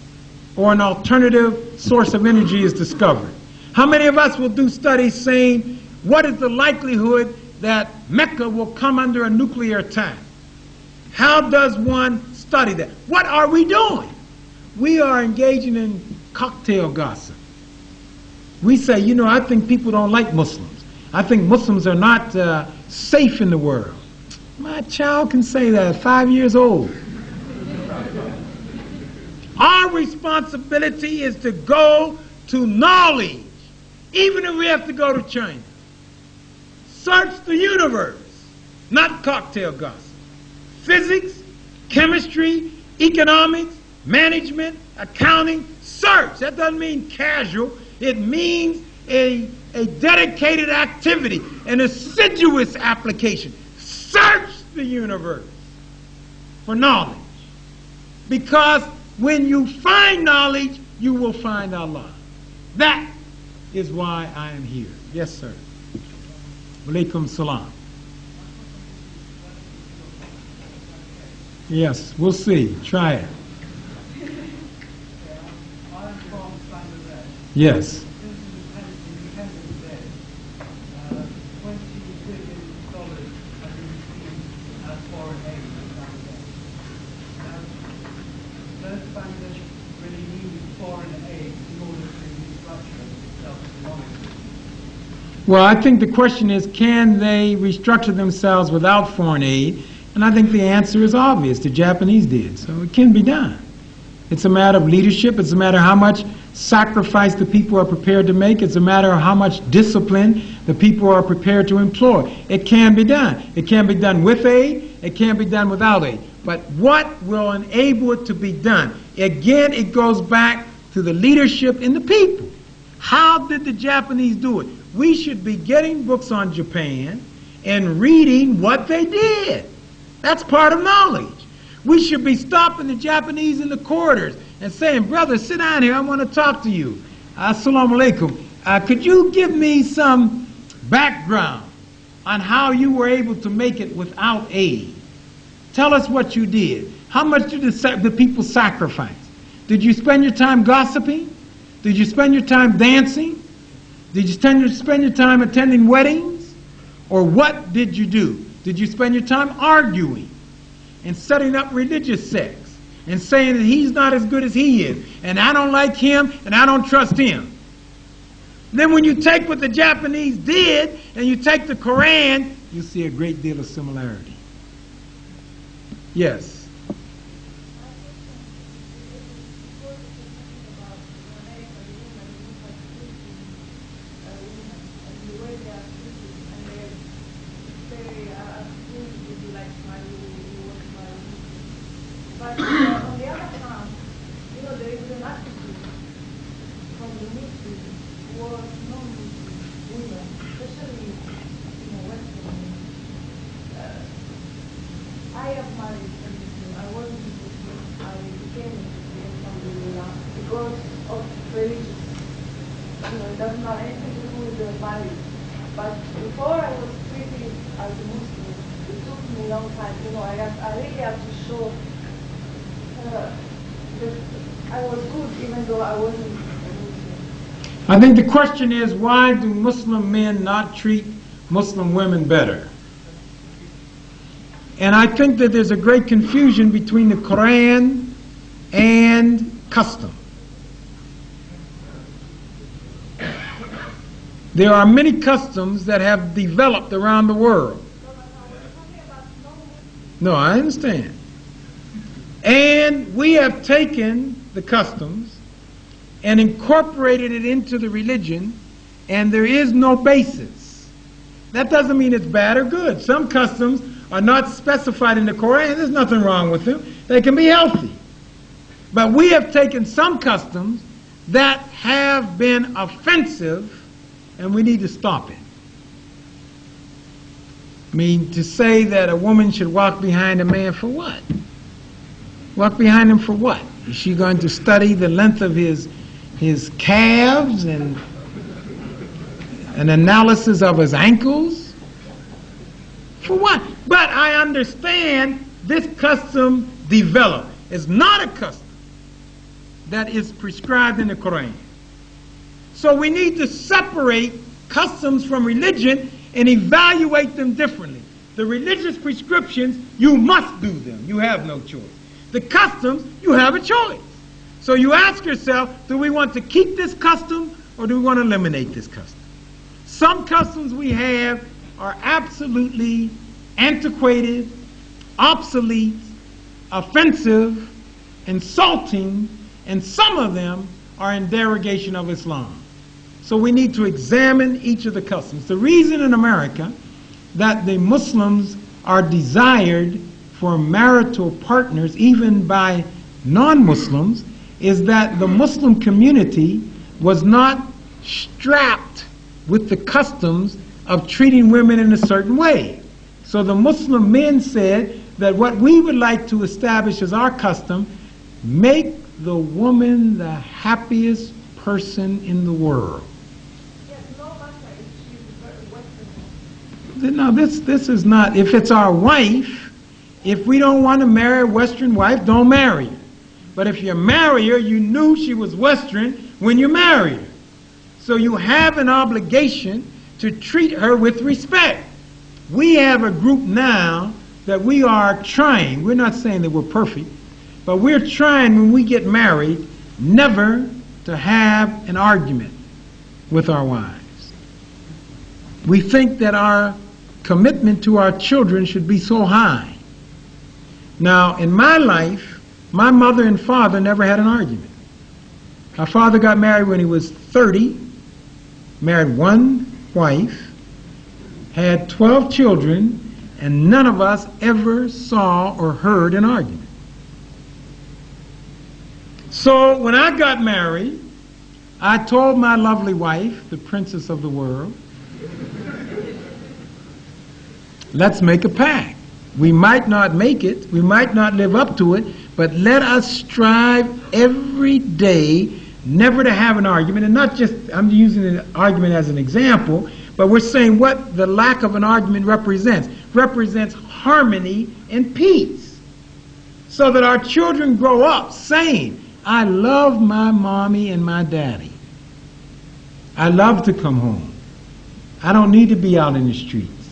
or an alternative source of energy is discovered? How many of us will do studies saying what is the likelihood that Mecca will come under a nuclear attack? How does one study that? What are we doing? We are engaging in cocktail gossip. We say, you know, I think people don't like Muslims. I think Muslims are not safe in the world. My child can say that at 5 years old. Our responsibility is to go to knowledge, even if we have to go to China. Search the universe, not cocktail gossip. Physics, chemistry, economics, management, accounting, search. That doesn't mean casual. It means a dedicated activity, an assiduous application. Search the universe for knowledge. Because when you find knowledge, you will find Allah. That is why I am here. Yes, sir. Walaikum salam. Yes, we'll see. Try it. Yes. Well, I think the question is, can they restructure themselves without foreign aid? And I think the answer is obvious. The Japanese did. So it can be done. It's a matter of leadership. It's a matter of how much sacrifice the people are prepared to make. It's a matter of how much discipline the people are prepared to employ. It can be done. It can be done with aid. It can be done without aid. But what will enable it to be done? Again, it goes back to the leadership in the people. How did the Japanese do it? We should be getting books on Japan and reading what they did. That's part of knowledge. We should be stopping the Japanese in the corridors and saying, brother, sit down here, I want to talk to you. Assalamu alaikum. Could you give me some background on how you were able to make it without aid? Tell us what you did. How much did the people sacrifice? Did you spend your time gossiping? Did you spend your time dancing? Did you spend your time attending weddings? Or what did you do? Did you spend your time arguing and setting up religious sects and saying that he's not as good as he is, and I don't like him, and I don't trust him? Then when you take what the Japanese did and you take the Quran, you see a great deal of similarity. Yes. But on the other hand, you know, there is an attitude from the Muslims towards non-Muslim women, especially Western women. I have married a Muslim. I wasn't Muslim. I became Muslim, alhamdulillah, because of religion. It doesn't have anything to do with the marriage. But before I was treated as a Muslim, it took me a long time. I really have to show that I was good even though I wasn't a Muslim. I think the question is, why do Muslim men not treat Muslim women better? And I think that there's a great confusion between the Quran and custom. There are many customs that have developed around the world. No, I understand. And we have taken the customs and incorporated it into the religion, and there is no basis. That doesn't mean it's bad or good. Some customs are not specified in the Quran. There's nothing wrong with them. They can be healthy. But we have taken some customs that have been offensive, and we need to stop it. I mean, to say that a woman should walk behind a man for what? Walk behind him for what? Is she going to study the length of his calves and an analysis of his ankles? For what? But I understand this custom developed. It's not a custom that is prescribed in the Quran. So we need to separate customs from religion and evaluate them differently. The religious prescriptions, you must do them. You have no choice. The customs, you have a choice. So you ask yourself, do we want to keep this custom or do we want to eliminate this custom? Some customs we have are absolutely antiquated, obsolete, offensive, insulting, and some of them are in derogation of Islam. So we need to examine each of the customs. The reason in America that the Muslims are desired for marital partners, even by non-Muslims, is that the Muslim community was not strapped with the customs of treating women in a certain way. So the Muslim men said that what we would like to establish as our custom, make the woman the happiest person in the world. No, this is not, if it's our wife, if we don't want to marry a Western wife, don't marry her. But if you marry her, you knew she was Western when you married her. So you have an obligation to treat her with respect. We have a group now that we are trying, we're not saying that we're perfect, but we're trying when we get married never to have an argument with our wives. We think that our commitment to our children should be so high. Now, in my life, my mother and father never had an argument. Our father got married when he was 30, married one wife, had 12 children, and none of us ever saw or heard an argument. So when I got married, I told my lovely wife, the princess of the world, let's make a pact. We might not make it, we might not live up to it, but let us strive every day never to have an argument. And not just, I'm using an argument as an example, but we're saying what the lack of an argument represents. Represents harmony and peace. So that our children grow up saying, I love my mommy and my daddy. I love to come home. I don't need to be out in the streets,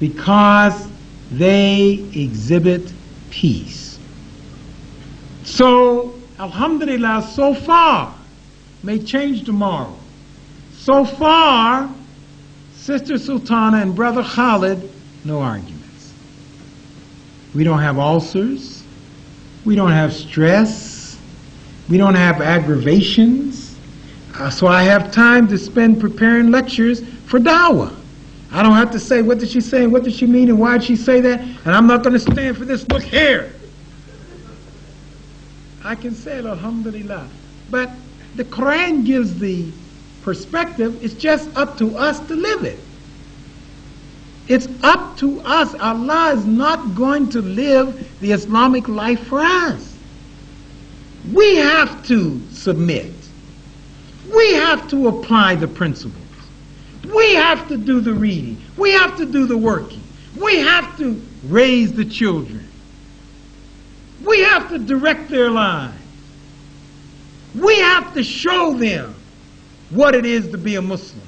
because they exhibit peace. So, alhamdulillah, so far, may change tomorrow. So far, Sister Sultana and Brother Khalid, no arguments. We don't have ulcers. We don't have stress. We don't have aggravations. So I have time to spend preparing lectures for dawah. I don't have to say, what did she say, and what did she mean, and why did she say that, and I'm not going to stand for this, look here. I can say it, alhamdulillah. But the Quran gives the perspective. It's just up to us to live it. It's up to us. Allah is not going to live the Islamic life for us. We have to submit. We have to apply the principles. We have to do the reading. We have to do the working. We have to raise the children. We have to direct their lives. We have to show them what it is to be a Muslim.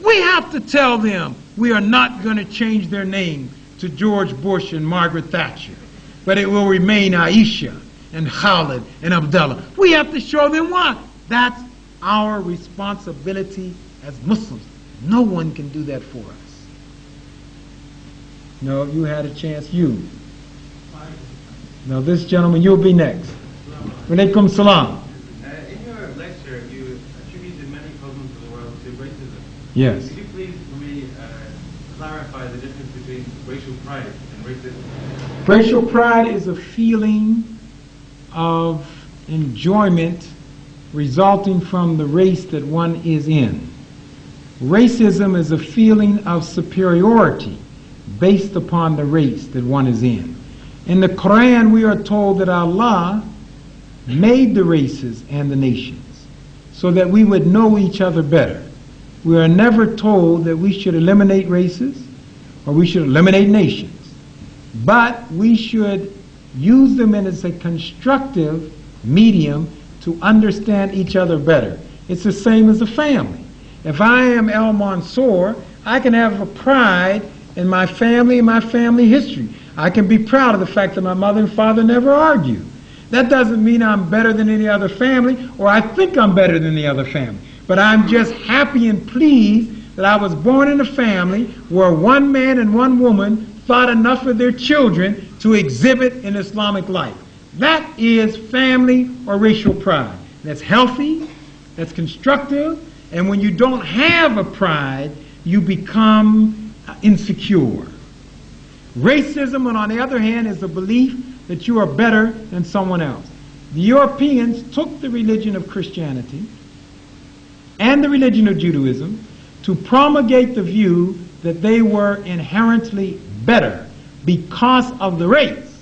We have to tell them we are not going to change their name to George Bush and Margaret Thatcher, but it will remain Aisha and Khalid and Abdullah. We have to show them why. That's our responsibility as Muslims. No one can do that for us. No, you had a chance. You. Now this gentleman, you'll be next. Walaikum salam. In your lecture, you attributed many problems of the world to racism. Yes. Could you please, for me, clarify the difference between racial pride and racism? Racial pride is a feeling of enjoyment resulting from the race that one is in. Racism is a feeling of superiority based upon the race that one is in. In the Quran, we are told that Allah made the races and the nations so that we would know each other better. We are never told that we should eliminate races or we should eliminate nations, but we should use them as a constructive medium to understand each other better. It's the same as a family. If I am Al Mansoor, I can have a pride in my family and my family history. I can be proud of the fact that my mother and father never argued. That doesn't mean I'm better than any other family, or I think I'm better than the other family. But I'm just happy and pleased that I was born in a family where one man and one woman thought enough of their children to exhibit an Islamic life. That is family or racial pride. That's healthy, that's constructive, and when you don't have a pride, you become insecure. Racism, on the other hand, is the belief that you are better than someone else. The Europeans took the religion of Christianity and the religion of Judaism to promulgate the view that they were inherently better because of the race,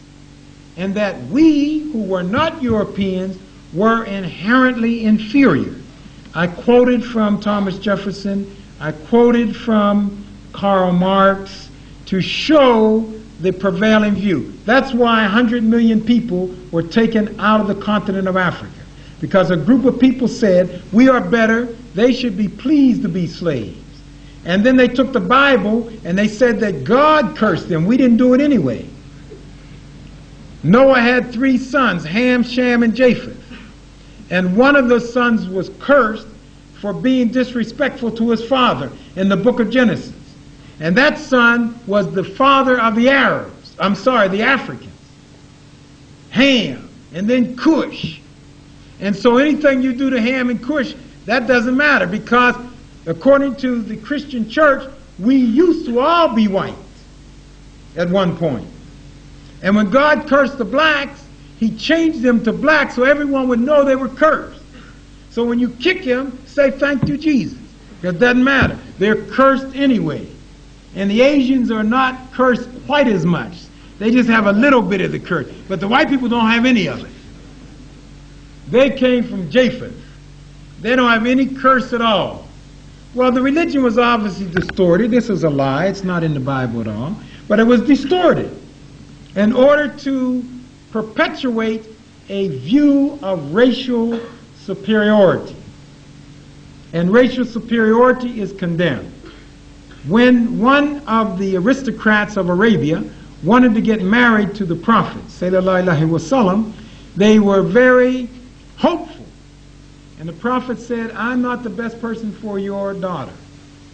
and that we, who were not Europeans, were inherently inferior. I quoted from Thomas Jefferson, I quoted from Karl Marx to show the prevailing view. That's why 100 million people were taken out of the continent of Africa, because a group of people said, we are better, they should be pleased to be slaves. And then they took the Bible and they said that God cursed them. We didn't do it anyway. Noah had 3 sons, Ham, Shem, and Japheth. And one of the sons was cursed for being disrespectful to his father in the book of Genesis. And that son was the father of the Arabs. The Africans. Ham, and then Cush. And so anything you do to Ham and Cush, that doesn't matter, because according to the Christian church, we used to all be white at one point. And when God cursed the blacks, he changed them to black so everyone would know they were cursed. So when you kick him, say thank you, Jesus. It doesn't matter. They're cursed anyway. And the Asians are not cursed quite as much. They just have a little bit of the curse. But the white people don't have any of it. They came from Japheth. They don't have any curse at all. Well, the religion was obviously distorted. This is a lie. It's not in the Bible at all. But it was distorted in order to perpetuate a view of racial superiority. And racial superiority is condemned. When one of the aristocrats of Arabia wanted to get married to the Prophet, sallallahu alaihi wasallam, they were very hopeful. And the Prophet said, I'm not the best person for your daughter.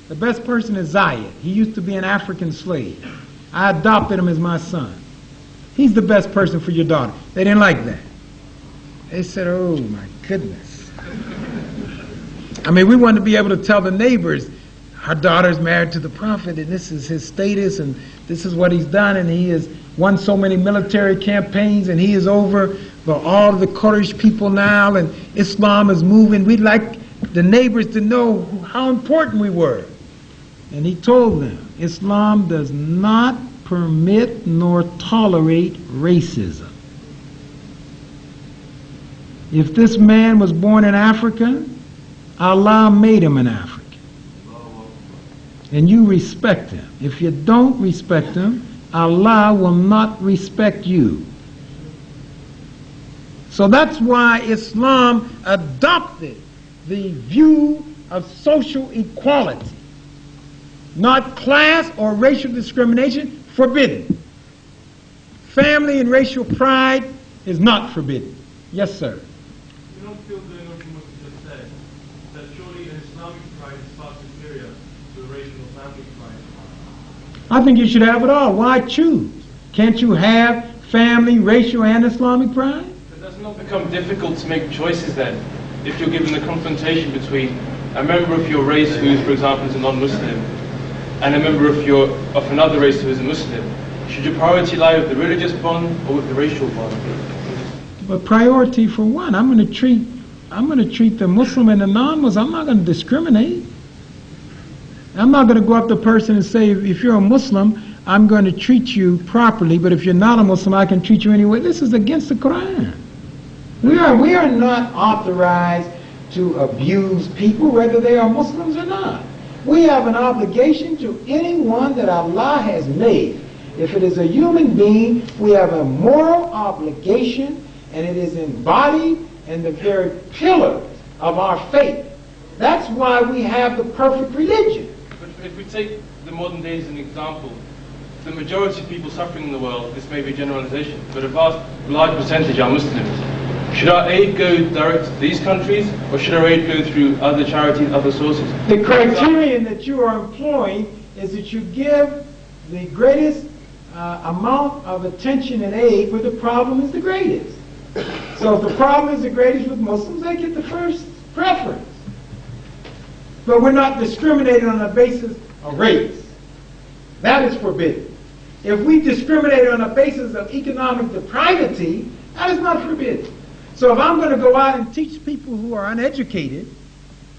The best person is Zayed. He used to be an African slave. I adopted him as my son. He's the best person for your daughter. They didn't like that. They said, oh my goodness. I mean, we want to be able to tell the neighbors, our daughter's married to the Prophet, and this is his status, and this is what he's done, and he has won so many military campaigns, and he is over all of the Quraysh people now, and Islam is moving. We'd like the neighbors to know how important we were. And he told them, Islam does not permit nor tolerate racism. If this man was born in Africa, Allah made him an African. And you respect him. If you don't respect him, Allah will not respect you. So that's why Islam adopted the view of social equality. Not class or racial discrimination, forbidden. Family and racial pride is not forbidden. Yes, sir. You don't feel the notion what you just said, that surely an Islamic pride is far superior to a racial family pride? I think you should have it all. Why choose? Can't you have family, racial, and Islamic pride? But does it not become difficult to make choices then, if you're given the confrontation between a member of your race who, for example, is a non-Muslim, and a member of another race who is a Muslim? Should your priority lie with the religious bond or with the racial bond? But priority for one, I'm going to treat the Muslim and the non-Muslim. I'm not going to discriminate. I'm not going to go up to a person and say, if you're a Muslim, I'm going to treat you properly, but if you're not a Muslim, I can treat you anyway. This is against the Quran. We are not authorized to abuse people, whether they are Muslims or not. We have an obligation to anyone that Allah has made. If it is a human being, we have a moral obligation, and it is embodied in the very pillars of our faith. That's why we have the perfect religion. But if we take the modern day as an example, the majority of people suffering in the world, this may be a generalization, but a vast, large percentage are Muslims. Should our aid go direct to these countries, or should our aid go through other charities, other sources? The criterion that you are employing is that you give the greatest amount of attention and aid where the problem is the greatest. So if the problem is the greatest with Muslims, they get the first preference. But we're not discriminating on the basis of race. That is forbidden. If we discriminate on the basis of economic depravity, that is not forbidden. So if I'm going to go out and teach people who are uneducated,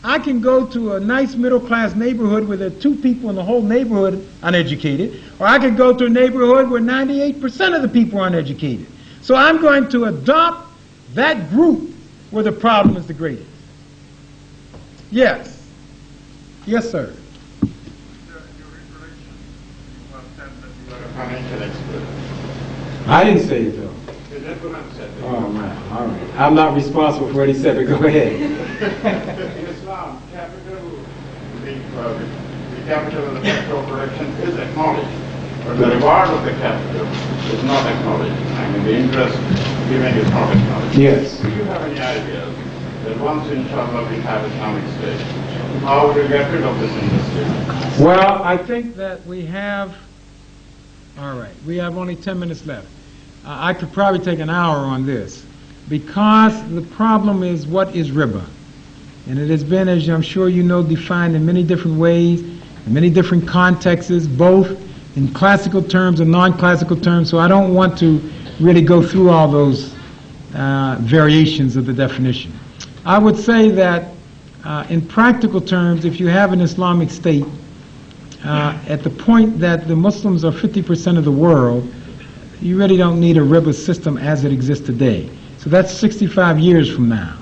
I can go to a nice middle-class neighborhood where there are 2 people in the whole neighborhood uneducated, or I could go to a neighborhood where 98% of the people are uneducated. So I'm going to adopt that group where the problem is the greatest. Yes. Yes, sir. Financial expert. I didn't say it, though. All right, all right. I'm not responsible for what he said, but go ahead. In Islam, the capital of the capital production is acknowledged, but the reward of the capital is not acknowledged. I mean, the interest given is not acknowledged. Yes. Do you have any idea that once, inshallah, we have Islamic State, how we will get rid of this industry? Well, I think that we have, all right, we have only 10 minutes left. I could probably take an hour on this. because the problem is, what is riba? And it has been, as I'm sure you know, defined in many different ways, in many different contexts, both in classical terms and non-classical terms, so I don't want to really go through all those variations of the definition. I would say that in practical terms, if you have an Islamic state, at the point that the Muslims are 50% of the world, you really don't need a riba system as it exists today. So that's 65 years from now,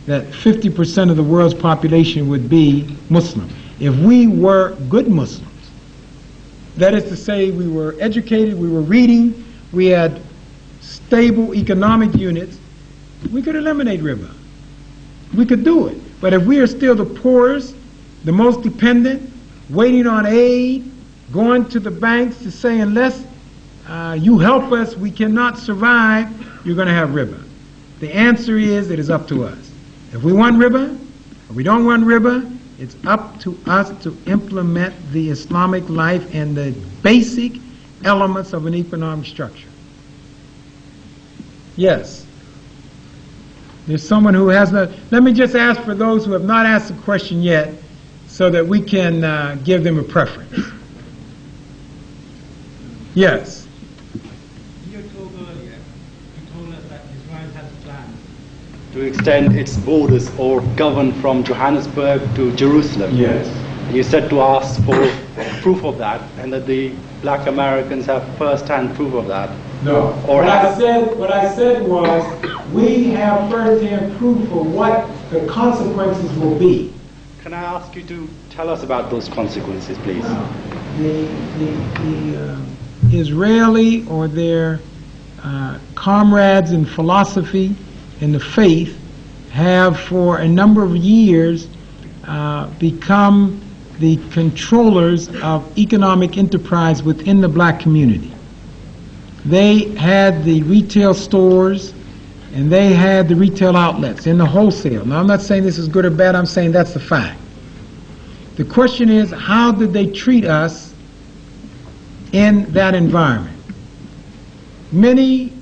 that 50% of the world's population would be Muslim. If we were good Muslims, that is to say, we were educated, we were reading, we had stable economic units, we could eliminate riba. We could do it. But if we are still the poorest, the most dependent, waiting on aid, going to the banks to say, unless you help us, we cannot survive, you're going to have riba. The answer is, it is up to us. If we want riba, or we don't want riba, it's up to us to implement the Islamic life and the basic elements of an economic structure. Yes. There's someone who has not. Let me just ask for those who have not asked a question yet, so that we can give them a preference. Yes. You told earlier, you told us that Israel has plans to extend its borders or govern from Johannesburg to Jerusalem. Yes. You said to ask for proof of that, and that the black Americans have first-hand proof of that. No. Or what I said was, we have first-hand proof of what the consequences will be. Can I ask you to tell us about those consequences, please? The Israeli or their comrades in philosophy and the faith have for a number of years become the controllers of economic enterprise within the black community. They had the retail stores and they had the retail outlets and the wholesale. Now, I'm not saying this is good or bad, I'm saying that's the fact. The question is, how did they treat us in that environment? Many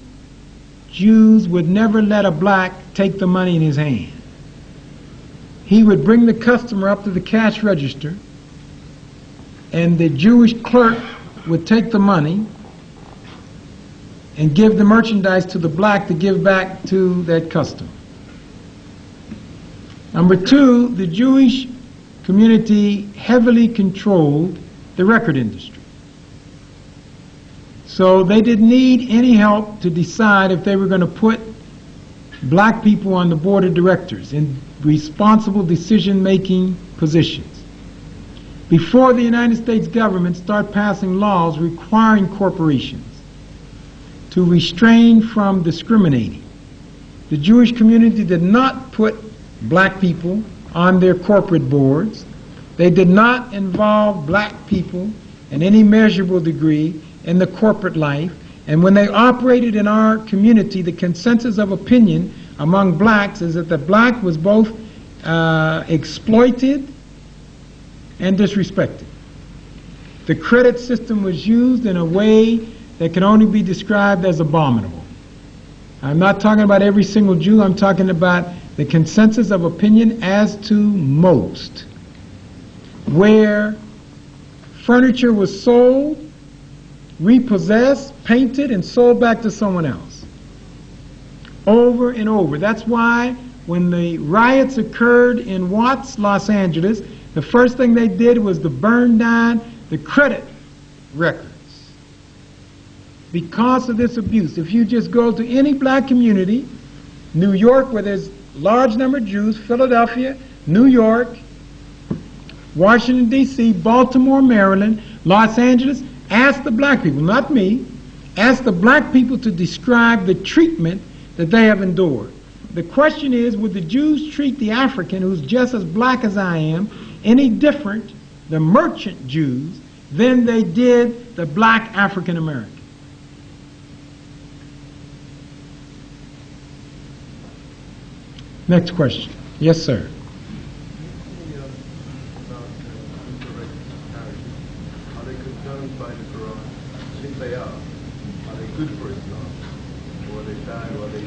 Jews would never let a black take the money in his hand. He would bring the customer up to the cash register, and the Jewish clerk would take the money and give the merchandise to the black to give back to that customer. Number two, the Jewish community heavily controlled the record industry. So they didn't need any help to decide if they were going to put black people on the board of directors in responsible decision-making positions. Before the United States government started passing laws requiring corporations to restrain from discriminating, the Jewish community did not put black people on their corporate boards. They did not involve black people in any measurable degree in the corporate life. And when they operated in our community, the consensus of opinion among blacks is that the black was both exploited and disrespected. The credit system was used in a way that can only be described as abominable. I'm not talking about every single Jew, I'm talking about the consensus of opinion as to most, where furniture was sold, repossessed, painted, and sold back to someone else. Over and over. That's why when the riots occurred in Watts, Los Angeles, the first thing they did was to burn down the credit records. Because of this abuse, if you just go to any black community, New York, where there's a large number of Jews, Philadelphia, New York, Washington, D.C., Baltimore, Maryland, Los Angeles, ask the black people, not me, ask the black people to describe the treatment that they have endured. The question is, would the Jews treat the African, who's just as black as I am, any different, the merchant Jews, than they did the black African American? Next question. Yes, sir. Are they condoned by the Quran? If they are they good for Islam? Or are they bad? Or are they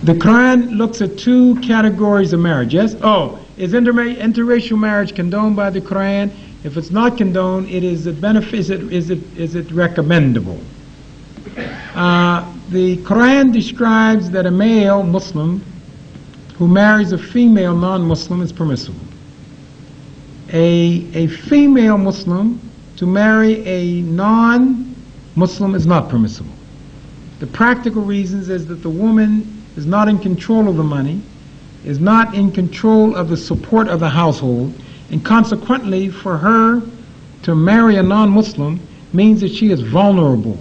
The Quran looks at two categories of marriage, yes? Oh, is interracial marriage condoned by the Quran? If it's not condoned, is it recommendable? The Quran describes that a male Muslim who marries a female non-Muslim is permissible. A female Muslim to marry a non-Muslim is not permissible. The practical reasons is that the woman is not in control of the money, is not in control of the support of the household, and consequently for her to marry a non-Muslim means that she is vulnerable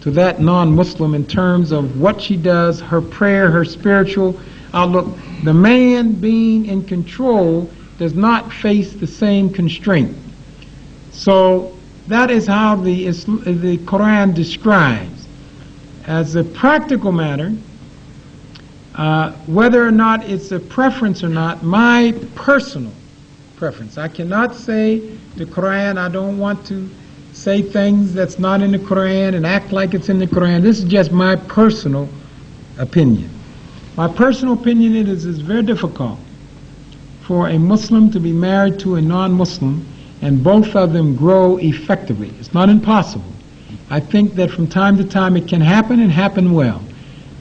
to that non-Muslim in terms of what she does, her prayer, her spiritual outlook. The man being in control does not face the same constraint. So that is how the Quran describes. As a practical matter, whether or not it's a preference or not, my personal preference. I cannot say the Quran, I don't want to say things that's not in the Quran and act like it's in the Quran. This is just my personal opinion. My personal opinion is it's very difficult for a Muslim to be married to a non-Muslim and both of them grow effectively. It's not impossible. I think that from time to time it can happen and happen well.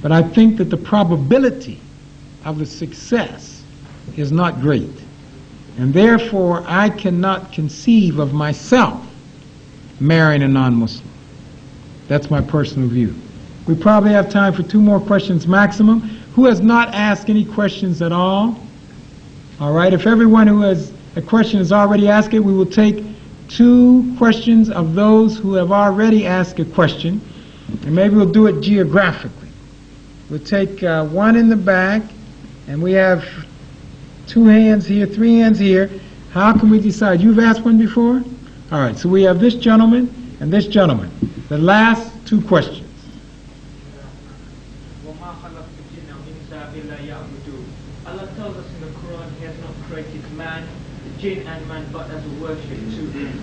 But I think that the probability of the success is not great. And therefore, I cannot conceive of myself marrying a non-Muslim. That's my personal view. We probably have time for 2 more questions maximum. Who has not asked any questions at all? All right, if everyone who has a question has already asked it, we will take 2 questions of those who have already asked a question. And maybe we'll do it geographically. We'll take one in the back, and we have 2 hands here, 3 hands here. How can we decide? You've asked one before? All right, so we have this gentleman and this gentleman. The last 2 questions. Allah tells us in the Quran He has not created man, jinn and man, but as a worship to Him.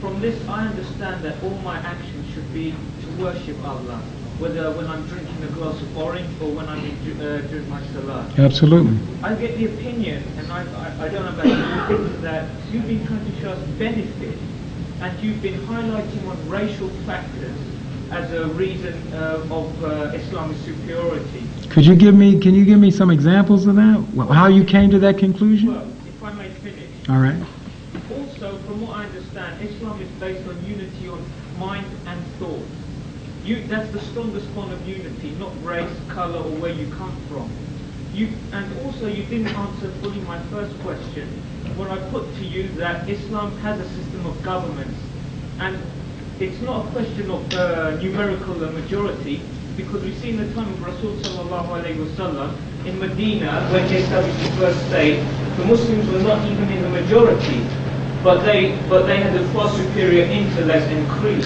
From this I understand that all my actions should be to worship Allah, whether when I'm drinking a glass of orange or when I'm doing my salah. Absolutely. I get the opinion, and I don't know about you, that you've been trying to show us benefit, and you've been highlighting on racial factors as a reason of Islamic superiority. Can you give me some examples of that? How you came to that conclusion? Well, if I may finish. All right. Also, from what I understand, Islam is based on unity on mind and thought. That's the strongest form of unity, not race, colour, or where you come from. And also, you didn't answer fully my first question, when I put to you that Islam has a system of governments, and it's not a question of numerical majority, because we see in the time of Rasul sallallahu alaihi wasallam in Medina, when they established the first state, the Muslims were not even in the majority, but they had a far superior intellect and creed.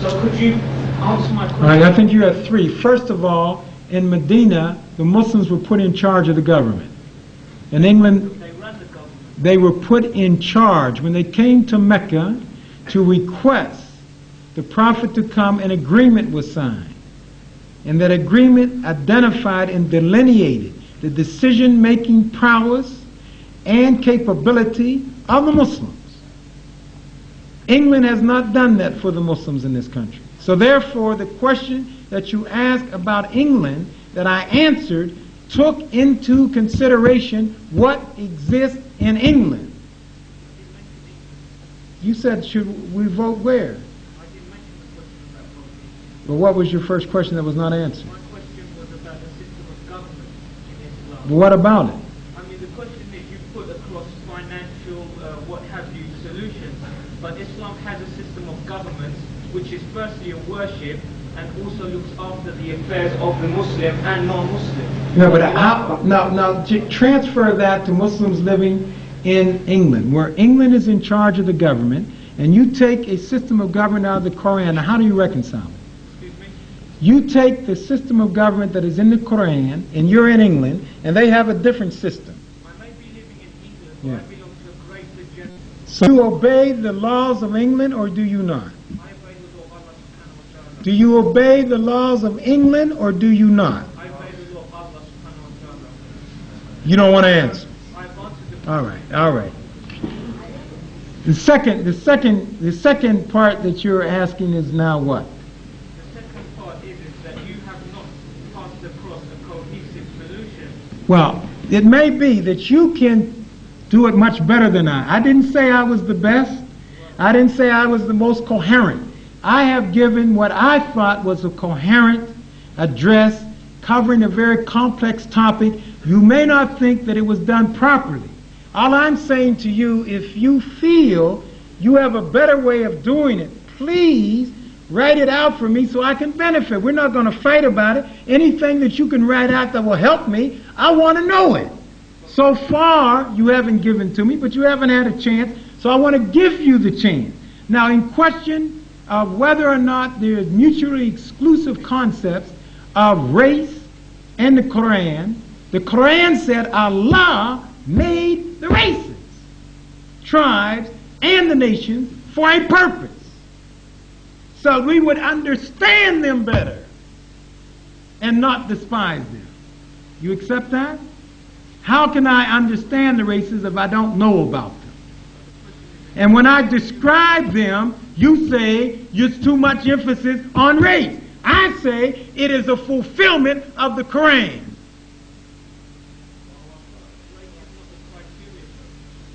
So could you answer my question? All right, I think you have 3. First of all, in Medina, the Muslims were put in charge of the government. In England, they were put in charge. When they came to Mecca to request the Prophet to come, an agreement was signed. And that agreement identified and delineated the decision-making prowess and capability of the Muslims. England has not done that for the Muslims in this country. So therefore, the question that you asked about England that I answered took into consideration what exists in England. You said, should we vote where? But what was your first question that was not answered? My question was about the system of government in Islam. But what about it? I mean, the question is you put across financial, what have you, solutions, but Islam has a system of government which is firstly a worship and also looks after the affairs of the Muslim and non-Muslim. No, but now transfer that to Muslims living in England, where England is in charge of the government, and you take a system of government out of the Quran. Now, how do you reconcile it? You take the system of government that is in the Quran, and you're in England, and they have a different system. I may be living in England, Yeah. but I belong to a greater generation. So you obey the laws of England, or do you not? I obey the law of Allah subhanahu wa ta'ala. Do you obey the laws of England, or do you not? I obey the law of Allah You don't want to answer. All right, all right. The second part that you're asking is now what? The second part is that you have not passed across a cohesive solution. Well, it may be that you can do it much better than I. I didn't say I was the best. I didn't say I was the most coherent. I have given what I thought was a coherent address covering a very complex topic. You may not think that it was done properly. All I'm saying to you, if you feel you have a better way of doing it, please write it out for me so I can benefit. We're not going to fight about it. Anything that you can write out that will help me, I want to know it. So far, you haven't given to me, but you haven't had a chance, so I want to give you the chance. Now, in question of whether or not there is mutually exclusive concepts of race and the Quran said Allah made the races, tribes, and the nations for a purpose. So we would understand them better and not despise them. You accept that? How can I understand the races if I don't know about them? And when I describe them, you say it's too much emphasis on race. I say it is a fulfillment of the Quran.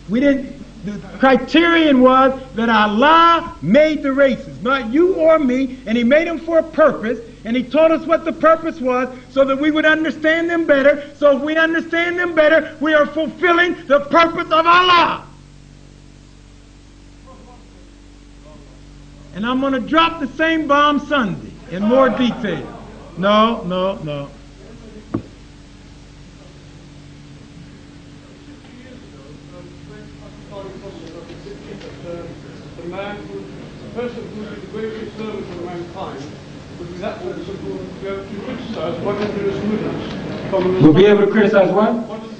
The criterion was that Allah made the races, not you or me, and He made them for a purpose, and He told us what the purpose was so that we would understand them better. So if we understand them better, we are fulfilling the purpose of Allah. And I'm going to drop the same bomb Sunday in more detail. No. The person who is the greatest servant of mankind would be that person who will be able to criticize what is the jurisprudence. We'll be able to criticize what? What is the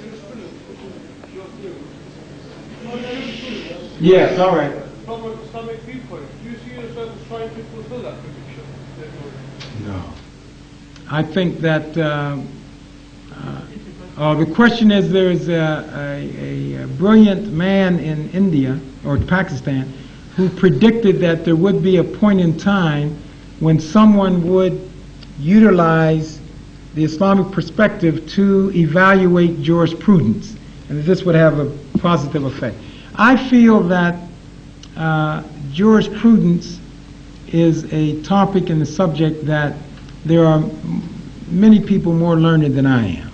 jurisprudence? Yes, all right. From an Islamic viewpoint, do you see yourself as trying to fulfill that prediction? No. I think that the question is, there's a brilliant man in India or Pakistan who predicted that there would be a point in time when someone would utilize the Islamic perspective to evaluate jurisprudence, and that this would have a positive effect. I feel that jurisprudence is a topic and a subject that there are many people more learned than I am.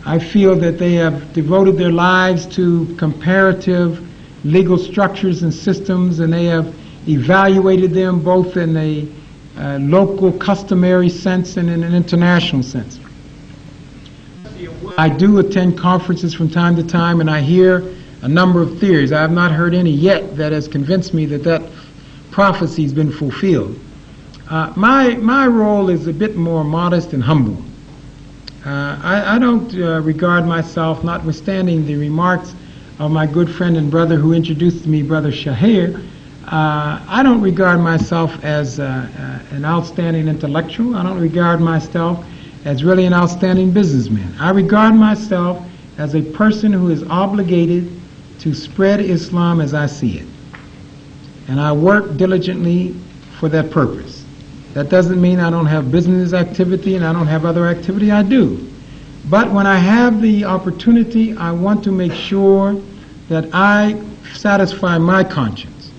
I feel that they have devoted their lives to comparative legal structures and systems, and they have evaluated them both in a local customary sense and in an international sense. I do attend conferences from time to time, and I hear a number of theories. I have not heard any yet that has convinced me that that prophecy has been fulfilled. My role is a bit more modest and humble. I don't regard myself, notwithstanding the remarks of my good friend and brother who introduced me, Brother Shahir, I don't regard myself as an outstanding intellectual. I don't regard myself as really an outstanding businessman. I regard myself as a person who is obligated to spread Islam as I see it. And I work diligently for that purpose. That doesn't mean I don't have business activity and I don't have other activity. I do. But when I have the opportunity, I want to make sure that I satisfy my conscience,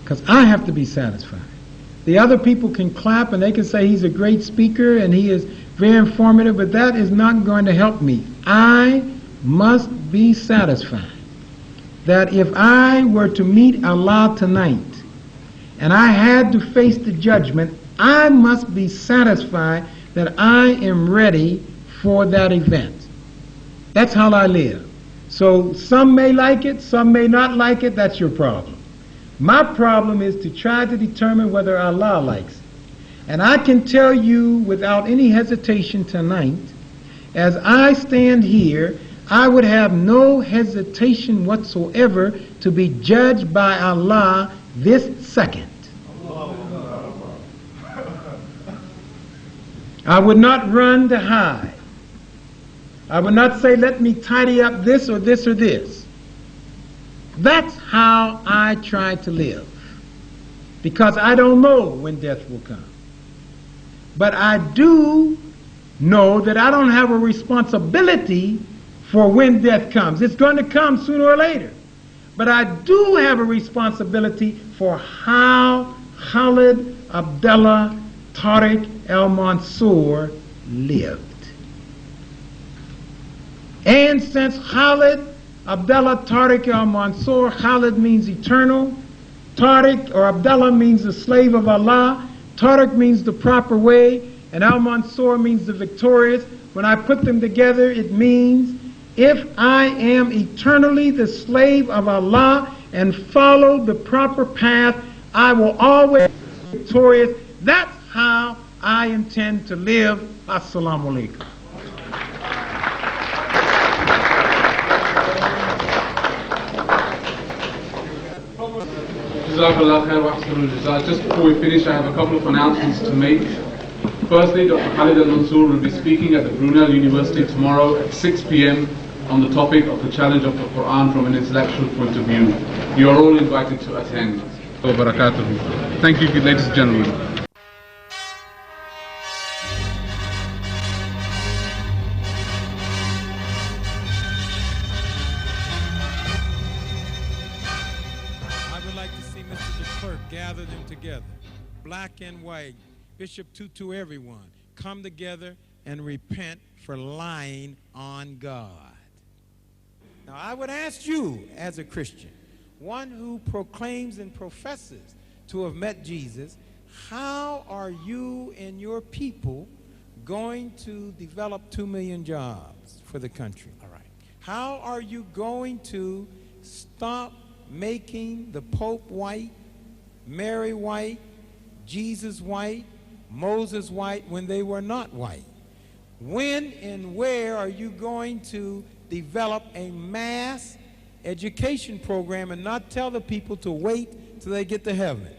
because I have to be satisfied. The other people can clap and they can say he's a great speaker and he is very informative, but that is not going to help me. I must be satisfied that if I were to meet Allah tonight and I had to face the judgment, I must be satisfied that I am ready for that event. That's how I live. So some may like it, some may not like it, that's your problem. My problem is to try to determine whether Allah likes it. And I can tell you without any hesitation tonight, as I stand here, I would have no hesitation whatsoever to be judged by Allah this second. I would not run to hide. I would not say, let me tidy up this or this or this. That's how I try to live. Because I don't know when death will come. But I do know that I don't have a responsibility for when death comes. It's going to come sooner or later. But I do have a responsibility for how Khalid Abdullah Tariq Al Mansoor lived. And since Khalid Abdullah Tariq Al Mansoor, Khalid means eternal, Tariq or Abdullah means the slave of Allah, Tariq means the proper way, and Al Mansoor means the victorious. When I put them together, it means if I am eternally the slave of Allah and follow the proper path, I will always be victorious. That's how I intend to live. Assalamu alaikum. Just before we finish, I have a couple of announcements to make. Firstly, Dr. Khalid Al Mansoor will be speaking at the Brunel University tomorrow at 6 p.m. on the topic of the challenge of the Quran from an intellectual point of view. You are all invited to attend. Thank you, ladies and gentlemen. Gather them together, black and white, Bishop Tutu, everyone, come together and repent for lying on God. Now, I would ask you as a Christian, one who proclaims and professes to have met Jesus, how are you and your people going to develop 2 million jobs for the country? All right. How are you going to stop making the Pope white, Mary white, Jesus white, Moses white when they were not white? When and where are you going to develop a mass education program and not tell the people to wait till they get to heaven?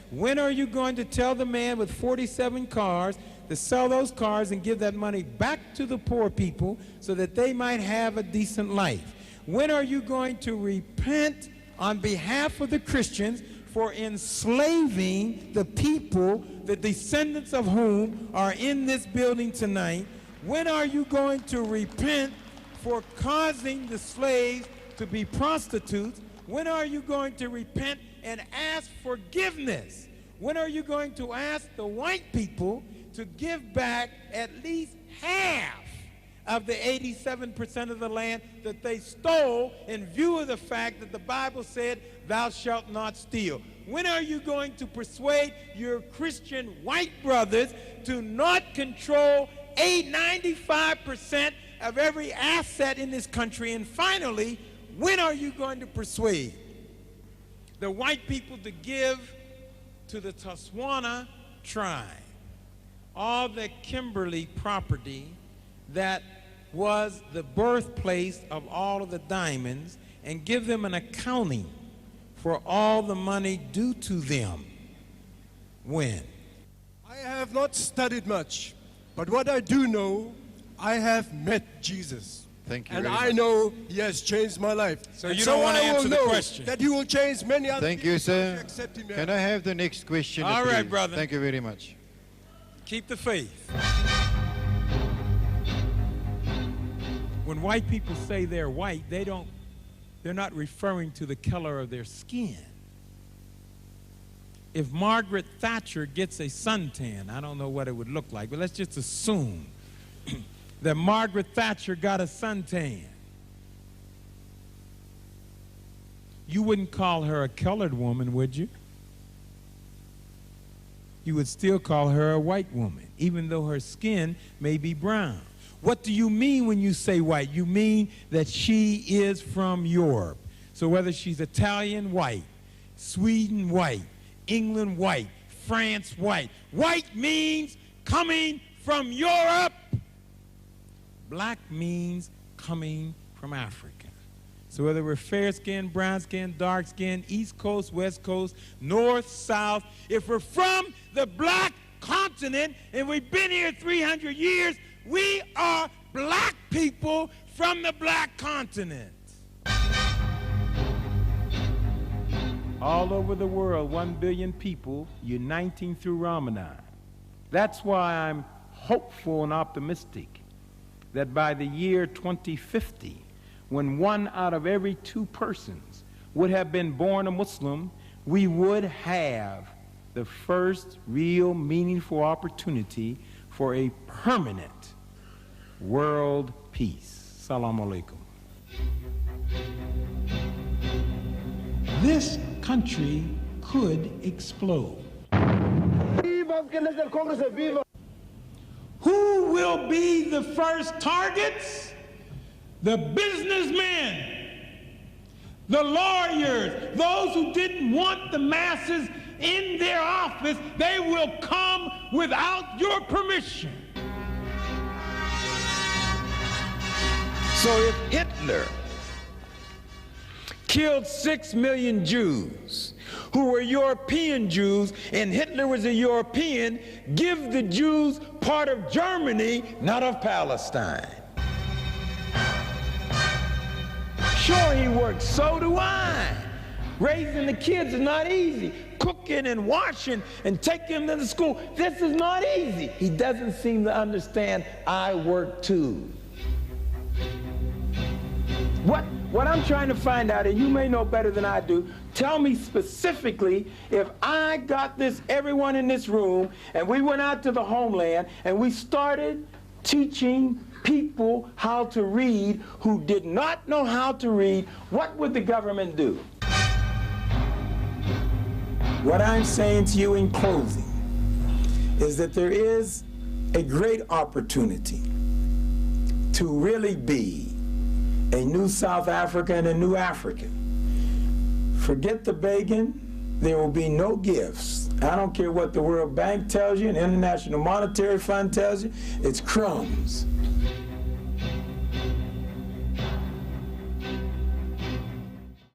When are you going to tell the man with 47 cars to sell those cars and give that money back to the poor people so that they might have a decent life? When are you going to repent on behalf of the Christians for enslaving the people, the descendants of whom are in this building tonight? When are you going to repent for causing the slaves to be prostitutes? When are you going to repent and ask forgiveness? When are you going to ask the white people to give back at least half of the 87% of the land that they stole in view of the fact that the Bible said, thou shalt not steal? When are you going to persuade your Christian white brothers to not control 95% of every asset in this country? And finally, when are you going to persuade the white people to give to the Tswana tribe all the Kimberley property that was the birthplace of all of the diamonds, and give them an accounting for all the money due to them? When? I have not studied much, but what I do know, I have met Jesus. Thank you and very I much. know he has changed my life. So you don't want to answer the question? That he will change many other Thank people you, sir. if accept him. Can I have the next question? All right, please? brother. Thank you very much. Keep the faith. When white people say they're white, they're not referring to the color of their skin. If Margaret Thatcher gets a suntan, I don't know what it would look like, but let's just assume that Margaret Thatcher got a suntan. You wouldn't call her a colored woman, would you? You would still call her a white woman, even though her skin may be brown. What do you mean when you say white? You mean that she is from Europe. So whether she's Italian, white, Sweden, white, England, white, France, white. White means coming from Europe. Black means coming from Africa. So whether we're fair skin, brown skin, dark skin, East Coast, West Coast, North, South, if we're from the black continent and we've been here 300 years, we are black people from the black continent. All over the world, 1 billion people uniting through Ramadan. That's why I'm hopeful and optimistic that by the year 2050, when 1 out of every 2 persons would have been born a Muslim, we would have the first real meaningful opportunity for a permanent world peace. Assalamu alaikum. This country could explode. Who will be the first targets? The businessmen, the lawyers, those who didn't want the masses in their office. They will come without your permission. So if Hitler killed 6 million Jews who were European Jews, and Hitler was a European, give the Jews part of Germany, not of Palestine. Sure, he worked, so do I. Raising the kids is not easy. Cooking and washing and taking them to school, this is not easy. He doesn't seem to understand I work too. What I'm trying to find out, and you may know better than I do, tell me specifically, if I got this, everyone in this room, and we went out to the homeland and we started teaching people how to read who did not know how to read, what would the government do? What I'm saying to you in closing is that there is a great opportunity to really be a new South Africa and a new Africa. Forget the begging. There will be no gifts. I don't care what the World Bank tells you and the International Monetary Fund tells you. It's crumbs.